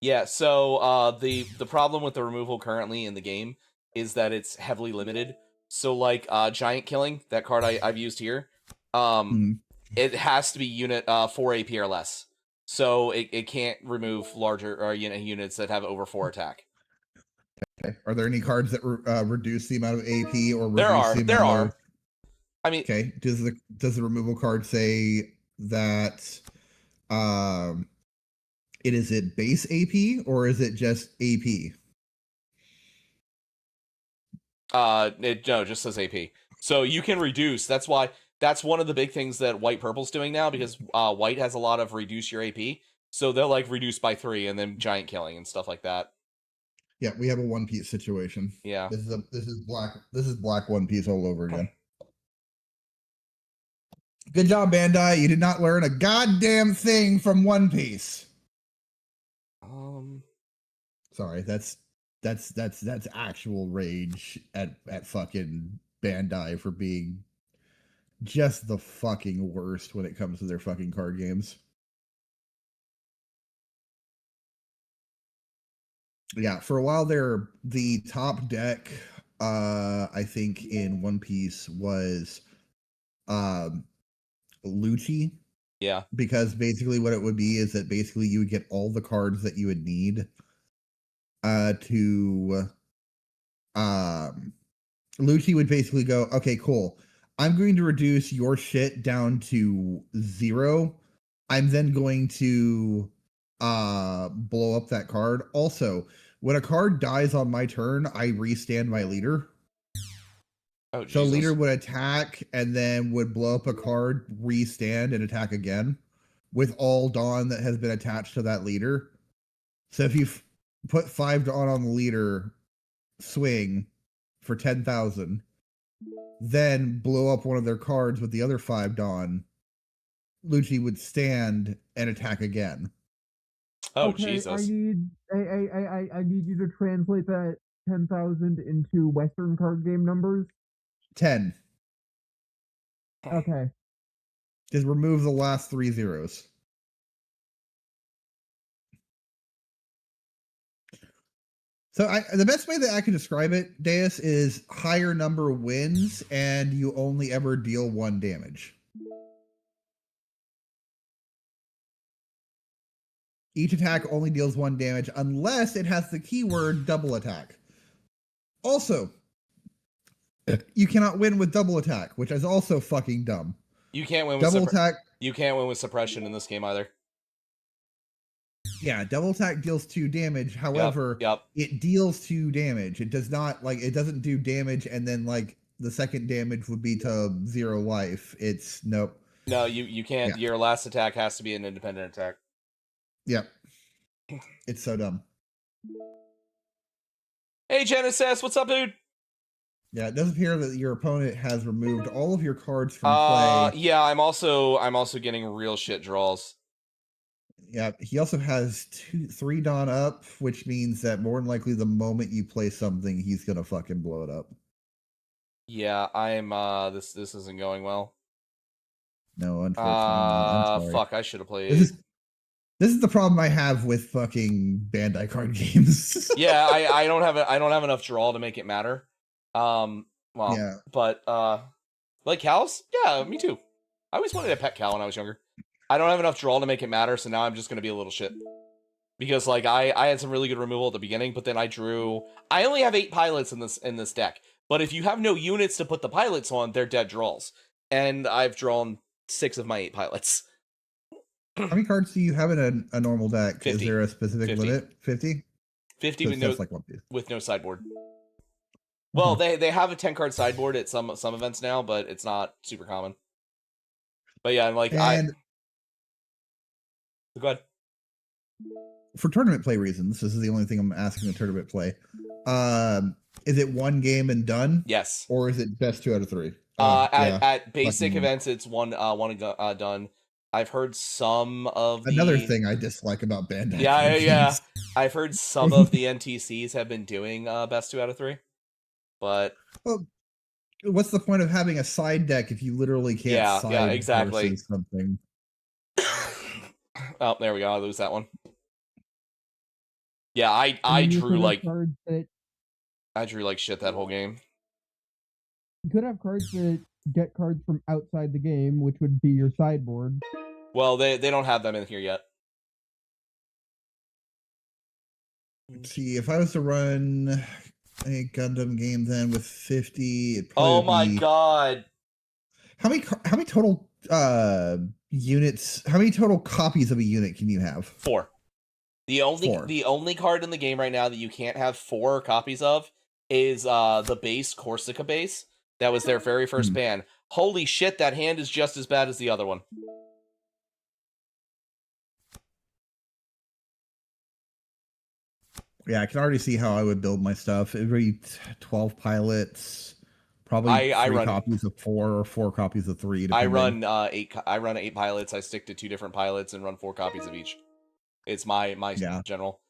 Yeah. So the problem with the removal currently in the game is that it's heavily limited. So like Giant Killing, that card I've used here, it has to be unit 4 AP or less. So it can't remove larger or units that have over 4 attack.
Okay. Are there any cards that reduce the amount of AP or reduce the amount
there are.
of...
I mean,
okay. Does the removal card say that is it base AP or is it just AP?
No, it just says AP. So you can reduce. That's one of the big things that White Purple's doing now, because White has a lot of reduce your AP. So they'll like reduce by 3 and then Giant Killing and stuff like that.
Yeah, we have a One Piece situation.
Yeah.
This is black One Piece all over again. Good job, Bandai. You did not learn a goddamn thing from One Piece. Sorry, that's actual rage at fucking Bandai for being just the fucking worst when it comes to their fucking card games. Yeah, for a while there, the top deck, I think in One Piece was Lucci.
Yeah.
Because basically what it would be is that basically you would get all the cards that you would need to Lucci would basically go, okay, cool. I'm going to reduce your shit down to 0. I'm then going to blow up that card. Also, when a card dies on my turn, I restand my leader.
Oh,
so
Jesus.
Leader would attack and then would blow up a card, restand, and attack again with all Dawn that has been attached to that leader. So if you put 5 Dawn on the leader, swing for 10,000, then blow up one of their cards with the other 5 Dawn, Lucci would stand and attack again.
Oh,
okay,
Jesus.
I need you to translate that 10,000 into Western card game numbers.
10.
Okay.
Just remove the last 3 zeros. So the best way that I can describe it, Deus, is higher number wins and you only ever deal 1 damage. Each attack only deals 1 damage unless it has the keyword double attack. Also, you cannot win with double attack, which is also fucking dumb.
You can't win with
double attack.
You can't win with suppression in this game either.
Yeah, double attack deals 2 damage. However, it deals 2 damage. It does not it doesn't do damage and then the second damage would be to 0 life. It's nope.
No, you can't. Yeah. Your last attack has to be an independent attack.
Yep. It's so dumb.
Hey Genesis, what's up, dude?
Yeah, it does appear that your opponent has removed all of your cards from play.
Yeah, I'm also getting real shit draws.
Yeah, he also has 3 Dawn up, which means that more than likely the moment you play something, he's gonna fucking blow it up.
Yeah, I'm this isn't going well.
No, unfortunately not. I'm sorry.
Fuck, I should have played.
This is the problem I have with fucking Bandai card games.
Yeah, I don't have enough draw to make it matter. Well, yeah. But like cows? Yeah, me too. I always wanted a pet cow when I was younger. I don't have enough draw to make it matter, so now I'm just gonna be a little shit. Because I had some really good removal at the beginning, but then I only have 8 pilots in this deck. But if you have no units to put the pilots on, they're dead draws. And I've drawn 6 of my 8 pilots.
How many cards do you have in a normal deck?
50.
Is there a specific 50. Limit? 50?
50 so with no sideboard. Well, they have a 10-card sideboard at some events now, but it's not super common. But yeah, go ahead.
For tournament play reasons, this is the only thing I'm asking the tournament play. Is it 1 game and done?
Yes.
Or is it best 2 out of 3?
At basic events, it's one done. I've heard some of
another thing I dislike about Bandai.
Yeah. I've heard some of the NTCs have been doing best 2 out of 3, but
what's the point of having a side deck if you literally can't side
exactly
something?
Oh, there we go. I lose that one. Yeah, I drew like shit that whole game.
You could have cards that get cards from outside the game, which would be your sideboard.
Well, they don't have them in here yet.
Let's see, if I was to run a Gundam game then with 50, it'd
probably my god.
How many total units, how many total copies of a unit can you have?
4. The only card in the game right now that you can't have 4 copies of is the base Corsica base. That was their very first ban. Holy shit, that hand is just as bad as the other one.
Yeah, I can already see how I would build my stuff. Every 12 pilots Probably
I
three
run
copies of 4 or 4 copies of 3.
I
Depending.
run 8. I run 8 pilots. I stick to 2 different pilots and run 4 copies of each. It's my
Yeah.
general.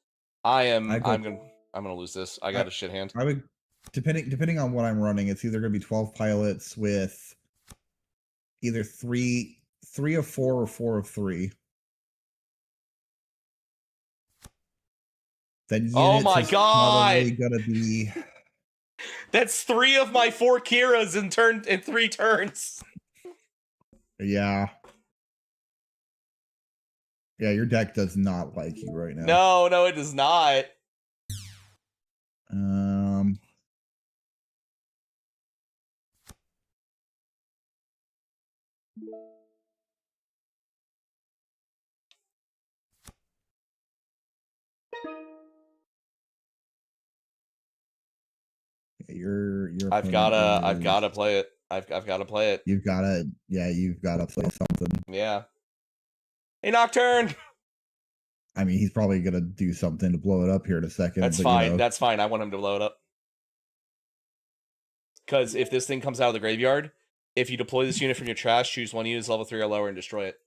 I
I'm
go.
gonna lose this. I got a shit hand.
I would, depending on what I'm running, it's either going to be 12 pilots with either three of 4 or 4 of 3. Then units
Oh my
is
god!
probably going to be.
That's 3 of my 4 Kiras in 3 turns.
Yeah. Yeah, your deck does not like you right now.
No, it does not.
Um. Your
I've
opponent
gotta
is.
play it. I've gotta play it.
You've got to. Yeah, you've got to play something.
Yeah. Hey, Nocturne.
I mean, he's probably going to do something to blow it up here in a second.
That's
but,
fine.
You know,
That's fine. I want him to blow it up. Because if this thing comes out of the graveyard, if you deploy this unit from your trash, choose 1 unit level 3 or lower and destroy it.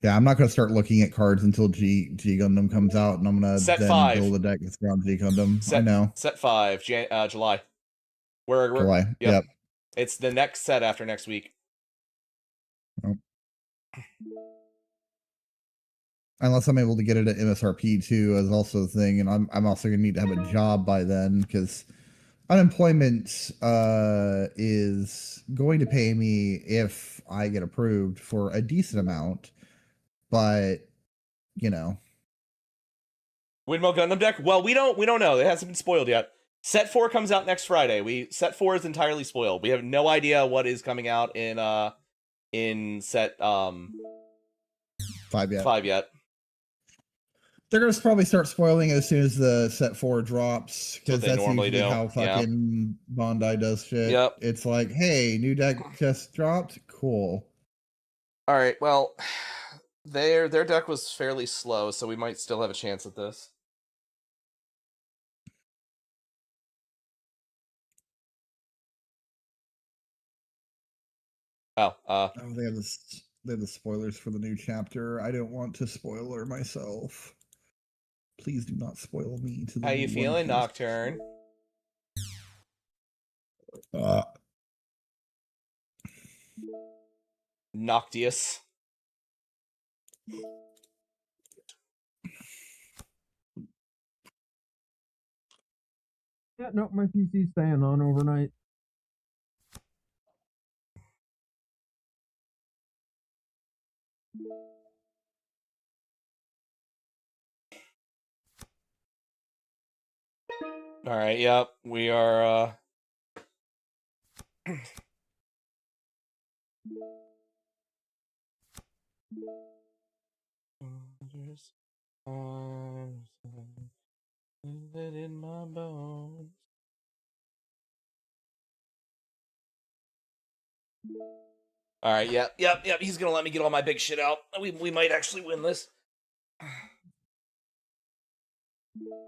yeah, I'm not going to start looking at cards until G Gundam comes out, and I'm going to
Set
then
5.
build a deck that's around G Gundam. I know.
Set 5, July. We're
July.
Yep. It's the next set after next week.
Oh. Unless I'm able to get it at MSRP too, is also the thing, and I'm also going to need to have a job by then because unemployment is going to pay me if I get approved for a decent amount, but you know.
Windmill Gundam deck? Well, we don't know. It hasn't been spoiled yet. Set 4 comes out next Friday. Set 4 is entirely spoiled. We have no idea what is coming out in set
5 yet.
5 yet.
They're gonna probably start spoiling it as soon as the set 4 drops, because that's usually how fucking Bandai does shit.
Yep.
It's like, hey, new deck just dropped. Cool.
All right. Well, their deck was fairly slow, so we might still have a chance at this.
They have the spoilers for the new chapter. I don't want to spoiler myself. Please do not spoil me to the
How you feeling, Nocturne? Noctius.
Yeah, no, my PC's staying on overnight.
All right, yep, we are in my bones. All right, yep. He's gonna let me get all my big shit out. We might actually win this.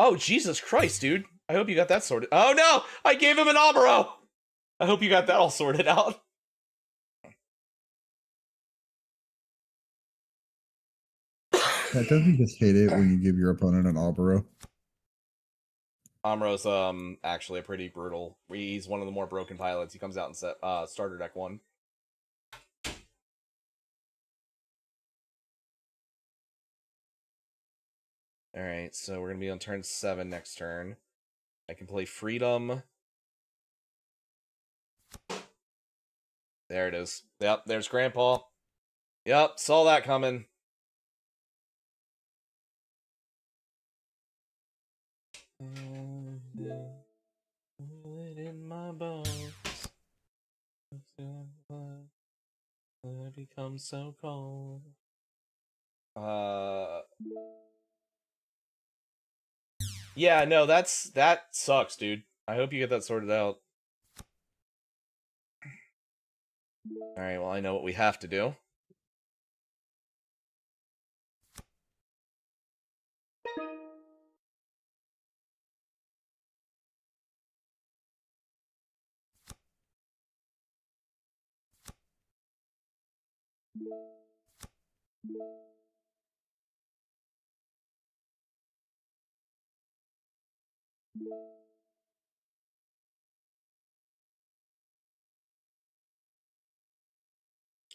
Oh, Jesus Christ, dude. I hope you got that sorted. Oh, no! I gave him an Amuro! I hope you got that all sorted out.
That doesn't just hate it when you give your opponent an Albero.
Amuro's actually a pretty brutal. He's one of the more broken pilots. He comes out in set starter deck 1. Alright, so we're gonna be on turn 7 next turn. I can play Freedom. There it is. Yep, there's Grandpa. Yep, saw that coming. In my bones. It becomes so cold. Yeah, no, that sucks, dude. I hope you get that sorted out. Alright, well, I know what we have to do.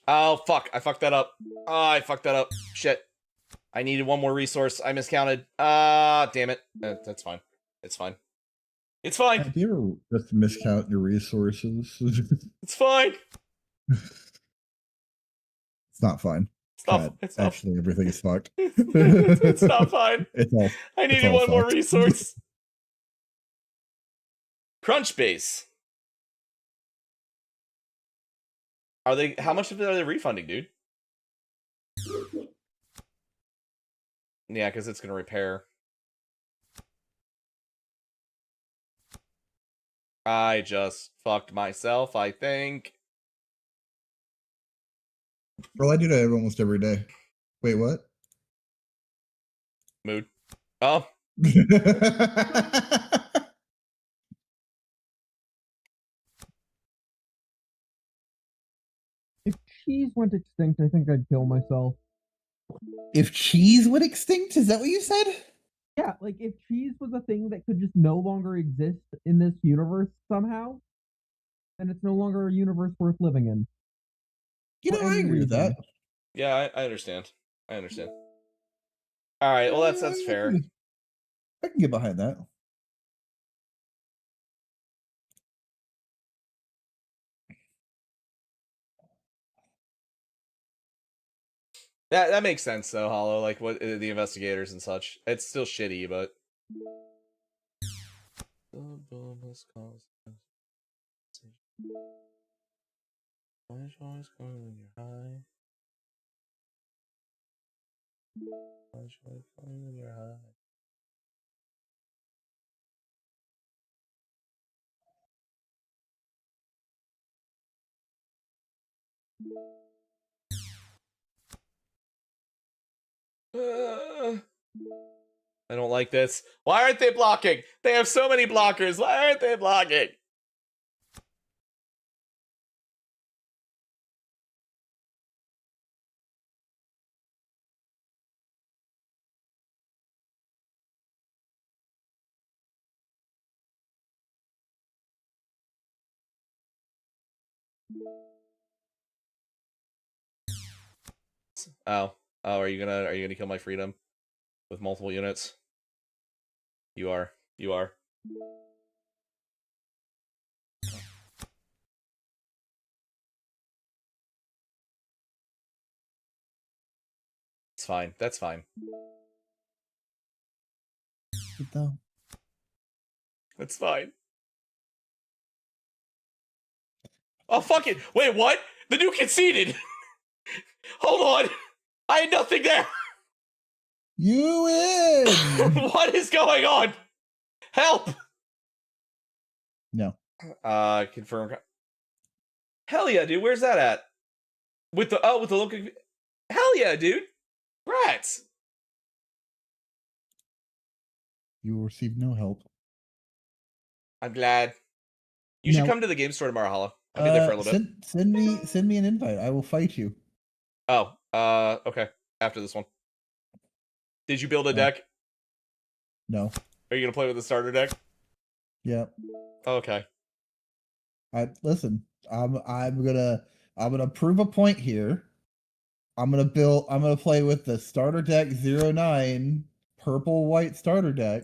Oh, fuck. I fucked that up. Oh, I fucked that up. Shit. I needed one more resource. I miscounted. Ah, damn it. That's fine. It's fine. It's fine.
Do you ever just miscount your resources?
It's fine.
It's not fine.
It's not.
Chat.
It's not.
Actually, everything is fucked.
It's not fine.
It's all.
I
it's
needed
all
one more
fucked.
resource. Crunchbase. Are they? How much of it are they refunding, dude? Yeah, because it's gonna repair. I just fucked myself, I think.
Well, I do that almost every day. Wait, what?
Mood. Oh.
If cheese went extinct, I think I'd kill myself.
If cheese went extinct, is that what you said?
Yeah, like if cheese was a thing that could just no longer exist in this universe somehow, then it's no longer a universe worth living in.
You know, I agree with that.
Yeah, I understand. I understand. All right, well that's fair.
I can get behind that.
That makes sense though, Hollow. Like what the investigators and such. It's still shitty, but. I don't like this. Why aren't they blocking? They have so many blockers. Why aren't they blocking? Oh, are you gonna kill my freedom with multiple units? You are. You are. It's fine. That's fine.
Though.
That's fine. Oh, fuck it. Wait, what? The new conceded. Hold on. I had nothing there.
You win.
What is going on? Help.
No.
Confirm. Hell yeah, dude. Where's that at? With the local. Hell yeah, dude. Rats.
You will receive no help.
I'm glad. You should come to the game store tomorrow, Hollow. I'll be there for a little bit.
Send me an invite. I will fight you.
Oh, okay. After this one. Did you build a deck?
No.
Are you gonna play with the starter deck?
Yep.
Okay.
Listen. I'm gonna prove a point here. I'm gonna play with the starter deck 09 purple white starter deck.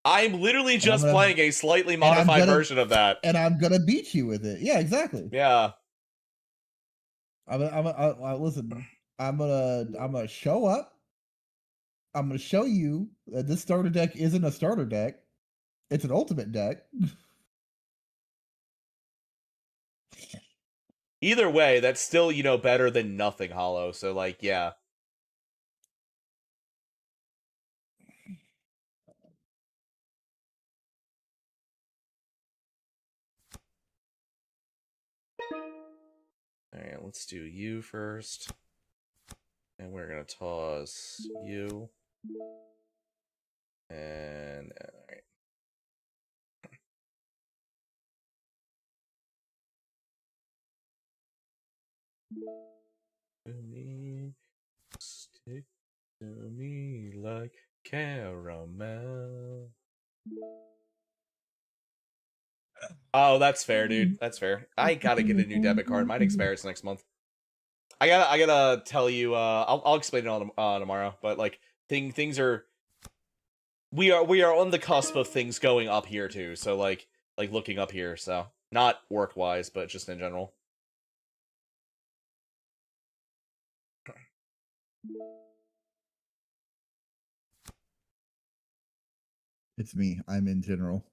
I'm literally just playing a slightly modified version of that.
And I'm gonna beat you with it. Yeah, exactly.
Yeah.
Listen, I'm gonna show up. I'm gonna show you that this starter deck isn't a starter deck. It's an ultimate deck.
Either way, that's still, better than nothing, Hollow. So, like, yeah. Alright, let's do you first. And we're gonna toss you. And, alright. Stick to me like caramel. Oh, that's fair, dude. That's fair. I gotta get a new debit card. Mine expires next month. I gotta tell you. I'll explain it all tomorrow. But like, things are. We are on the cusp of things going up here too. So like looking up here. So not work wise, but just in general.
It's me. I'm in general.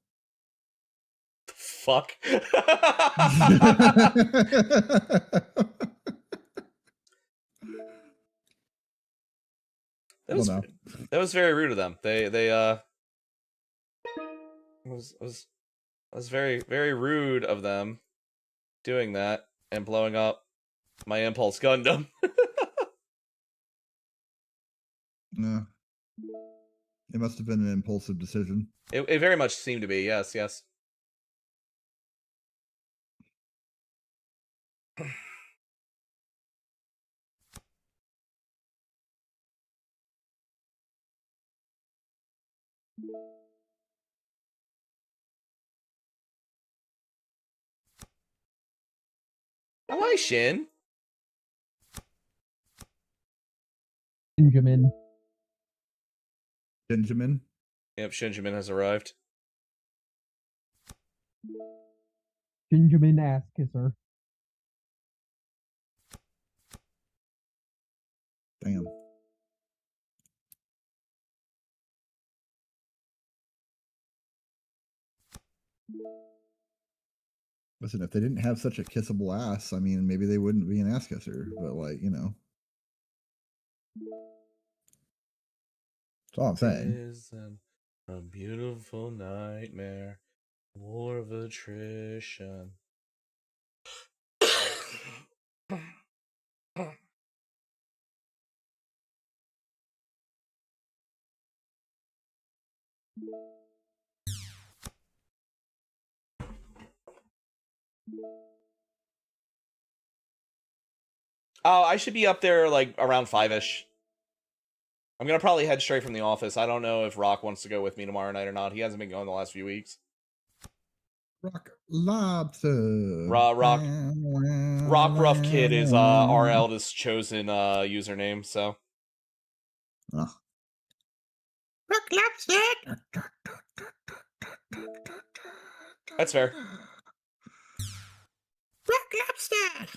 Fuck. That was very rude of them. They was very rude of them doing that and blowing up my Impulse Gundam.
No. It must have been an impulsive decision.
It very much seemed to be. Yes. Oh, hi, Shin.
Benjamin.
Yep, Shinjamin has arrived.
Benjamin ass kisser.
Damn. Listen, if they didn't have such a kissable ass, I mean, maybe they wouldn't be an ass kisser. But like, you know, that's all I'm saying.
Isn't a beautiful nightmare, war of attrition. Oh, I should be up there like around 5-ish. I'm gonna probably head straight from the office. I don't know if Rock wants to go with me tomorrow night or not. He hasn't been going the last few weeks.
Rock Lobster.
Rock Rough Kid is our eldest chosen username, so.
Oh. Rock Lobster.
That's fair.
Rock Lobster.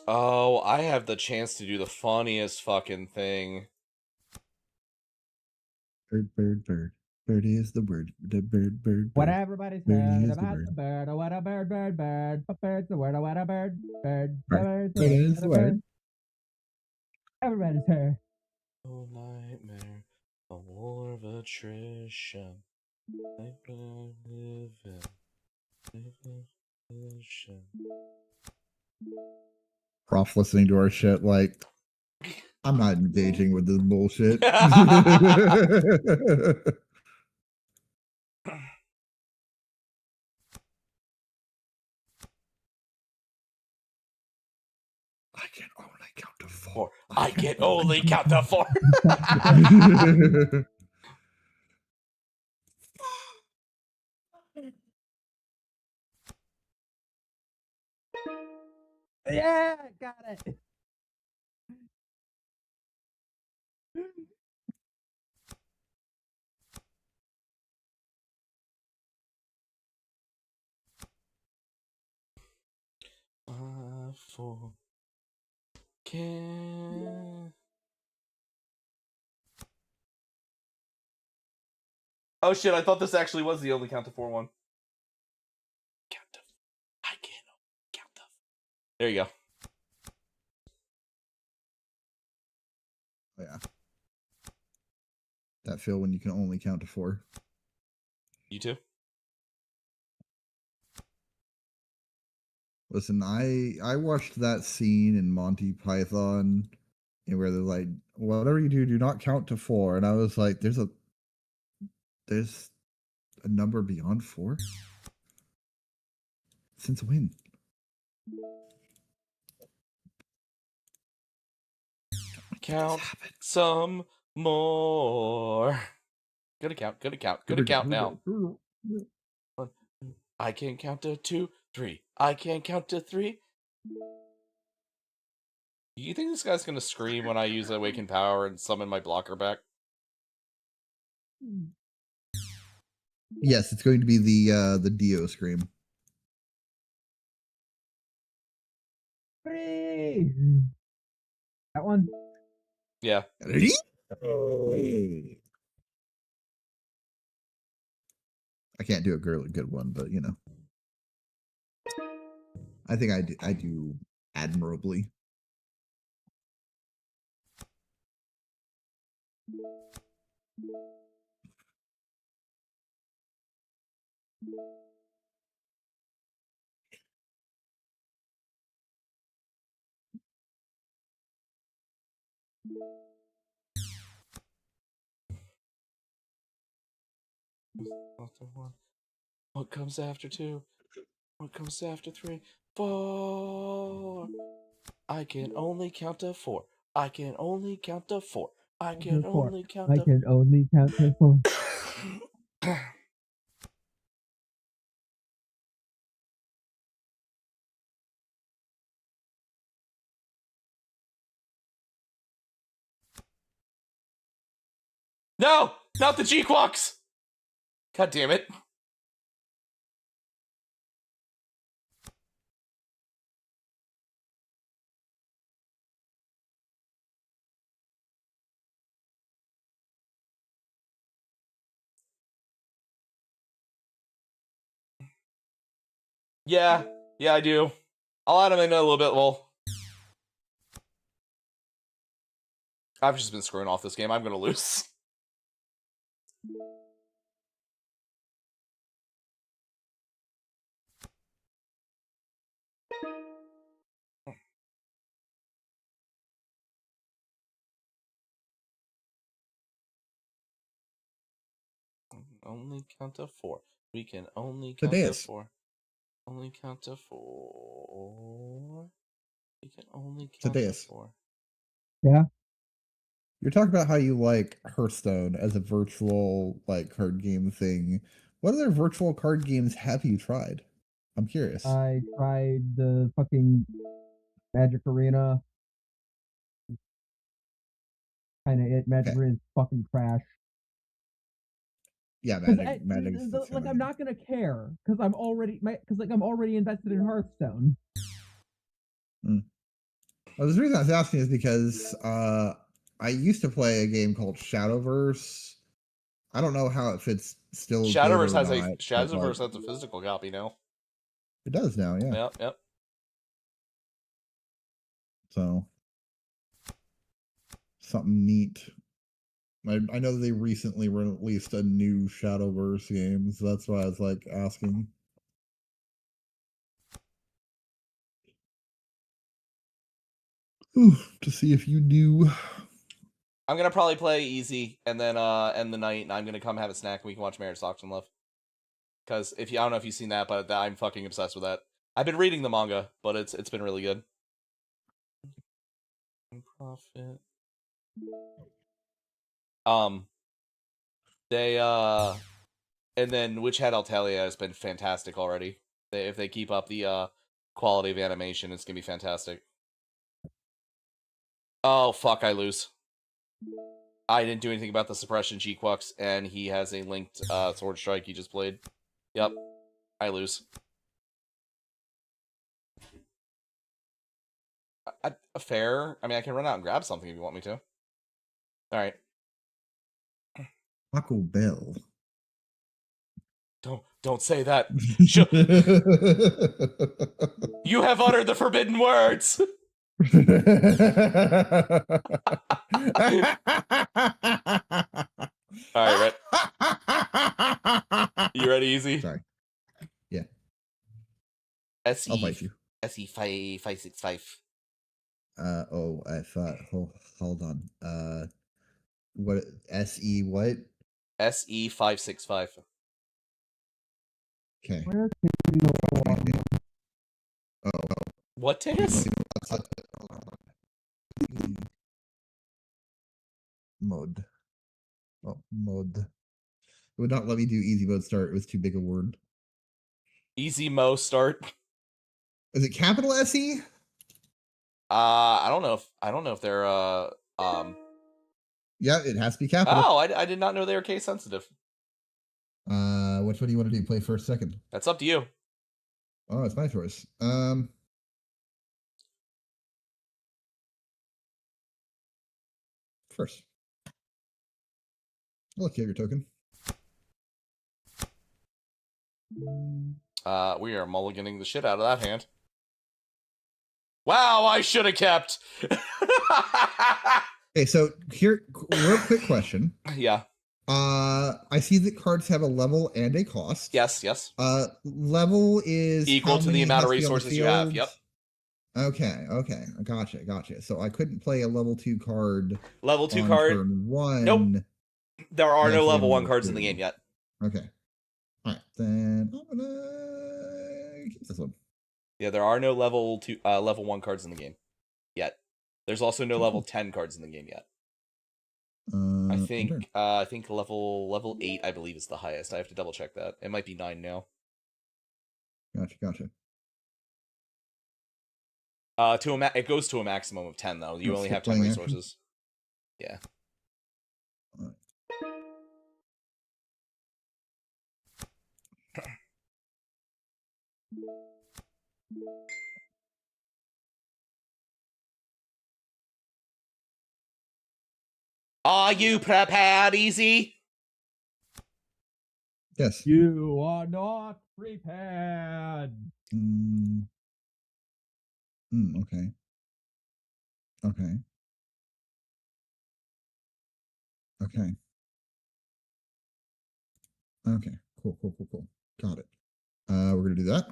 Oh, I have the chance to do the funniest fucking thing.
Bird. Birdie is the word. The bird.
What everybody's
Birdie
heard
is the
about
word.
the bird, or what a bird. Bird's the word, or what a bird.
Bird is the word.
Everybody's heard.
Oh, nightmare, a war of attrition.
Prof listening to our shit like, I'm not engaging with this bullshit. I can only count to 4.
I can only count to 4.
Yeah, got it.
Oh shit, I thought this actually was the only count to 4 one. I can count to 4. There you go.
Oh, yeah. That feel when you can only count to 4.
You too?
Listen, I watched that scene in Monty Python where they're like, whatever you do, do not count to 4. And I was like, there's a number beyond 4? Since when?
Count some more. Good account now. I can count to 2, 3. I can count to 3. You think this guy's gonna scream when I use Awakened Power and summon my blocker back?
Yes, it's going to be the Dio scream.
Hey! That one?
Yeah.
I can't do a good one, but you know. I think I do admirably.
What comes after 2? What comes after 3? 4. I can only count to 4. I can only count to 4. I can only count to 4.
I can only count to 4.
No! Not the G-Quocks! God damn it. Yeah, I do. I'll add him in a little bit, lol. I've just been screwing off this game. I'm gonna lose. Only count to 4. We can only count to 4. Only count to 4. We can only count to 4.
Yeah.
You're talking about how you like Hearthstone as a virtual like card game thing. What other virtual card games have you tried? I'm curious.
I tried the fucking Magic Arena. Kind of it. Magic Arena is fucking trash.
Yeah,
Magic.
Magic.
Like I'm not gonna care because I'm already invested in Hearthstone.
Well, the reason I was asking is because I used to play a game called Shadowverse. I don't know how it fits still.
Shadowverse has a physical copy now.
It does now, yeah.
Yep.
So something neat. I know they recently released a new Shadowverse game, so that's why I was like asking. To see if you knew.
I'm gonna probably play easy and then end the night, and I'm gonna come have a snack and we can watch Marriage, Stocks, and Love. Because I don't know if you've seen that, but I'm fucking obsessed with that. I've been reading the manga, but it's been really good. Profit. They and then Witch Hat Altalia has been fantastic already. If they keep up the quality of animation, it's gonna be fantastic. Oh fuck, I lose. I didn't do anything about the suppression G-Quux, and he has a linked Sword Strike he just played. Yep, I lose. Fair. I mean, I can run out and grab something if you want me to. Alright.
Taco Bell.
Don't say that. You have uttered the forbidden words! Alright, you ready, Easy?
Sorry. Yeah.
SE,
I'll fight you.
SE 565.
I thought. Hold on. What SE? What?
SE565.
Okay.
Where can you go?
Oh.
What is?
Mode. Oh, mode. It would not let me do easy mode start. It was too big a word.
Easy Mo start.
Is it capital SE?
I don't know if they're
Yeah, it has to be capital.
Oh, I did not know they were case sensitive.
Which one do you want to do? Play first, second?
That's up to you.
Oh, it's my choice. First. I'll look you have your token.
We are mulliganing the shit out of that hand. Wow, I should have kept.
Okay, so here, real quick question.
Yeah.
I see that cards have a level and a cost.
Yes.
Level is
equal to the amount of resources you have. Yep.
Okay. I gotcha. So I couldn't play a level 2 card.
Level 2
on
card.
Turn 1.
Nope. There are no level 1
level
cards
2.
in the game yet.
Okay. All right, then I'm gonna keep this one.
Yeah, there are no level 1 cards in the game yet. There's also no level 10 cards in the game yet. I think level 8 I believe is the highest. I have to double check that. It might be 9 now.
Gotcha.
It goes to a maximum of 10 though. You only have 10 resources. Yeah.
Right.
Are you prepared, Easy?
Yes.
You are not prepared.
Okay. Okay. Cool. Got it. We're gonna do that.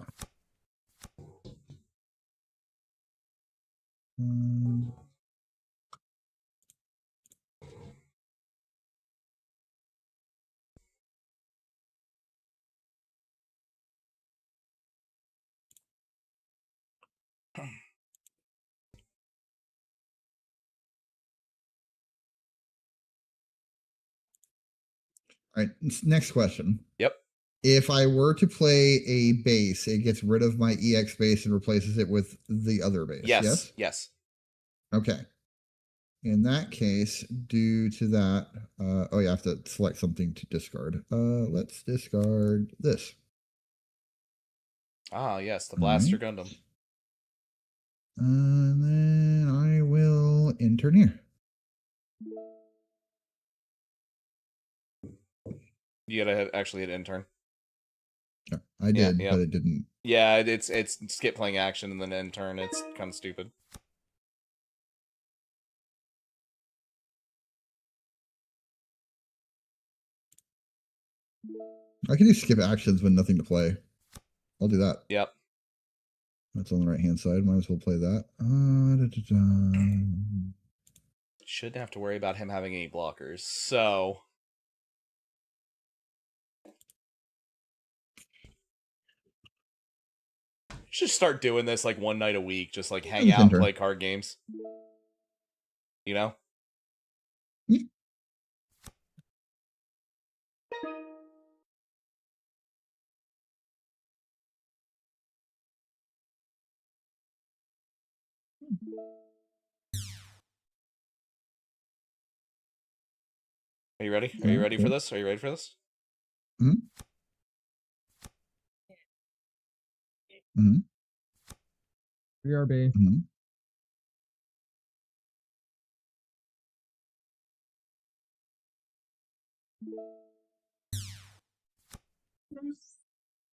All right. Next question.
Yep.
If I were to play a base, it gets rid of my EX base and replaces it with the other base.
Yes.
Okay. In that case, due to that, you have to select something to discard. Let's discard this.
Ah, yes, the Blaster Gundam.
And then I will intern here.
You gotta actually hit intern.
Yeah, I did,
yeah.
but it didn't.
Yeah, it's skip playing action and then intern. It's kind of stupid.
I can do skip actions when nothing to play. I'll do that.
Yep.
That's on the right hand side. Might as well play that.
Shouldn't have to worry about him having any blockers. So should start doing this like one night a week, just like hang out and play card games. You know?
Yeah.
Are you ready? Are you ready for this?
Mm-hmm.
BRB.
Mm-hmm.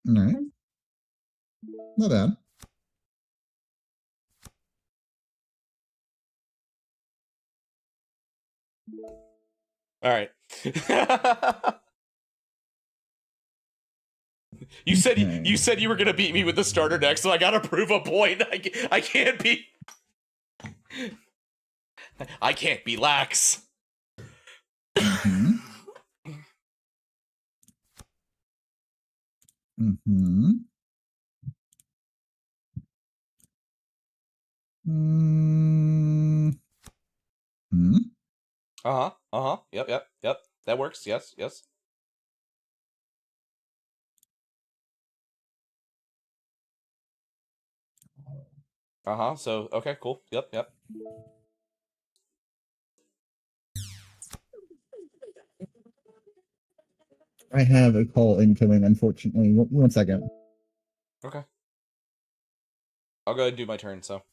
All right. Not bad.
All right. You said you were gonna beat me with the starter deck, so I gotta prove a point. I can't be. I can't be lax.
Mm-hmm. Mm-hmm. Mm-hmm.
Uh-huh. Uh-huh. Yep, yep, yep. That works. Yes, yes. Uh-huh. So, okay, cool. Yep, yep.
I have a call incoming, unfortunately. One second.
Okay. I'll go ahead and do my turn, so.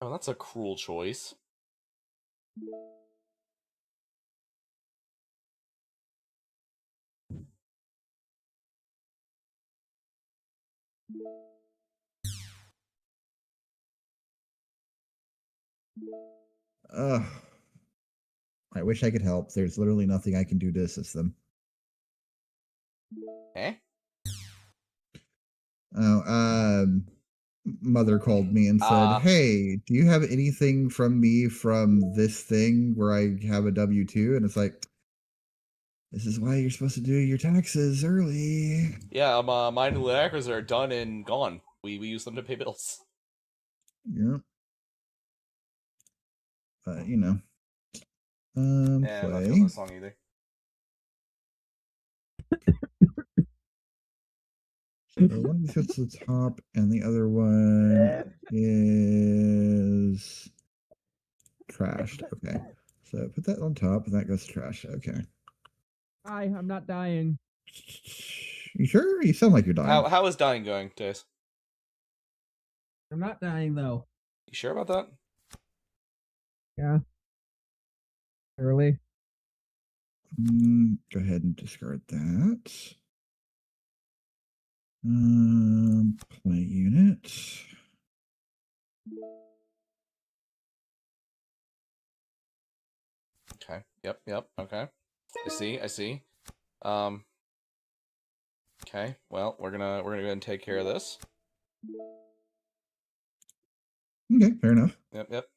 Oh, that's a cruel choice.
Ugh. I wish I could help. There's literally nothing I can do to assist them.
Eh?
Oh, Mother called me and said, "Hey, do you have anything from me from this thing where I have a W-2?" And it's like, this is why you're supposed to do your taxes early.
Yeah, mine and Lunecras are done and gone. We use them to pay bills.
Yep. You know.
Yeah, I'm not feeling
Play.
this song either.
So one of these goes to the top, and the other one is trashed. Okay. So put that on top, and that goes trash. Okay.
Hi, I'm not dying.
You sure? You sound like you're dying.
How is dying going, Dace?
I'm not dying though.
You sure about that?
Yeah. Early.
Go ahead and discard that. Play unit.
Okay. Yep, yep, okay. I see. Okay, well, we're gonna go ahead and take care of this.
Okay, fair enough.
Yep, yep.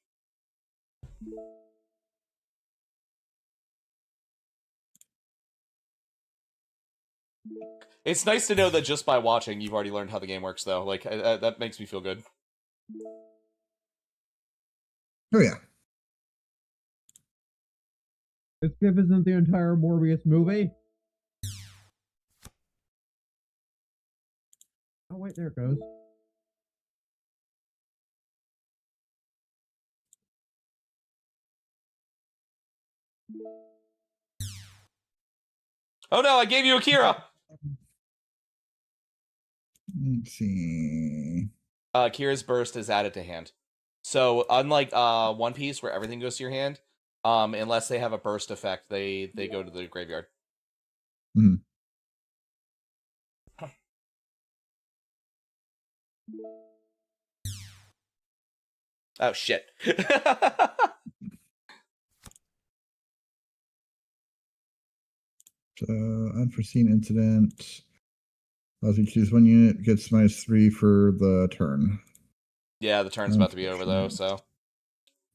It's nice to know that just by watching, you've already learned how the game works, though. Like, that makes me feel good.
Oh yeah.
This GIF isn't the entire Morbius movie. Oh wait, there it goes.
Oh no, I gave you Akira!
Let's see.
Akira's burst is added to hand. So, unlike One Piece, where everything goes to your hand, unless they have a burst effect, they go to the graveyard.
Hmm.
Oh, shit.
So unforeseen incident. Allows you to choose one unit, gets -3 for the turn.
Yeah, the turn's about to be over, though, so.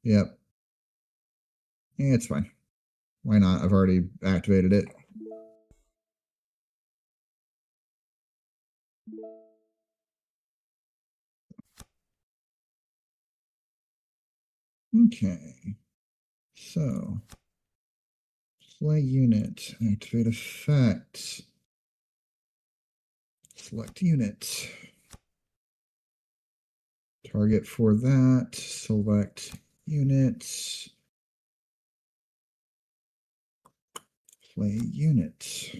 Yep. Yeah, it's fine. Why not? I've already activated it. Okay. So play unit. Activate effect. Select unit. Target for that. Select unit. Play unit.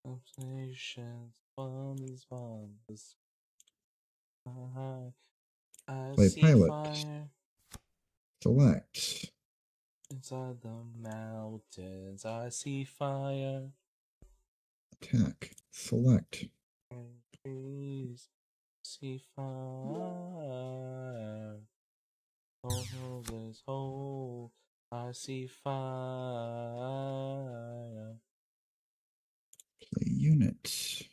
Observations from these bonds. I
Play
see
pilot.
fire
Select.
inside the mountains. I see fire.
Attack. Select.
Trees See fire. Over this hole, I see fire.
Play unit.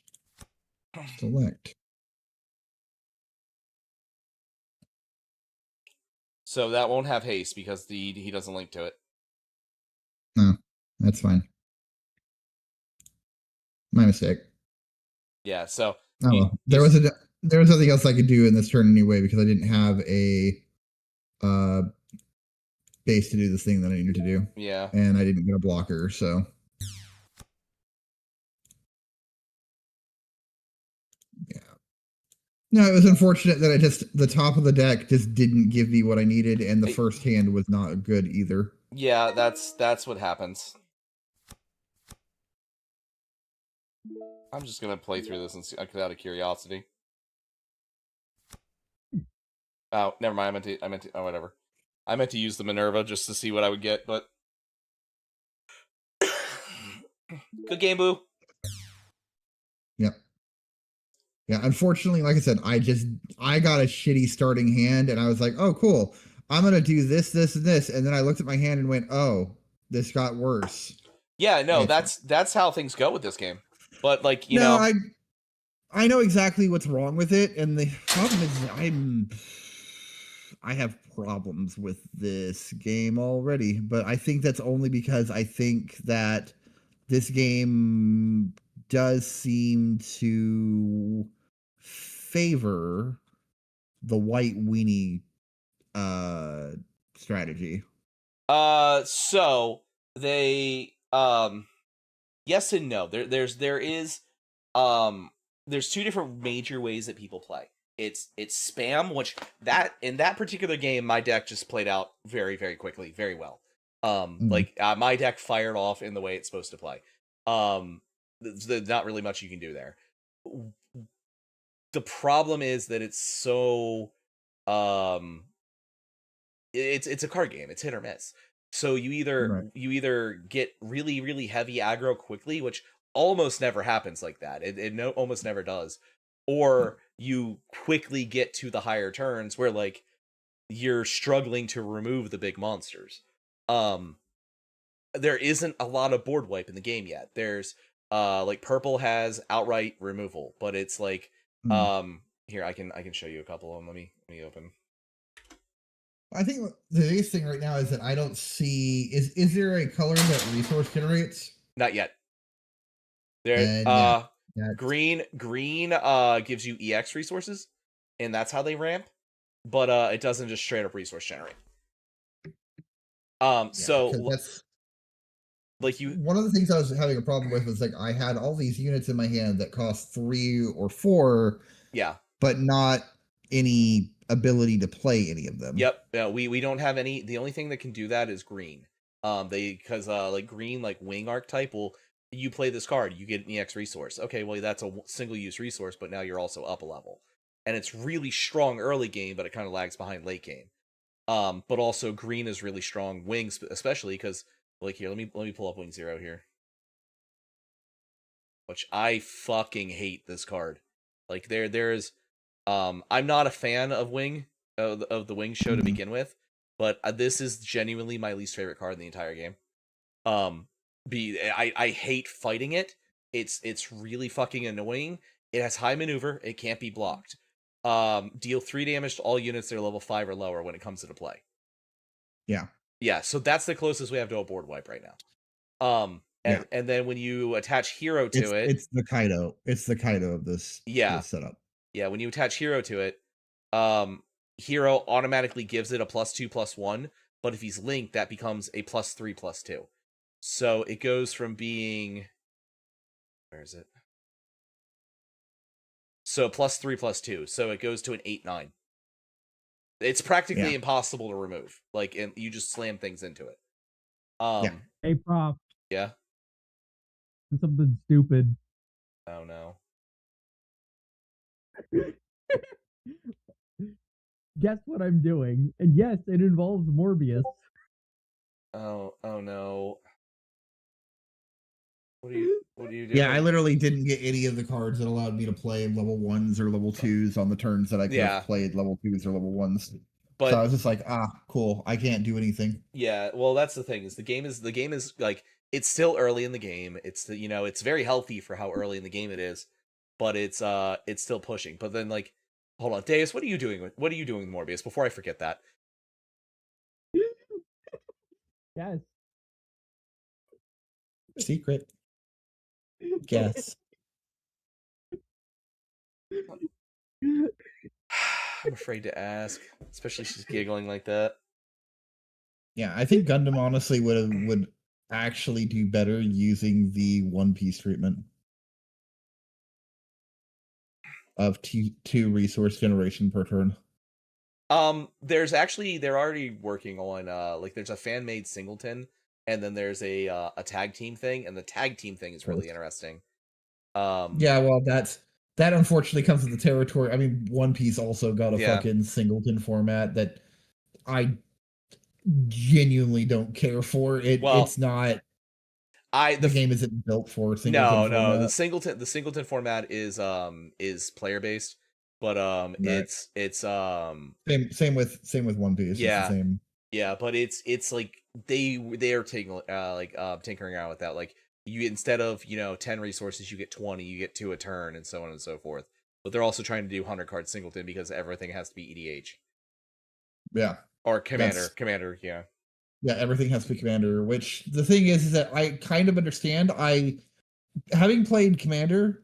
Select.
So that won't have haste because he doesn't link to it.
No, that's fine. My mistake.
Yeah, so
Oh well. There was nothing else I could do in this turn anyway because I didn't have a base to do this thing that I needed to do.
Yeah.
And I didn't get a blocker, so yeah. No, it was unfortunate that the top of the deck just didn't give me what I needed, and the first hand was not good either.
Yeah, that's what happens. I'm just gonna play through this and see out of curiosity. Oh, never mind. I meant to. Oh, whatever. I meant to use the Minerva just to see what I would get, but good game, Boo.
Yep. Yeah, unfortunately, like I said, I got a shitty starting hand, and I was like, oh, cool. I'm gonna do this, this, and this, and then I looked at my hand and went, oh, this got worse.
Yeah, no, that's how things go with this game. But like, you
know,
know,
I know exactly what's wrong with it, and the problem is I have problems with this game already, but I think that's only because I think that this game does seem to favor the white weenie strategy.
So they yes and no. There's two different major ways that people play. It's spam, which in that particular game my deck just played out very, very quickly, very well. Like my deck fired off in the way it's supposed to play. There's not really much you can do there. The problem is that it's so it's a card game. It's hit or miss. So you either get really, really heavy aggro quickly, which almost never happens like that. It almost never does. Or you quickly get to the higher turns where like you're struggling to remove the big monsters. There isn't a lot of board wipe in the game yet. There's like purple has outright removal, but it's like here I can show you a couple of them. Let me open.
I think the biggest thing right now is that I don't see is there a color that resource generates?
Not yet. Green gives you EX resources, and that's how they ramp, but it doesn't just straight up resource generate. So
that's
like
one of the things I was having a problem with was like I had all these units in my hand that cost 3 or 4, but not any ability to play any of them.
Yep. Yeah, we don't have any. The only thing that can do that is green. Because like green, like wing archetype will, you play this card, you get an EX resource. Okay, well that's a single use resource, but now you're also up a level, and it's really strong early game, but it kind of lags behind late game. But also green is really strong wings, especially because like here, let me pull up Wing Zero here, which I fucking hate this card. Like there's I'm not a fan of Wing of the Wing show to begin with, but this is genuinely my least favorite card in the entire game. I hate fighting it. It's really fucking annoying. It has high maneuver. It can't be blocked. Deal 3 damage to all units that are level 5 or lower when it comes into play. Yeah. So that's the closest we have to a board wipe right now. And then when you attach hero to it,
it's the Kaido. It's the Kaido of this setup.
Yeah, when you attach hero to it, hero automatically gives it a +2/+1, but if he's linked, that becomes a +3/+2. So it goes from being, where is it? So +3/+2. So it goes to an 8/9. It's practically impossible to remove. Like, and you just slam things into it.
Hey, Prof.
Yeah.
Something stupid.
Oh no.
Guess what I'm doing? And yes, it involves Morbius.
Oh no. What are you doing?
Yeah, I literally didn't get any of the cards that allowed me to play level 1s or level 2s on the turns that I could have played level 2s or level 1s.
But
so I was just like, cool. I can't do anything.
Yeah, well, that's the thing is the game is like it's still early in the game. It's it's very healthy for how early in the game it is, but it's still pushing. But then like, hold on, Deus, what are you doing with Morbius? Before I forget that.
Yes.
Secret. Guess.
I'm afraid to ask, especially she's giggling like that.
Yeah, I think Gundam honestly would actually do better using the One Piece treatment of two resource generation per turn.
They're already working on like there's a fan made singleton, and then there's a tag team thing, and the tag team thing is really interesting.
Yeah, well, that unfortunately comes with the territory. I mean, One Piece also got a fucking singleton format that I genuinely don't care for. It's not. The game isn't built for singleton format.
No. The singleton format is player based, but
right.
it's
same with One Piece.
Yeah,
it's the same.
Yeah, but it's like they are taking tinkering around with that. Like you, instead of 10 resources, you get 20, you get 2 a turn, and so on and so forth. But they're also trying to do 100 card singleton because everything has to be EDH.
Yeah.
Or commander, yeah.
Yeah, everything has to be commander, which the thing is that I kind of understand. Having played commander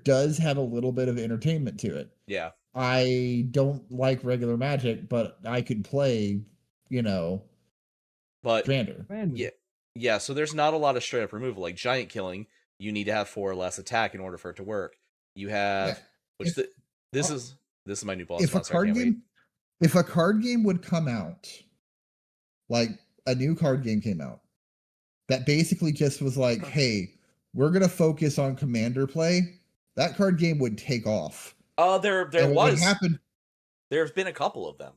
does have a little bit of entertainment to it.
Yeah.
I don't like regular Magic, but I could play,
but
commander.
Yeah, so there's not a lot of straight up removal. Like giant killing, you need to have 4 or less attack in order for it to work. You have this is my new boss.
If a card game would come out, like a new card game came out, that basically just was like, hey, we're gonna focus on commander play, that card game would take off.
There have been a couple of them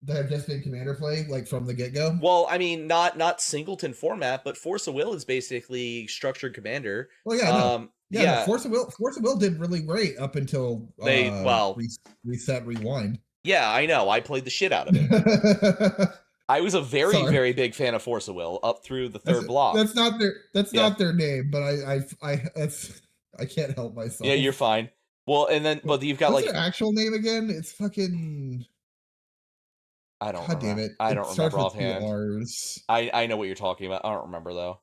that have just been commander play, like from the get-go.
Well, I mean, not singleton format, but Force of Will is basically structured commander.
Well, no, Force of Will did really great up until they reset rewind.
Yeah, I know. I played the shit out of it. I was a very big fan of Force of Will up through the third block.
That's not their name, but I can't help myself.
Yeah, you're fine. Well, and then you've got
what's their actual name again? It's fucking.
I don't.
God damn it!
I don't remember offhand.
R's.
I know what you're talking about. I don't remember though.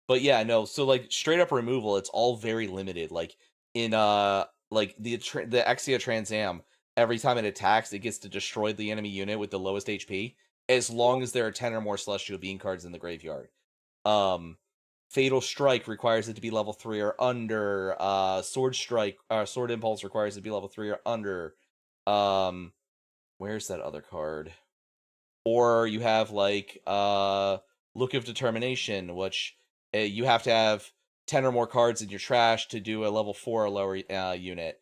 But yeah, no. So like straight up removal, it's all very limited. Like in like the Exia Trans Am, every time it attacks, it gets to destroy the enemy unit with the lowest HP, as long as there are 10 or more Celestial Being cards in the graveyard. Fatal Strike requires it to be level 3 or under. Sword Impulse requires it to be level 3 or under. Where's that other card? Or you have like Look of Determination, which you have to have 10 or more cards in your trash to do a level 4 or lower unit.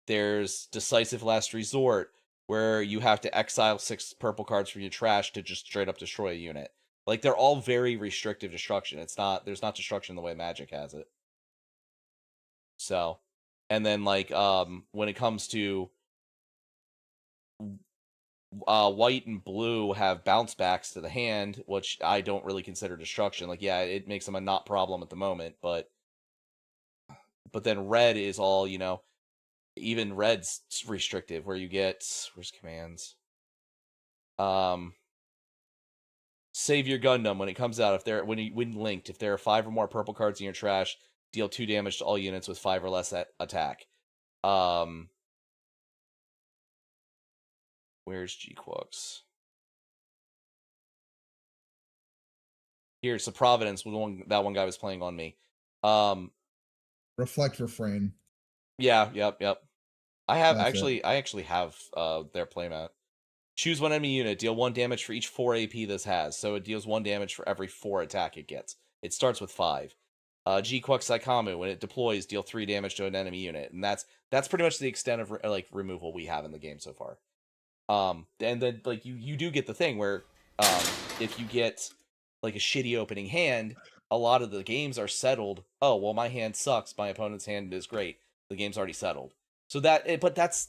There's Decisive Last Resort, where you have to exile 6 purple cards from your trash to just straight up destroy a unit. Like, they're all very restrictive destruction. There's not destruction the way Magic has it. So, and then like when it comes to white and blue have bounce backs to the hand, which I don't really consider destruction. Like, yeah, it makes them a not problem at the moment, but then red is all, even red's restrictive, where you get, where's commands? Save your Gundam when it comes out. When linked, if there are 5 or more purple cards in your trash, deal 2 damage to all units with 5 or less attack. Where's G-Quux? Here's the Providence. That one guy was playing on me.
Reflect Refrain.
Yeah, yep. I actually have their playmat. Choose one enemy unit. Deal 1 damage for each 4 AP this has. So it deals 1 damage for every 4 attack it gets. It starts with 5. G-Quux Saikamu, when it deploys, deal 3 damage to an enemy unit. And that's pretty much the extent of removal we have in the game so far. And then like you do get the thing where if you get like a shitty opening hand, a lot of the games are settled. Oh, well, my hand sucks. My opponent's hand is great. The game's already settled. So but that's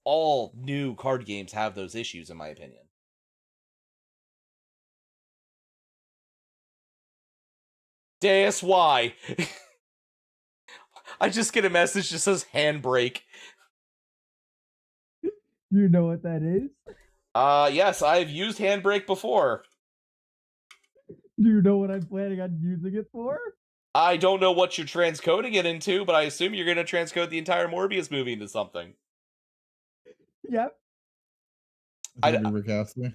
all new card games have those issues, in my opinion. Deus, why? I just get a message that says handbrake.
Do you know what that is?
Yes, I've used handbrake before.
Do you know what I'm planning on using it for?
I don't know what you're transcoding it into, but I assume you're going to transcode the entire Morbius movie into something.
Yep.
It's gonna be Rick Astley.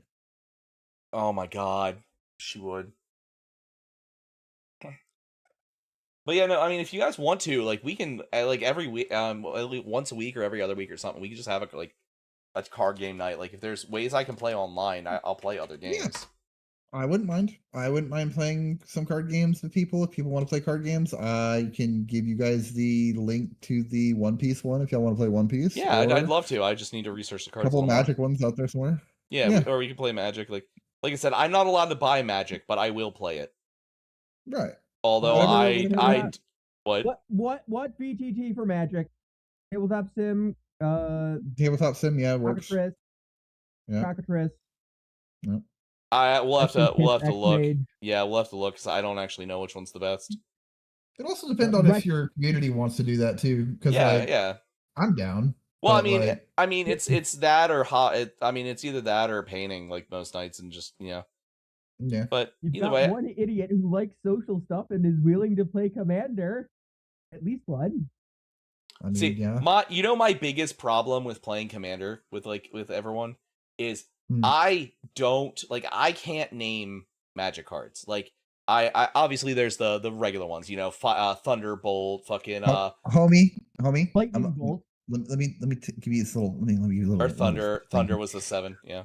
Oh my god, she would. But yeah, no, I mean, if you guys want to, like, we can, like, every week, at least once a week or every other week or something, we can just have a card game night. Like, if there's ways I can play online, I'll play other games.
Yeah. I wouldn't mind. I wouldn't mind playing some card games with people. If people want to play card games, I can give you guys the link to the One Piece one if y'all want to play One Piece.
Yeah, I'd love to. I just need to research the cards.
A couple of Magic ones out there somewhere.
Yeah, or we can play Magic. Like I said, I'm not allowed to buy Magic, but I will play it.
Right.
Although
what VTT for Magic? Tabletop Sim.
Tabletop Sim, yeah, works.
Cockatrice.
Yeah.
Cockatrice.
Yep.
We'll have to look.
X-Made.
Yeah, we'll have to look because I don't actually know which one's the best.
It also depends on if your community wants to do that too. Because I'm down.
Well, I mean, it's that or it's either that or painting like most nights, and just
Yeah.
But
You've
either
got
way,
one idiot who likes social stuff and is willing to play Commander. At least one.
I mean,
see,
yeah.
my biggest problem with playing Commander with everyone is I can't name Magic cards. Like I obviously there's the regular ones, Thunderbolt, fucking
homie.
Lightning Bolt.
Let me give you this little. Let me give you a little.
Or Thunder was the 7. Yeah.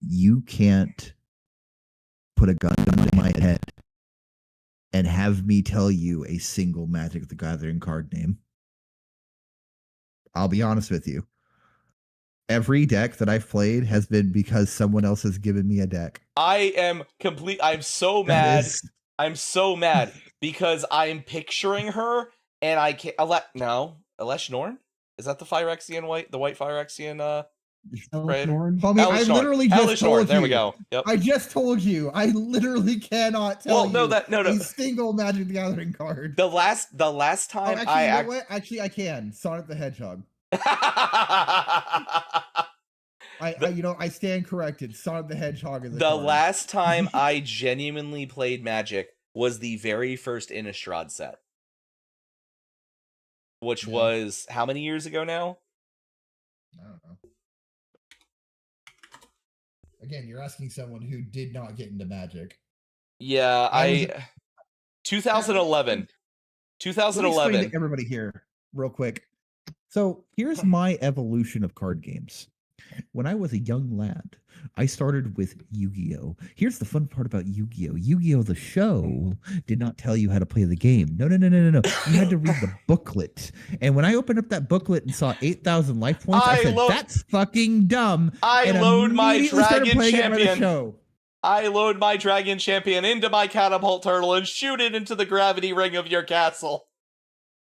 You can't put a gun to my head and have me tell you a single Magic the Gathering card name. I'll be honest with you. Every deck that I've played has been because someone else has given me a deck.
I'm so mad. I'm so mad because I'm picturing her and I can't. Elesh Norn? Is that the Phyrexian the white Phyrexian?
Homie, I literally just told you.
There we go. Yep.
I just told you. I literally cannot tell you.
No.
A single Magic the Gathering card.
The last time
you know what? Actually, I can. Sonic the Hedgehog. I stand corrected. Sonic the Hedgehog is
the last time I genuinely played Magic was the very first Innistrad set, which was how many years ago now?
I don't know. Again, you're asking someone who did not get into Magic.
Yeah, 2011. 2011. Let me explain
to everybody here real quick. So here's my evolution of card games. When I was a young lad, I started with Yu-Gi-Oh! Here's the fun part about Yu-Gi-Oh! Yu-Gi-Oh! The show did not tell you how to play the game. No. You had to read the booklet. And when I opened up that booklet and saw 8,000 life points, I said, that's fucking dumb.
I load my Dragon Champion. I load my Dragon Champion into my Catapult Turtle and shoot it into the gravity ring of your castle.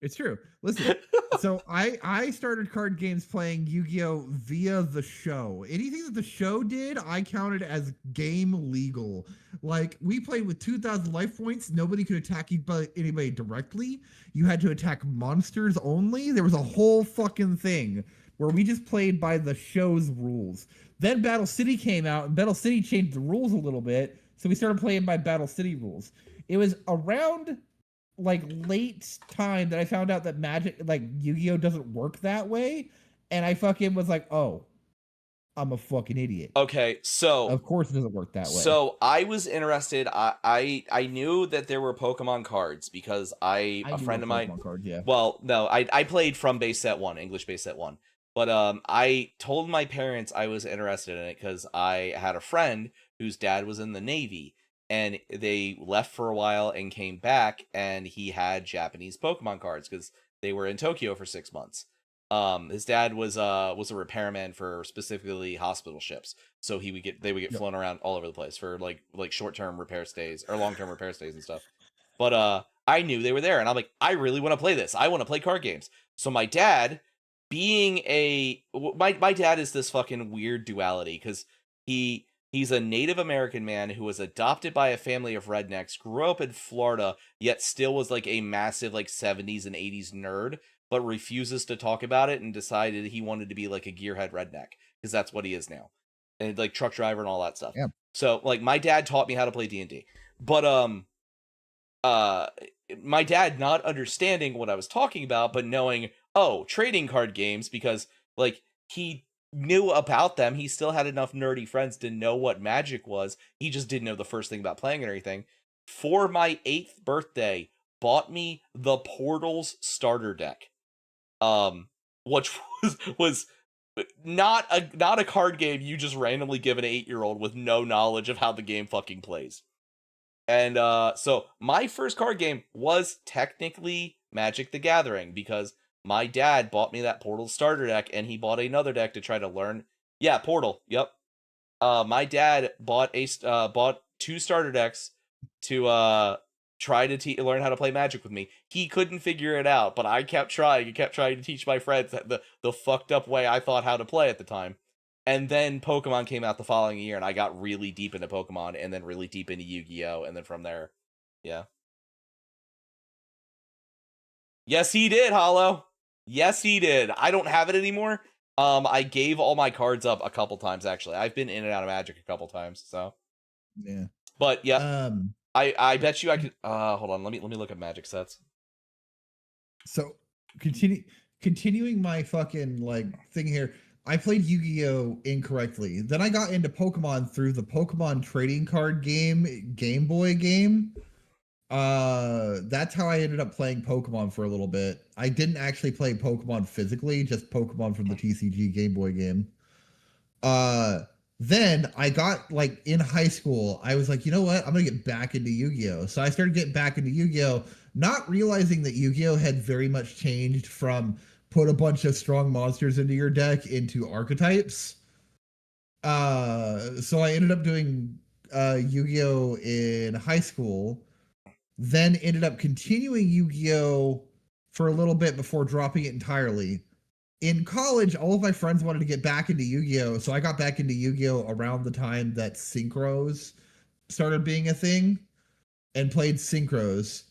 It's true. Listen, so I started card games playing Yu-Gi-Oh! Via the show. Anything that the show did, I counted as game legal. Like, we played with 2,000 life points. Nobody could attack anybody directly. You had to attack monsters only. There was a whole fucking thing where we just played by the show's rules. Then Battle City came out, and Battle City changed the rules a little bit, so we started playing by Battle City rules. It was around late time that I found out that Magic, Yu-Gi-Oh! Doesn't work that way, and I fucking was like, oh, I'm a fucking idiot.
Okay, so
of course it doesn't work that way.
So I was interested. I knew that there were Pokemon cards because a friend of mine.
Cards, yeah.
Well, no, I played from base set 1, English base set 1. But I told my parents I was interested in it because I had a friend whose dad was in the Navy. And they left for a while and came back, and he had Japanese Pokemon cards because they were in Tokyo for 6 months. His dad was a repairman for specifically hospital ships, so they would get flown around all over the place for like short-term repair stays or long-term repair stays and stuff. But I knew they were there, and I'm like, I really want to play this. I want to play card games. So my dad, being my dad is this fucking weird duality because he's a Native American man who was adopted by a family of rednecks, grew up in Florida, yet still was like a massive like 70s and 80s nerd, but refuses to talk about it and decided he wanted to be like a gearhead redneck because that's what he is now, and like truck driver and all that stuff.
Yeah.
So like my dad taught me how to play D&D, but my dad not understanding what I was talking about, but knowing, oh, trading card games, because like he knew about them. He still had enough nerdy friends to know what Magic was. He just didn't know the first thing about playing it or anything. For my 8th birthday, bought me the Portals starter deck. Which was not a card game you just randomly give an 8-year-old with no knowledge of how the game fucking plays. And so my first card game was technically Magic the Gathering because my dad bought me that Portal starter deck, and he bought another deck to try to learn. Yeah, Portal. Yep. My dad bought 2 starter decks to try to learn how to play Magic with me. He couldn't figure it out, but I kept trying and kept trying to teach my friends the fucked up way I thought how to play at the time. And then Pokemon came out the following year, and I got really deep into Pokemon, and then really deep into Yu-Gi-Oh, and then from there, yeah. Yes, he did, Hollow. Yes, he did. I don't have it anymore. I gave all my cards up a couple times, actually. I've been in and out of Magic a couple times, so.
Yeah.
But, yeah. I bet you I could... hold on, let me look at Magic sets.
So, continuing my fucking, like, thing here... I played Yu-Gi-Oh! Incorrectly. Then I got into Pokemon through the Pokemon trading card Game Boy game. That's how I ended up playing Pokemon for a little bit. I didn't actually play Pokemon physically, just Pokemon from the TCG Game Boy game. Then I got, like, in high school, I was like, you know what? I'm gonna get back into Yu-Gi-Oh! So I started getting back into Yu-Gi-Oh! Not realizing that Yu-Gi-Oh! Had very much changed from put a bunch of strong monsters into your deck into archetypes. So I ended up doing Yu-Gi-Oh! In high school, then ended up continuing Yu-Gi-Oh! For a little bit before dropping it entirely. In college, all of my friends wanted to get back into Yu-Gi-Oh! So I got back into Yu-Gi-Oh! Around the time that Synchros started being a thing and played Synchros.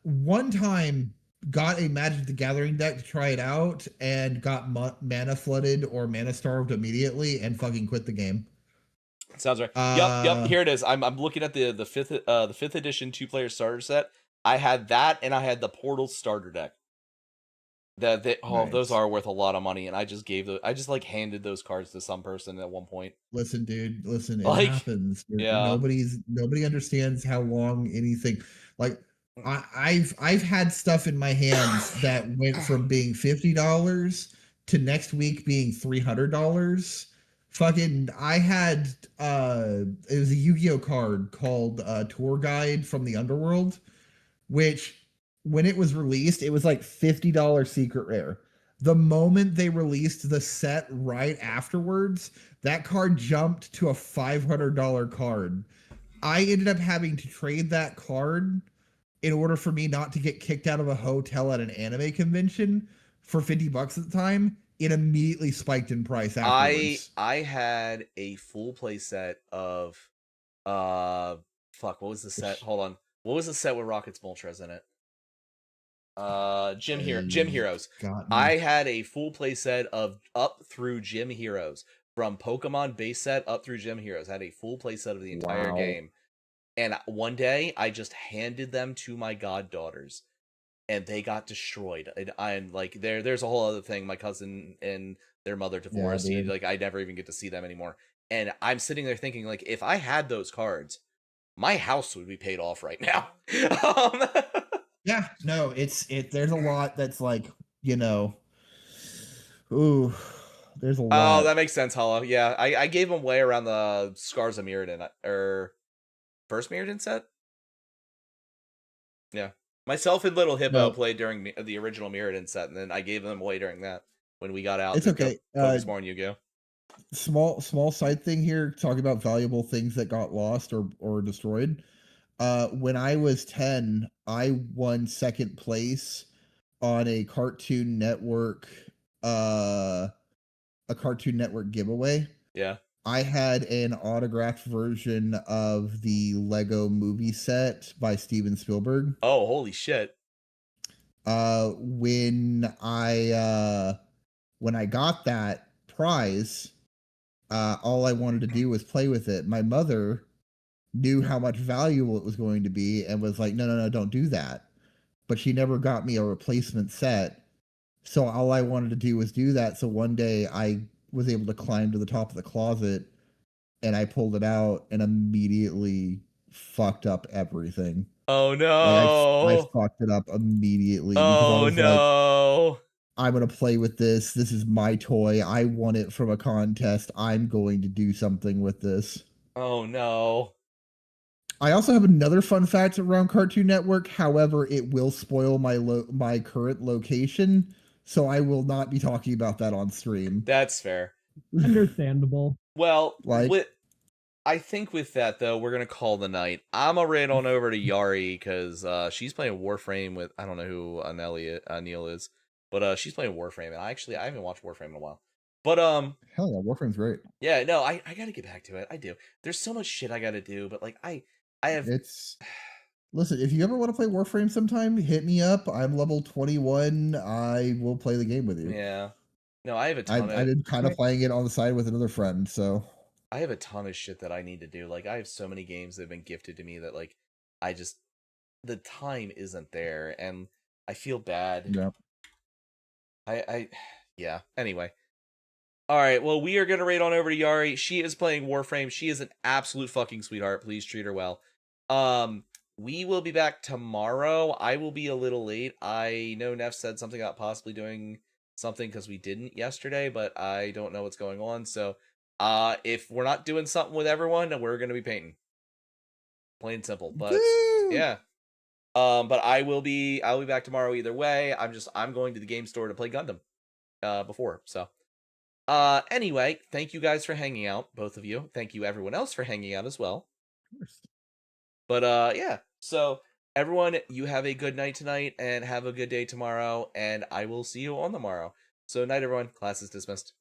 One time got a Magic the Gathering deck to try it out and got mana flooded or mana starved immediately and fucking quit the game.
Sounds right. Yep. Here it is. I'm looking at the fifth edition 2-player starter set. I had that, and I had the Portal starter deck. Nice. Those are worth a lot of money, and I just handed those cards to some person at one point.
Listen, dude. Listen, it happens.
Yeah.
Nobody understands how long anything like. I've had stuff in my hands that went from being $50 to next week being $300. Fucking, I had it was a Yu-Gi-Oh card called Tour Guide from the Underworld, which when it was released, it was like $50 secret rare. The moment they released the set right afterwards, that card jumped to a $500 card. I ended up having to trade that card in order for me not to get kicked out of a hotel at an anime convention for $50 at the time. It immediately spiked in price afterwards.
I had a full play set of what was the set? Hold on. What was the set with Rocket's Moltres in it? Gym Heroes. I had a full play set of up through Gym Heroes. From Pokemon base set up through Gym Heroes. I had a full play set of the entire game. And one day, I just handed them to my goddaughters, and they got destroyed. And I'm like, there's a whole other thing. My cousin and their mother divorced.
Yeah,
I never even get to see them anymore. And I'm sitting there thinking, like, if I had those cards, my house would be paid off right now.
Yeah, no, there's a lot that's like, ooh, there's a lot.
Oh, that makes sense, Hollow. Yeah, I gave them away around the Scars of Mirrodin, or first Mirrodin set? Yeah. Myself and Little Hippo
No.
played during the original Mirrodin set, and then I gave them away during that when we got out.
It's
to go
okay.
Focus more on Yu-Gi-Oh.
Small side thing here, talking about valuable things that got lost or destroyed. When I was 10, I won second place on a Cartoon Network giveaway.
Yeah.
I had an autographed version of the Lego movie set by Steven Spielberg.
Oh, holy shit.
When I got that prize, all I wanted to do was play with it. My mother knew how much valuable it was going to be and was like, no, don't do that. But she never got me a replacement set. So all I wanted to do was do that. So one day I was able to climb to the top of the closet and I pulled it out and immediately fucked up everything.
Oh
Like I
no.
fucked it up immediately because I
Oh
was like,
no.
I'm going to play with this. This is my toy. I won it from a contest. I'm going to do something with this.
Oh no.
I also have another fun fact around Cartoon Network. However, it will spoil my current location, so I will not be talking about that on stream.
That's fair.
Understandable.
Well,
Like-
I think with that though, we're gonna call the night. I'm gonna raid on over to Yari because she's playing Warframe with I don't know who Neil is, but she's playing Warframe, and I haven't watched Warframe in a while. But
Hell yeah, Warframe's great.
yeah, no, I gotta get back to it. I do. There's so much shit I gotta do, but like I have.
Listen, if you ever want to play Warframe sometime, hit me up. I'm level 21. I will play the game with you.
Yeah. No, I have a ton
I've been kind of playing it on the side with another friend, so
I have a ton of shit that I need to do. Like I have so many games that have been gifted to me that like I just the time isn't there and I feel bad.
yeah.
Yeah. Anyway. All right, well, we are going to raid on over to Yari. She is playing Warframe. She is an absolute fucking sweetheart. Please treat her well. We will be back tomorrow. I will be a little late. I know Neff said something about possibly doing something because we didn't yesterday, but I don't know what's going on. So, if we're not doing something with everyone, we're going to be painting. Plain and simple. But
Woo!
yeah. But I'll be back tomorrow either way. I'm going to the game store to play Gundam before. So, anyway, thank you guys for hanging out, both of you. Thank you everyone else for hanging out as well.
Of course.
But yeah. So everyone, you have a good night tonight and have a good day tomorrow, and I will see you on the morrow. So night everyone, class is dismissed.